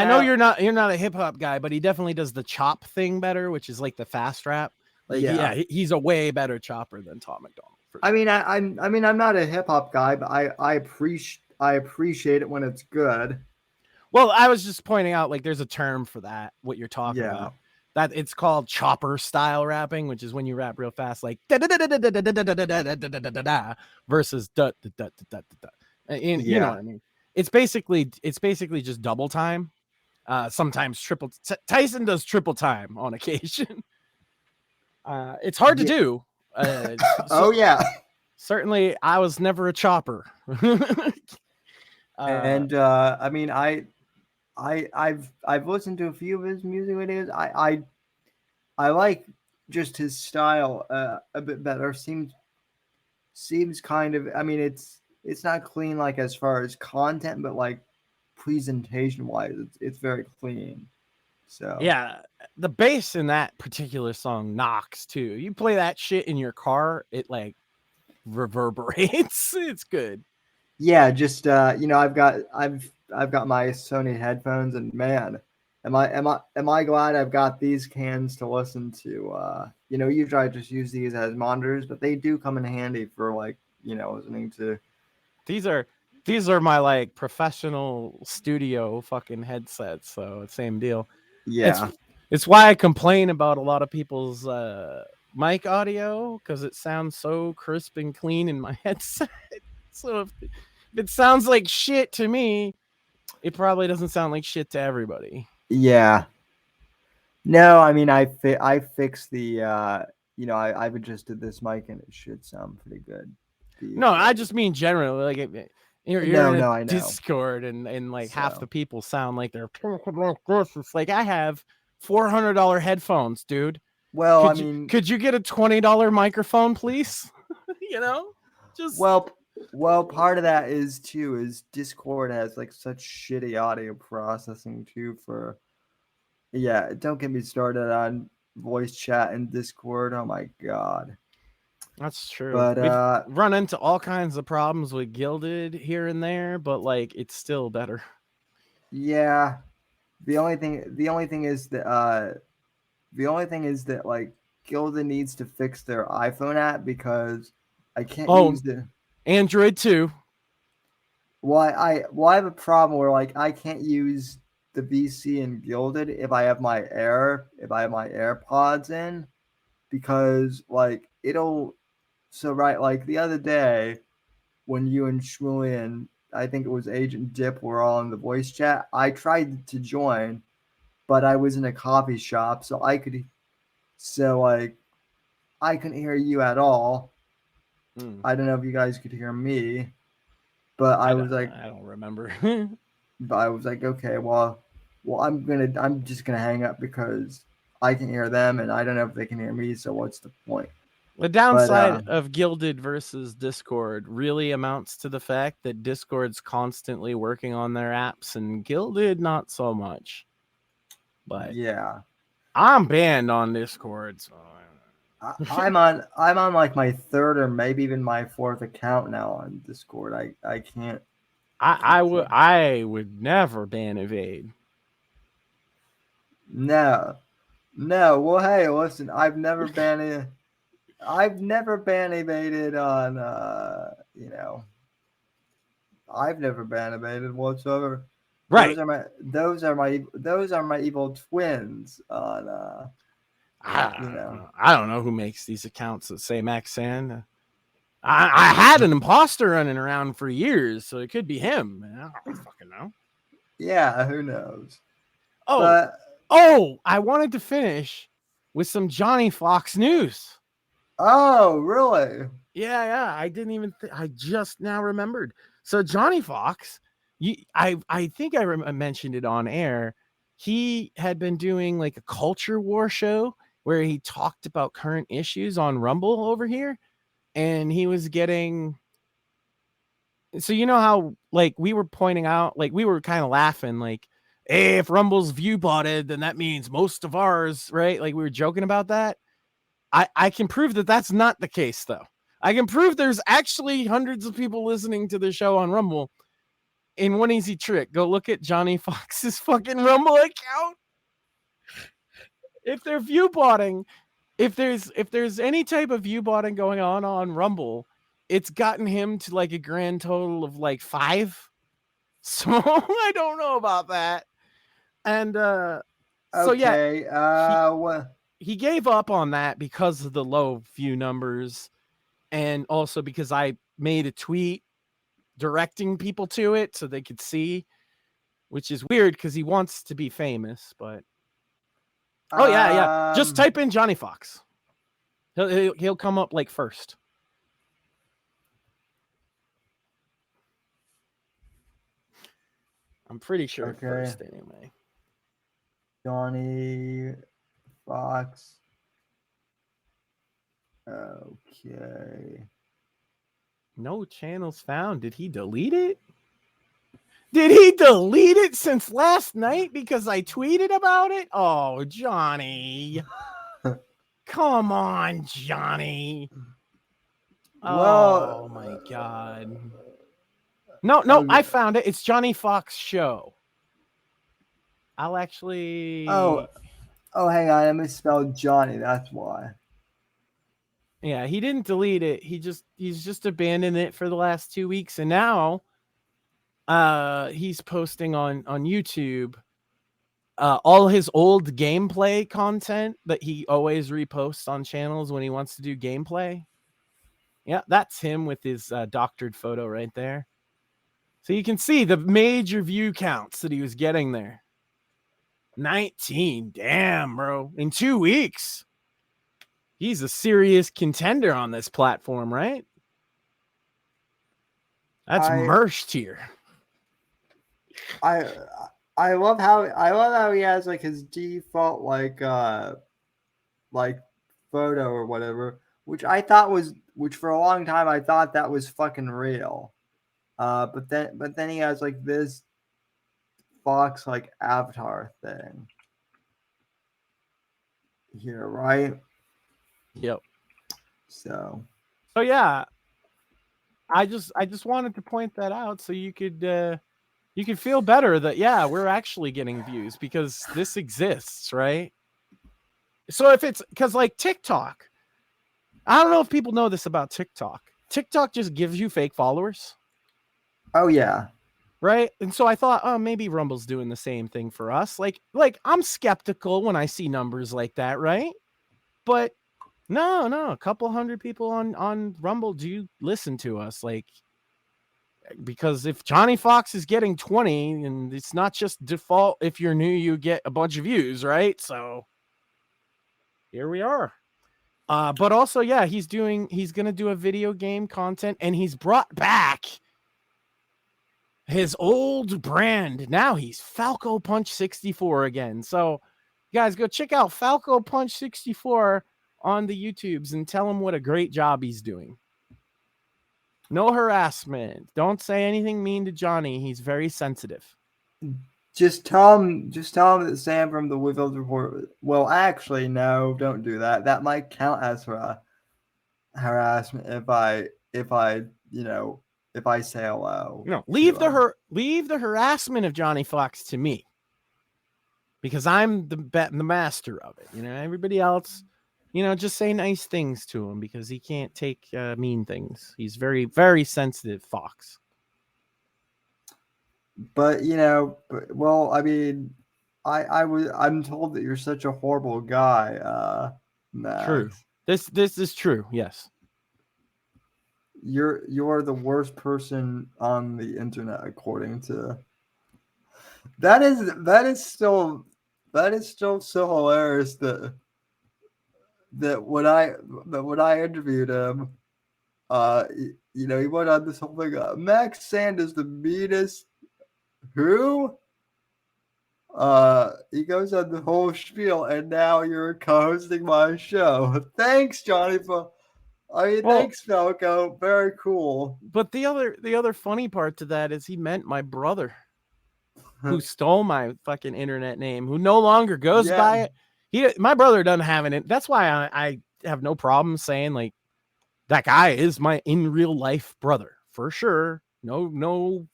know you're not a hip hop guy, but he definitely does the chop thing better, which is like the fast rap. Like, yeah, he's a way better chopper than Tom McDonald. I mean, I'm not a hip hop guy, but I appreciate it when it's good. Well, I was just pointing out, like, there's a term for that. What you're talking about. That it's called chopper style rapping, which is when you rap real fast, like versus and you know what I mean. It's basically just double time. Sometimes triple. Tyson does triple time on occasion. It's hard to do. Certainly, I was never a chopper. And I mean, I've listened to a few of his music videos. I like just his style a bit better. Seems kind of. I mean, it's not clean like as far as content, but like presentation wise, it's very clean. So yeah, the bass in that particular song knocks too. You play that shit in your car, it like reverberates. It's good. Yeah, just I've got my Sony headphones, and man, am I glad I've got these cans to listen to. Usually I just use these as monitors, but they do come in handy for like listening to. These are my like professional studio fucking headsets, so same deal. Yeah, it's why I complain about a lot of people's mic audio, because it sounds so crisp and clean in my headset. So if it sounds like shit to me, it probably doesn't sound like shit to everybody. Yeah. No, I mean I fixed the I've adjusted this mic and it should sound pretty good. No, I just mean generally, like you're in a Discord and like half the people sound like they're it's like, I have $400 headphones, dude. Well, could you get a $20 microphone, please? Just well, part of that is Discord has like such shitty audio processing too. Don't get me started on voice chat and Discord. Oh my god. That's true. But we've run into all kinds of problems with Gilded here and there, but like it's still better. Yeah. The only thing is that like Gilded needs to fix their iPhone app, because I can't use the Android too. I have a problem where like I can't use the VC and Gilded if I have my AirPods in, because like it'll like the other day when you and Shmuley and I think it was Agent Dip were all in the voice chat, I tried to join, but I was in a coffee shop, so I couldn't hear you at all. I don't know if you guys could hear me, but I don't remember. but I was like, okay, well, I'm just gonna hang up because I can hear them and I don't know if they can hear me. So what's the point? The downside of Gilded versus Discord really amounts to the fact that Discord's constantly working on their apps and Gilded not so much. But yeah, I'm banned on Discord, so I'm on like my third or maybe even my fourth account now on Discord. I can't. I would never ban Evade. No. Well, hey, listen, I've never been evaded on I've never been evaded whatsoever. Right. Those are my evil twins on I don't know who makes these accounts that say Maxan. I had an imposter running around for years, so it could be him. I don't fucking know. Yeah, who knows? Oh, I wanted to finish with some Johnny Fox news. Oh, really? Yeah. I didn't even. I just now remembered. So Johnny Fox, I think I mentioned it on air. He had been doing like a culture war show where he talked about current issues on Rumble over here, and he was getting. So you know how like we were pointing out, like we were kind of laughing, like, hey, if Rumble's view botted, then that means most of ours, right? Like we were joking about that. I can prove that that's not the case, though. I can prove there's actually hundreds of people listening to the show on Rumble. In one easy trick, go look at Johnny Fox's fucking Rumble account. If they're view botting, if there's any type of view botting going on Rumble, it's gotten him to like a grand total of like 5. So I don't know about that. And okay. He gave up on that because of the low view numbers, and also because I made a tweet directing people to it so they could see, which is weird because he wants to be famous. But just type in Johnny Fox. He'll come up like first. I'm pretty sure first anyway. Johnny Fox. Okay. No channels found. Did he delete it? Did he delete it since last night because I tweeted about it? Oh, Johnny. Come on, Johnny. Oh, my God. No, okay. I found it. It's Johnny Fox Show. I'll actually... Oh, hang on. I misspelled Johnny. That's why. Yeah, he didn't delete it. He's just abandoned it for the last 2 weeks, and now he's posting on YouTube all his old gameplay content that he always reposts on channels when he wants to do gameplay. Yeah, that's him with his doctored photo right there. So you can see the major view counts that he was getting there. 19. Damn, bro. In 2 weeks. He's a serious contender on this platform, right? That's Mersh tier. I love how he has like his default like photo or whatever, which for a long time I thought that was fucking real. But then he has like this Fox like avatar thing here, right? Yep. So yeah, I just wanted to point that out so you could feel better that yeah, we're actually getting views because this exists, right? So if it's because like TikTok, I don't know if people know this about TikTok. TikTok just gives you fake followers. Oh yeah. right? And so I thought, oh, maybe Rumble's doing the same thing for us. Like I'm skeptical when I see numbers like that, right? But no, a couple hundred people on Rumble do listen to us, like, because if Johnny Fox is getting 20, and it's not just default, if you're new, you get a bunch of views, right? So here we are. But also, yeah, he's gonna do a video game content, and he's brought back his old brand. Now he's Falco Punch 64 again. So guys, go check out Falco Punch 64 on the YouTubes and tell him what a great job he's doing. No harassment. Don't say anything mean to Johnny. He's very sensitive. Just tell him that Sam from the Whitfield Report. Well, actually, no, don't do that. That might count as harassment if I say hello. Leave the harassment of Johnny Fox to me, because I'm the master of it. Everybody else, just say nice things to him, because he can't take mean things. He's very, very sensitive, Fox. But I mean, I'm told that you're such a horrible guy. Max. True. This is true. Yes. You're the worst person on the internet, according to. That is still so hilarious that when I interviewed him, he went on this whole thing. Max Sand is the meanest. Who? He goes on the whole spiel, and now you're co-hosting my show. Thanks, Johnny. Thanks, Falco. Very cool. But the other funny part to that is he meant my brother, who stole my fucking internet name, who no longer goes by it. My brother doesn't have it. That's why I have no problem saying, like, that guy is my in real life brother for sure. No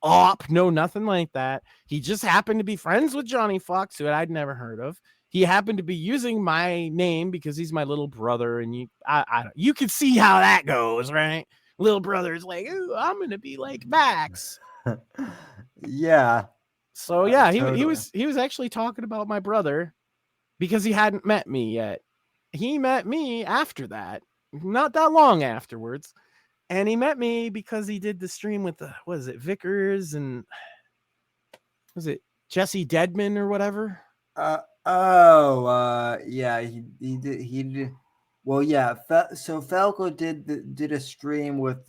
op, no nothing like that. He just happened to be friends with Johnny Fox, who I'd never heard of. He happened to be using my name because he's my little brother, and you can see how that goes, right? Little brother's like, ooh, I'm gonna be like Max. Yeah. So yeah, totally. he was actually talking about my brother because he hadn't met me yet. He met me after that, not that long afterwards. And he met me because he did the stream with Vickers, and was it Jesse Deadman or whatever? Yeah, he did. Well, yeah. So Falco did a stream with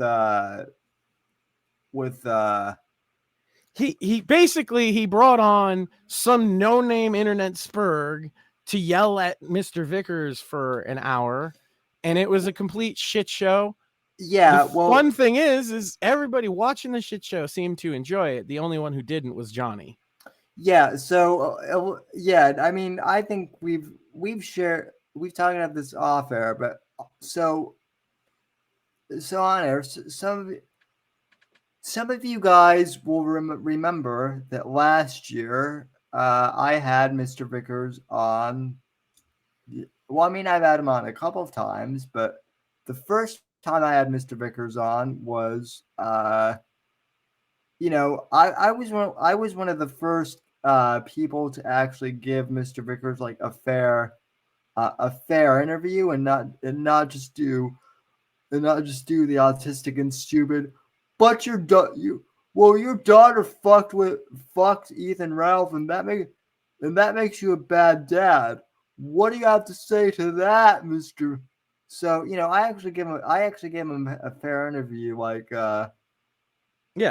he basically brought on some no-name internet spurg to yell at Mr. Vickers for an hour, and it was a complete shit show. Yeah, one thing is everybody watching the shit show seemed to enjoy it. The only one who didn't was Johnny. Yeah, so I mean, I think we've talked about this off air, but so on air, some of you guys will remember that last year I had Mr. Vickers on. Well, I mean, I've had him on a couple of times, but the first time I had Mr. Vickers on was I was one of the first people to actually give Mr. Vickers like a fair interview, and not just do the autistic and stupid. But your daughter fucked Ethan Ralph, and that makes you a bad dad. What do you have to say to that, Mr. So, I actually gave him a fair interview, like, tell me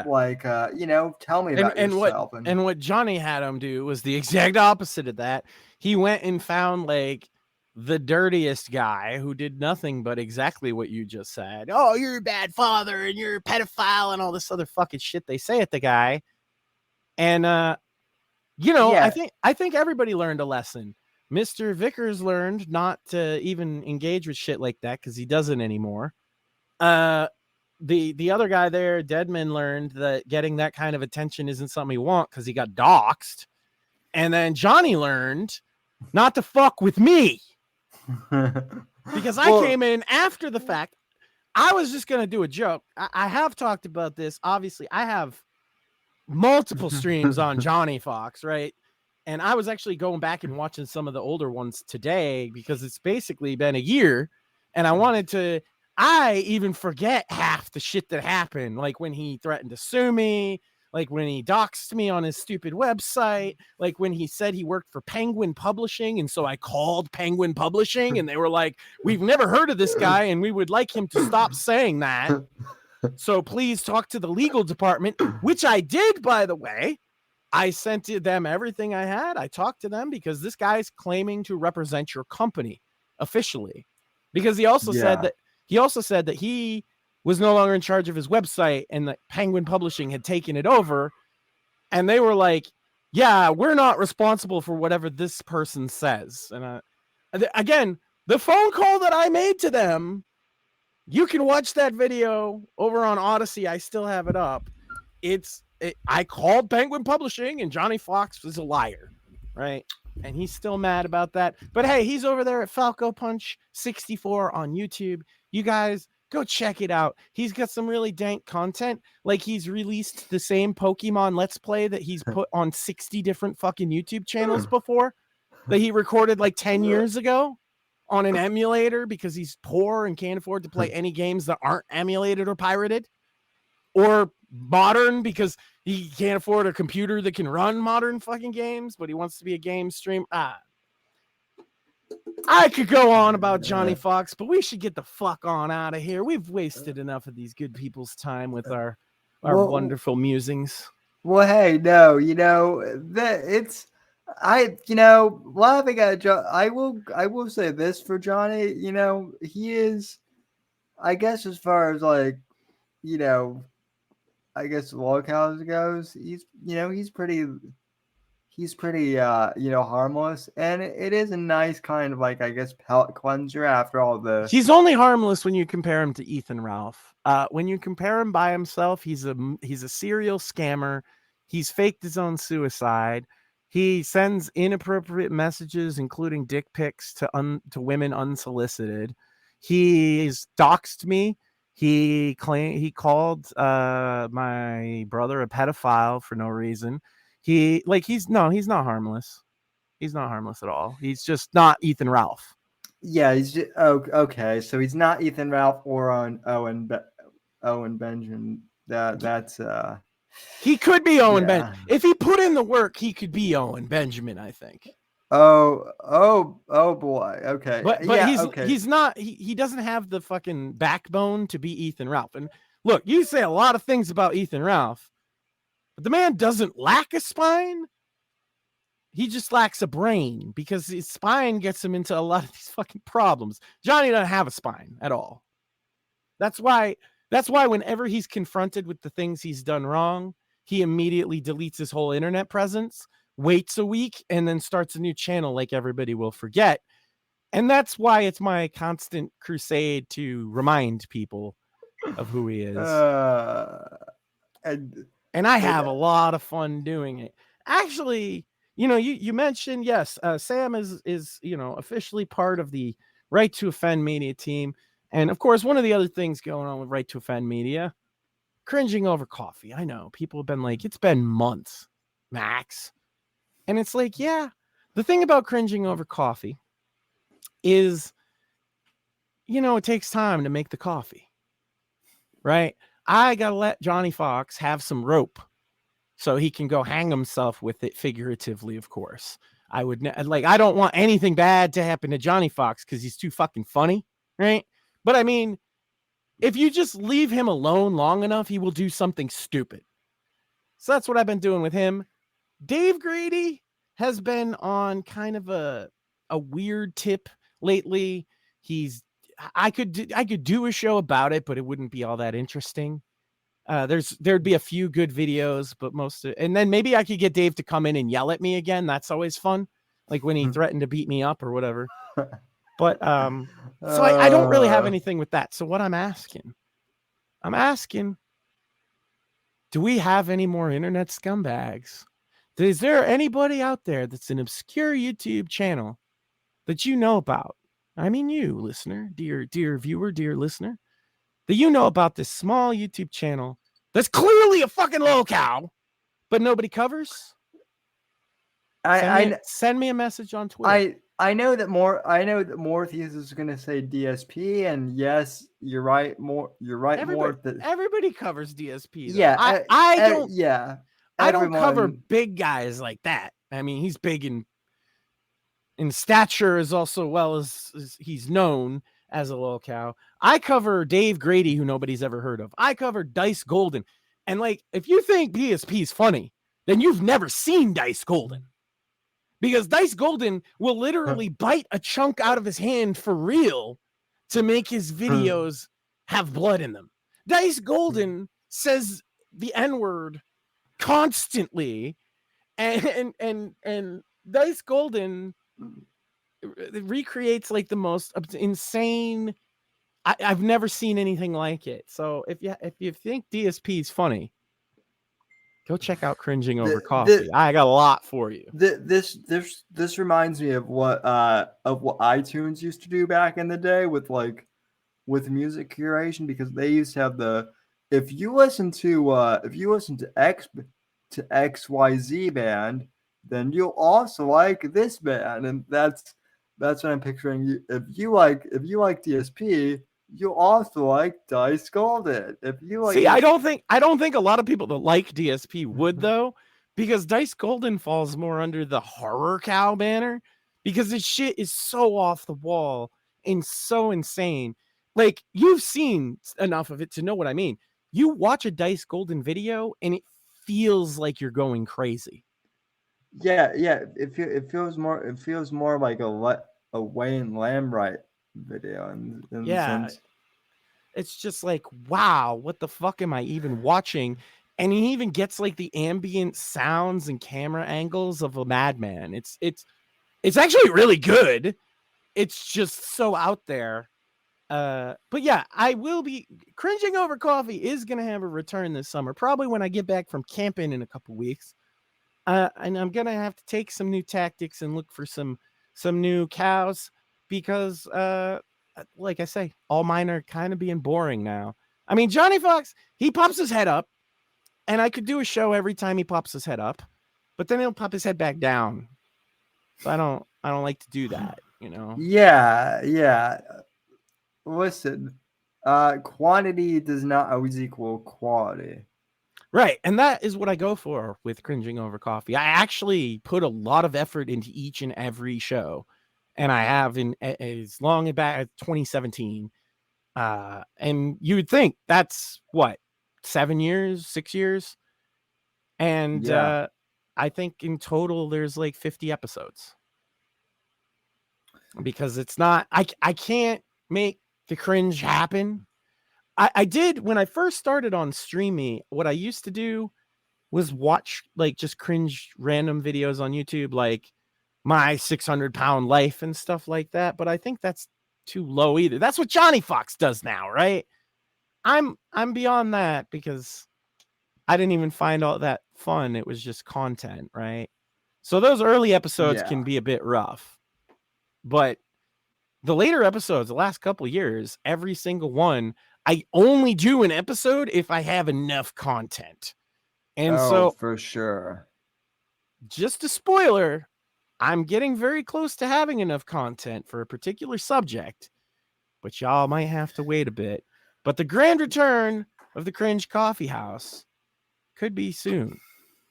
about yourself. And what Johnny had him do was the exact opposite of that. He went and found like the dirtiest guy who did nothing but exactly what you just said. Oh, you're a bad father and you're a pedophile and all this other fucking shit they say at the guy. And I think everybody learned a lesson. Mr. Vickers learned not to even engage with shit like that because he doesn't anymore. The other guy there, Deadman, learned that getting that kind of attention isn't something he wants because he got doxxed. And then Johnny learned not to fuck with me because I came in after the fact. I was just going to do a joke. I have talked about this. Obviously, I have multiple streams on Johnny Fox, right? And I was actually going back and watching some of the older ones today because it's basically been a year. And I even forget half the shit that happened. Like when he threatened to sue me, like when he doxed me on his stupid website, like when he said he worked for Penguin Publishing. And so I called Penguin Publishing and they were like, we've never heard of this guy and we would like him to stop saying that. So please talk to the legal department, which I did, by the way. I sent to them everything I had. I talked to them because this guy's claiming to represent your company officially. Because he also said that he was no longer in charge of his website and that Penguin Publishing had taken it over. And they were like, yeah, we're not responsible for whatever this person says. And again, the phone call that I made to them, you can watch that video over on Odyssey. I still have it up. I called Penguin Publishing and Johnny Fox was a liar, right? And he's still mad about that. But hey, he's over there at Falco Punch 64 on YouTube. You guys go check it out. He's got some really dank content. Like he's released the same Pokemon Let's Play that he's put on 60 different fucking YouTube channels before that he recorded like 10 years ago on an emulator because he's poor and can't afford to play any games that aren't emulated or pirated or modern because he can't afford a computer that can run modern fucking games, but he wants to be a game streamer. I could go on about Johnny Fox, but we should get the fuck on out of here. We've wasted enough of these good people's time with our wonderful musings. Well, hey, no, laughing at John. I will say this for Johnny. He is, I guess, as far as like, I guess locales goes, he's pretty harmless, and it is a nice kind of like, I guess, palate cleanser after all the. He's only harmless when you compare him to Ethan Ralph. When you compare him by himself, he's a serial scammer. He's faked his own suicide. He sends inappropriate messages, including dick pics to women unsolicited. He's doxed me. He called my brother a pedophile for no reason. He's not harmless. He's not harmless at all. He's just not Ethan Ralph. Yeah, he's just, okay. So he's not Ethan Ralph or on Owen Benjamin. That's he could be Owen Benjamin. If he put in the work, he could be Owen Benjamin, I think. Oh boy. Okay. But he's not, he doesn't have the fucking backbone to be Ethan Ralph. And look, you say a lot of things about Ethan Ralph, but the man doesn't lack a spine. He just lacks a brain because his spine gets him into a lot of these fucking problems. Johnny doesn't have a spine at all. That's why whenever he's confronted with the things he's done wrong, he immediately deletes his whole internet presence, waits a week, and then starts a new channel like everybody will forget. And that's why it's my constant crusade to remind people of who he is. And I have a lot of fun doing it. Actually, you mentioned, yes, Sam is officially part of the Right to Offend Media team. And of course, one of the other things going on with Right to Offend Media, cringing over coffee. I know people have been like, it's been months, max. And it's like, yeah, the thing about cringing over coffee is, it takes time to make the coffee, right? I got to let Johnny Fox have some rope so he can go hang himself with it, figuratively, of course. I don't want anything bad to happen to Johnny Fox because he's too fucking funny, right? But I mean, if you just leave him alone long enough, he will do something stupid. So that's what I've been doing with him. Dave Grady has been on kind of a weird tip lately. I could do a show about it, but it wouldn't be all that interesting. There'd be a few good videos, but and then maybe I could get Dave to come in and yell at me again. That's always fun. Like when he threatened to beat me up or whatever. But so I don't really have anything with that. So what I'm asking, do we have any more internet scumbags? Is there anybody out there that's an obscure YouTube channel that you know about? I mean, you, listener, dear viewer, dear listener, that you know about this small YouTube channel that's clearly a fucking locale but nobody covers? Send me a message on Twitter. I know that Morpheus is going to say DSP, and yes, you're right. Everybody covers DSP. Though. Yeah, I don't. Yeah, I don't cover big guys like that. I mean, he's big in stature as well as he's known as a little cow. I cover Dave Grady, who nobody's ever heard of. I cover Dice Golden, and like, if you think DSP is funny, then you've never seen Dice Golden. Because Dice Golden will literally bite a chunk out of his hand for real to make his videos have blood in them. Dice Golden says the N-word constantly, and Dice Golden recreates like the most insane. I've never seen anything like it. So if you think DSP is funny, go check out Cringing Over Coffee. I got a lot for you. This reminds me of what iTunes used to do back in the day with music curation, because they used to have if you listen to XYZ band, then you'll also like this band, and that's what I'm picturing. If you like DSP, you'll also like Dice Golden. If you like, I don't think a lot of people that like DSP would, though, because Dice Golden falls more under the horror cow banner, because this shit is so off the wall and so insane. Like, you've seen enough of it to know what I mean. You watch a Dice Golden video and it feels like you're going crazy. Yeah. It feels more like a Wayne Lambright video. In sense. It's just like, wow, what the fuck am I even watching? And he even gets like the ambient sounds and camera angles of a madman. It's actually really good. It's just so out there. But yeah, I will be Cringing Over Coffee is gonna have a return this summer, probably when I get back from camping in a couple weeks. And I'm gonna have to take some new tactics and look for some new cows, because like I say, all mine are kind of being boring now. I mean, Johnny Fox, he pops his head up, and I could do a show every time he pops his head up, but then he'll pop his head back down. So I don't like to do that, you know? Yeah. Listen, quantity does not always equal quality. Right. And that is what I go for with Cringing Over Coffee. I actually put a lot of effort into each and every show. And I have in as long back as 2017. And you would think that's what, 6 years? And I think in total there's like 50 episodes. Because it's not, I can't make the cringe happen. I did when I first started on Streamy. What I used to do was watch like just cringe random videos on YouTube, like my 600-pound life and stuff like that. But I think that's too low either. That's what Johnny Fox does now, right? I'm beyond that, because I didn't even find all that fun. It was just content, right? So those early episodes can be a bit rough, but the later episodes, the last couple of years, every single one, I only do an episode if I have enough content. And so for sure, just a spoiler, I'm getting very close to having enough content for a particular subject, but y'all might have to wait a bit. But the grand return of the Cringe Coffee House could be soon.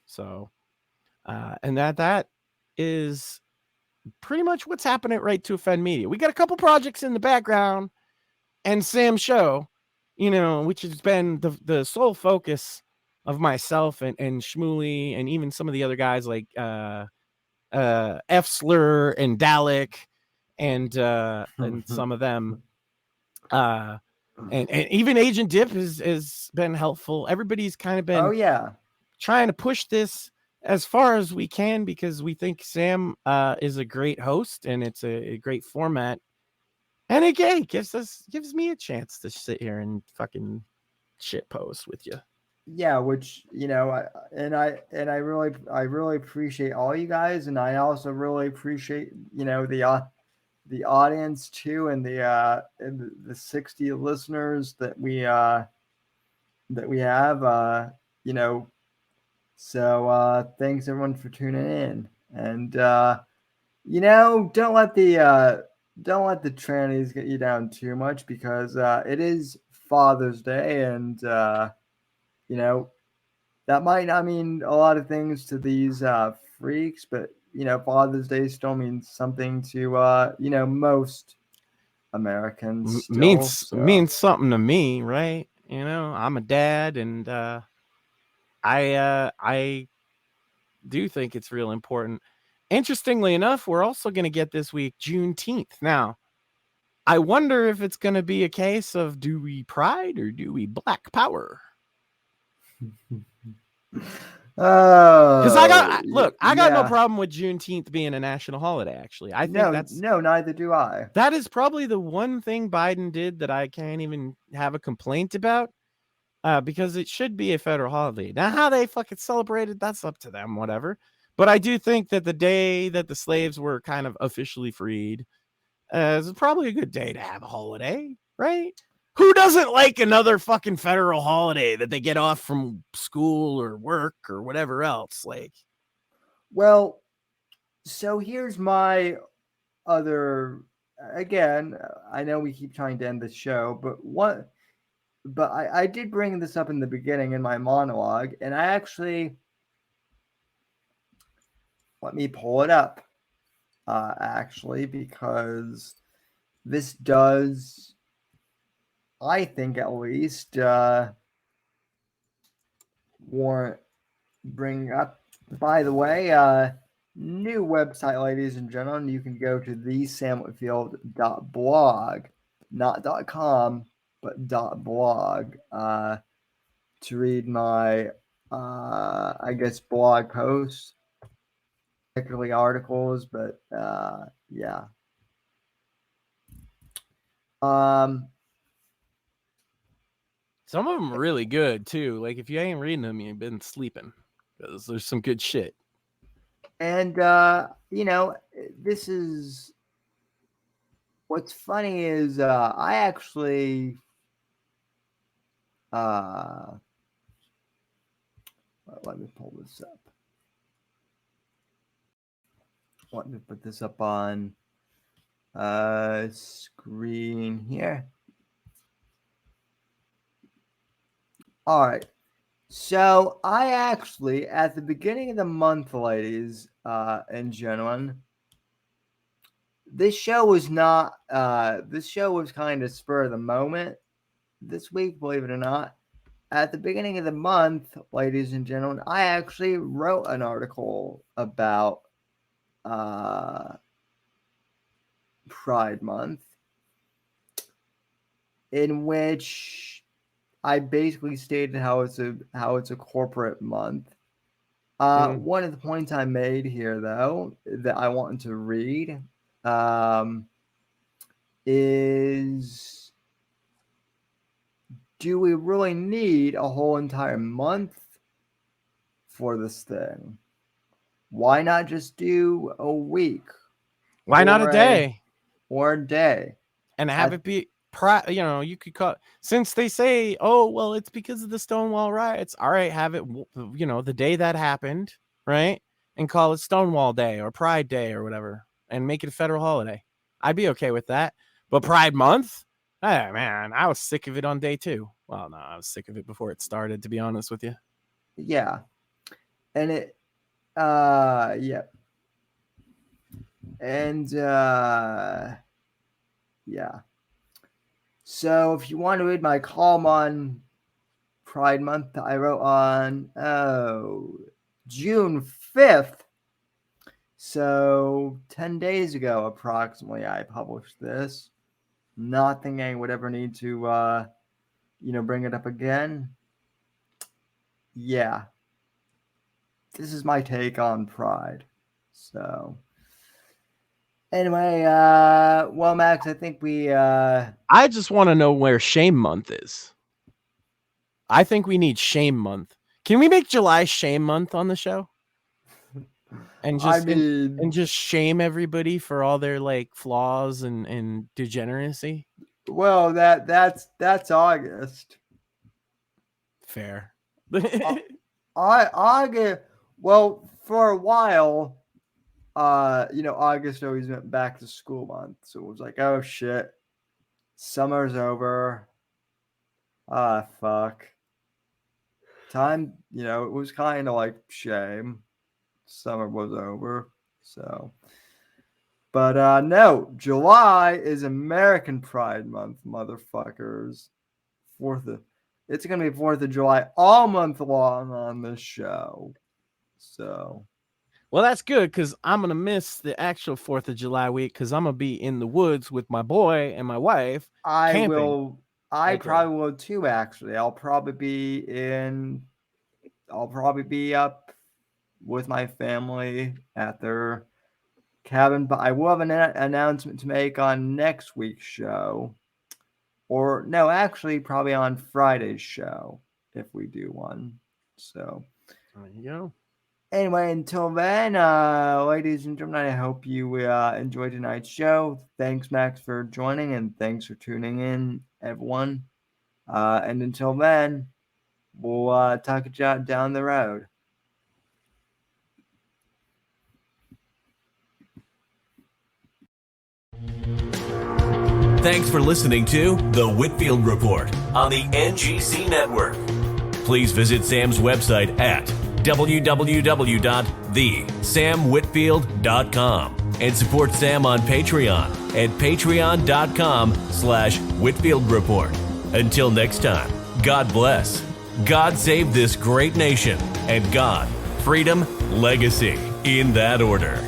So, and that is pretty much what's happening at Right to Offend Media. We got a couple projects in the background, and Sam's show, you know, which has been the sole focus of myself and Shmuley, and even some of the other guys like F Slur and Dalek and some of them. And even Agent Dip has been helpful. Everybody's kind of been trying to push this as far as we can, because we think Sam is a great host and it's a great format. And again, gives me a chance to sit here and fucking shit post with you. Yeah, which, you know, I really appreciate all you guys, and I also really appreciate, you know, the audience too, and the 60 listeners that we have. You know, So thanks everyone for tuning in. And don't let the trannies get you down too much, because it is Father's Day, and that might not mean a lot of things to these freaks, but Father's Day still means something to most Americans still. Means something to me, right? I'm a dad, and I do think it's real important. Interestingly enough, we're also going to get this week Juneteenth. Now, I wonder if it's going to be a case of, do we pride or do we black power? Because I got no problem with Juneteenth being a national holiday. Actually, I think neither do I. That is probably the one thing Biden did that I can't even have a complaint about, because it should be a federal holiday. Now, how they fucking celebrated, that's up to them, whatever. But I do think that the day that the slaves were kind of officially freed is probably a good day to have a holiday, right? Who doesn't like another fucking federal holiday that they get off from school or work or whatever else? Like, well, so here's my other. Again, I know we keep trying to end the show, but I did bring this up in the beginning in my monologue, and I actually, let me pull it up, actually, because this does, I think at least, warrant bringing up. By the way, new website, ladies and gentlemen. You can go to thesamwhitfield.blog, not .com, but .blog, to read my, I guess, blog posts, particularly articles, but yeah. Some of them are really good too. Like, if you ain't reading them, you've been sleeping, because there's some good shit. And this is, what's funny is I actually let me pull this up. Let me put this up on screen here. All right. So I actually, at the beginning of the month, ladies and gentlemen, this show was not, this show was kind of spur of the moment this week, believe it or not. At the beginning of the month, ladies and gentlemen, I actually wrote an article about Pride Month, in which I basically stated how it's a corporate month. One of the points I made here, though, that I wanted to read, is, do we really need a whole entire month for this thing? Why not just do a week? Why not a day? Or a day. And have it be, you could call, since they say, oh, well, it's because of the Stonewall riots. All right, have it, the day that happened, right? And call it Stonewall Day or Pride Day or whatever, and make it a federal holiday. I'd be okay with that. But Pride Month? Oh, man, I was sick of it on day 2. Well, no, I was sick of it before it started, to be honest with you. Yeah. And it, yeah. And, yeah. So if you want to read my column on Pride Month, I wrote on, June 5th. So 10 days ago, approximately, I published this. Not thinking I would ever need to, bring it up again. Yeah. This is my take on Pride. So anyway, well, Max, I think we, I just want to know where Shame Month is. I think we need Shame Month. Can we make July Shame Month on the show? And just and just shame everybody for all their like flaws and degeneracy. Well, that's August. Fair. August. Well, for a while, August always went back to school month, so it was like, oh shit, summer's over. Ah, fuck. Time, it was kind of like shame. Summer was over, so. But no, July is American Pride Month, motherfuckers. It's gonna be 4th of July all month long on this show. So, Well, that's good because I'm gonna miss the actual 4th of July week because I'm gonna be in the woods with my boy and my wife. I camping. will. I Okay. probably will too. Actually, I'll probably be up with my family at their cabin. But I will have an announcement to make on next week's show. Or no, actually, probably on Friday's show if we do one. So There you go. anyway, until then, ladies and gentlemen, I hope you enjoyed tonight's show. Thanks, Max, for joining, and thanks for tuning in, everyone. And until then, we'll talk it out down the road. Thanks for listening to The Whitfield Report on the NGC Network. Please visit Sam's website at www.thesamwhitfield.com and support Sam on Patreon at patreon.com/Whitfield Report. Until next time, God bless, God save this great nation, and God, freedom, legacy, in that order.